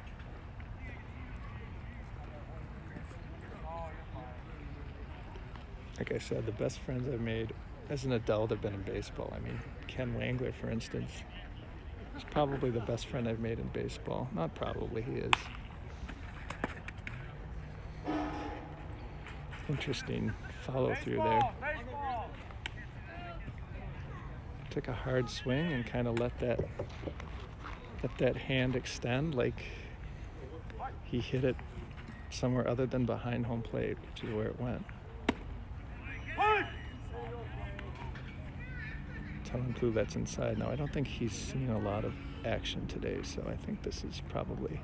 Like I said, the best friends I've made as an adult have been in baseball. I mean, Ken Wangler, for instance, is probably the best friend I've made in baseball. Not probably, he is. Interesting follow through there. Took a hard swing and kind of let that hand extend, like he hit it somewhere other than behind home plate, which is where it went. Tell him Blue that's inside. Now, I don't think he's seen a lot of action today, so I think this is probably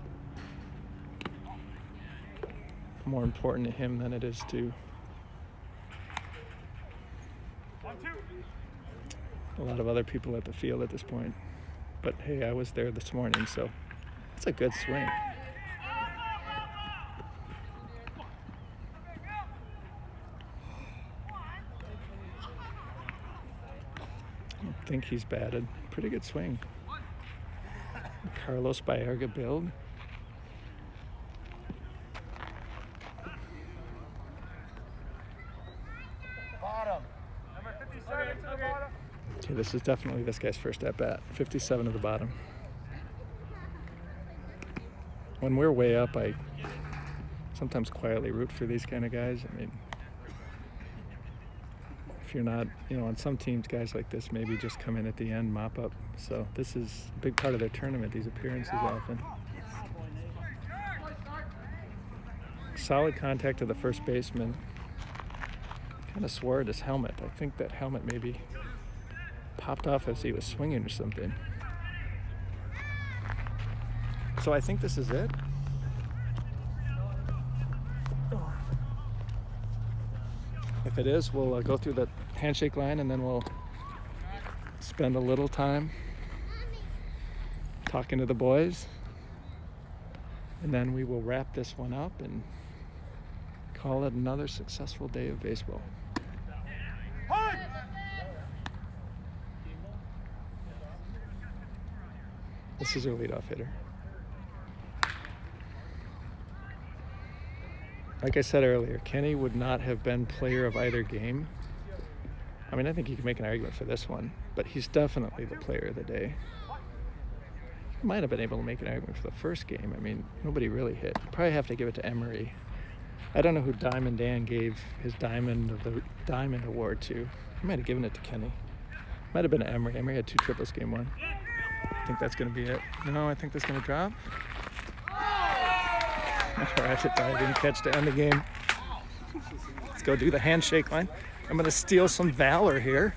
more important to him than it is to a lot of other people at the field at this point. But hey, I was there this morning, so it's a good swing. I don't think he's batted. Pretty good swing. Carlos Baerga build. Okay, this is definitely this guy's first at bat. 57 at the bottom. When we're way up, I sometimes quietly root for these kind of guys. I mean, if you're not, on some teams, guys like this maybe just come in at the end, mop up. So this is a big part of their tournament, these appearances often. Solid contact to the first baseman. Kind of swore at his helmet. I think that helmet maybe popped off as he was swinging or something. So I think this is it. If it is, we'll go through the handshake line, and then we'll spend a little time talking to the boys, and then we will wrap this one up and Call it another successful day of baseball. This is our leadoff hitter. Like I said earlier, Kenny would not have been player of either game. I mean, I think you can make an argument for this one, but he's definitely the player of the day. He might have been able to make an argument for the first game. I mean, nobody really hit. Probably have to give it to Emery. I don't know who Diamond Dan gave his Diamond Award to. He might have given it to Kenny. Might have been Emery. Emery had 2 triples game 1. I think that's going to be it. No, I think that's going to drop. Ratchet diving catch to end the game. Let's go do the handshake line. I'm going to steal some valor here.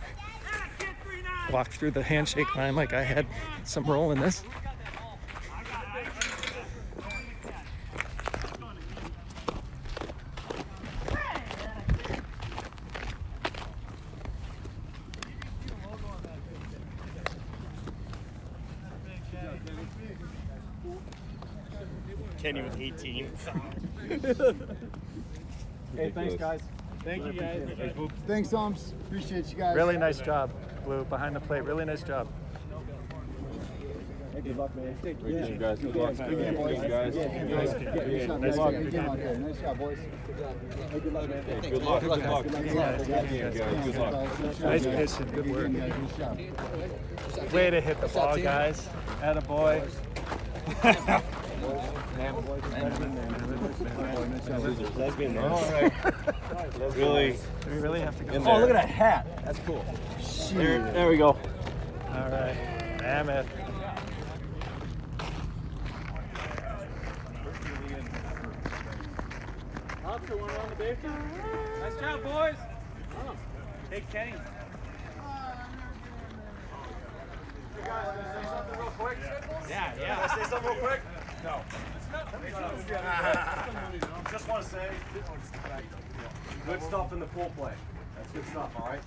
Walk through the handshake line like I had some role in this. Kenny with 18. Hey, thanks, guys. Thank you, guys. Thanks, Toms. Appreciate you guys. Really nice job, Blue, behind the plate. Really nice job. Hey, good luck, man. You guys, good luck. Good game, boys. Guys. Nice luck. Good game out there. Nice job, boys. Hey, good luck, man. Good luck. Good luck. Good luck. Nice pitch and good work. Nice job. Way to hit the ball, guys. Attaboy. All right. Really? Do we really have to go? Oh, look at that hat. That's cool. There we go. All right. Mammoth. Nice job, boys. Hey, Kenny. Yeah. Say something real quick? No. Just want to say, good stuff in the pool play. That's good stuff, all right?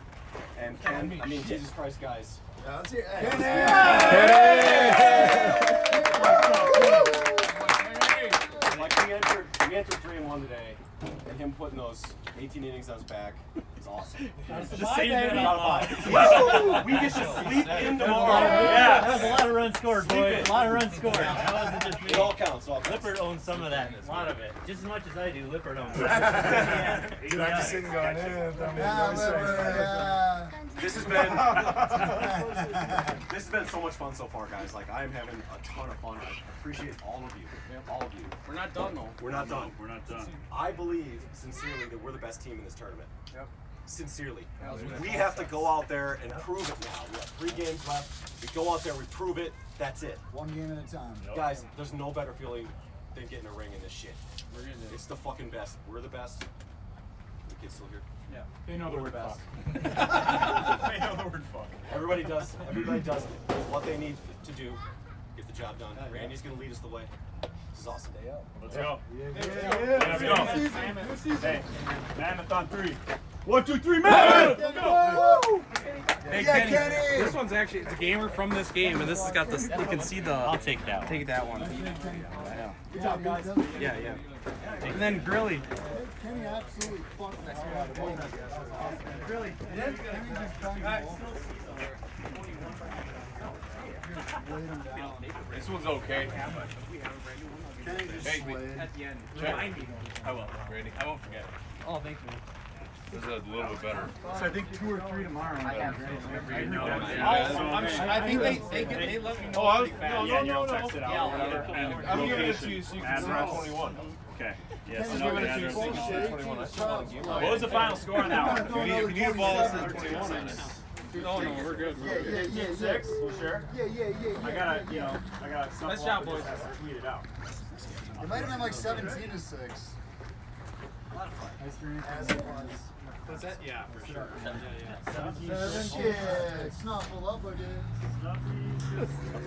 And Ken, I mean, Jesus Christ, guys. Like we entered 3-1 today, and him putting those 18 innings on his back is awesome. Just say that we get to sleep in tomorrow. Yeah, that was a lot of runs scored, boys. A lot of runs scored. That wasn't just me. It all counts. Lippert owns some of that. A lot of it. Just as much as I do, Lippert owns it. Dude, I'm just sitting going, This has been so much fun so far, guys. Like, I am having a ton of fun. I appreciate all of you. All of you. We're not done, though. We're not done. We're not done. I believe sincerely that we're the best team in this tournament. Yep. Sincerely. We have to go out there and prove it now. We have 3 games left. We go out there, we prove it. That's it. One game at a time. Guys, there's no better feeling than getting a ring in this shit. We're getting it. It's the fucking best. We're the best. The kids still here? Yeah. They know the word best. They know the word fuck. Everybody does what they need to do. Get the job done. Randy's gonna lead us the way. This is awesome. Let's go. Let's go. Hey, Mammoth on 3. 1, 2, 3, Mammoth! Let's go! Hey, Kenny. This one's actually, it's a gamer from this game, and this has got this, you can see the... I'll take that one. Take that one. Good job, guys. Yeah. And then Grilly. Kenny absolutely fucked the hell out of me. Grilly. Kenny just banged the ball. Laid him down. This one's okay. Kenny just slayed. At the end. Remind me. I will, Randy. I won't forget. Oh, thank you. This is a little bit better. So I think 2 or 3 tomorrow. I think they let me know. Oh, I was, No. text it out or whatever. And I'm giving it location, to you so you can address see. 21. Okay. Yes. Kenny's No, giving the it to you. address Full is shake. 21. He's trying to What was the final score on that one? If you need a ball, it says 21. Oh, no, we're good. Yeah. 6? Sure? Yeah. I got some. Nice job, boys. Tweet it out. It might have been like 17 to 6. As it was. Was that? Yeah, for sure. Yeah, it's not full up again.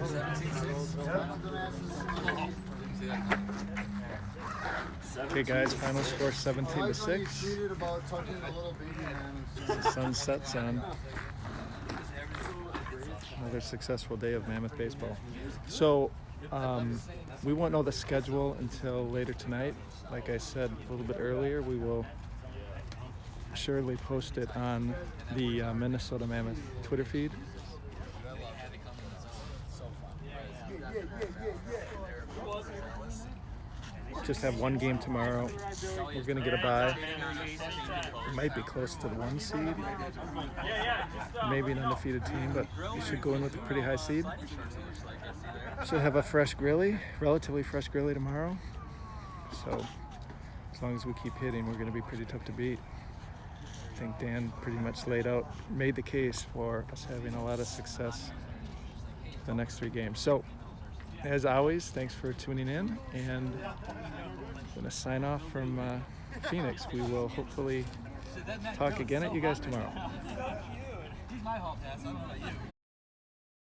17-6. Okay, guys, final score I 17 like to when you 6. tweeted about touching a little baby man. The sun sets on another successful day of Mammoth baseball. So We won't know the schedule until later tonight. Like I said a little bit earlier, we will surely post it on the Minnesota Mammoth Twitter feed. Just have one game tomorrow. We're going to get a bye. We might be close to the 1 seed. Maybe an undefeated team, but we should go in with a pretty high seed. Should have a fresh grilly, relatively fresh grilly tomorrow. So as long as we keep hitting, we're going to be pretty tough to beat. I think Dan pretty much made the case for us having a lot of success the next 3 games. So as always, thanks for tuning in, and I'm going to sign off from Phoenix. We will hopefully talk again at you guys tomorrow.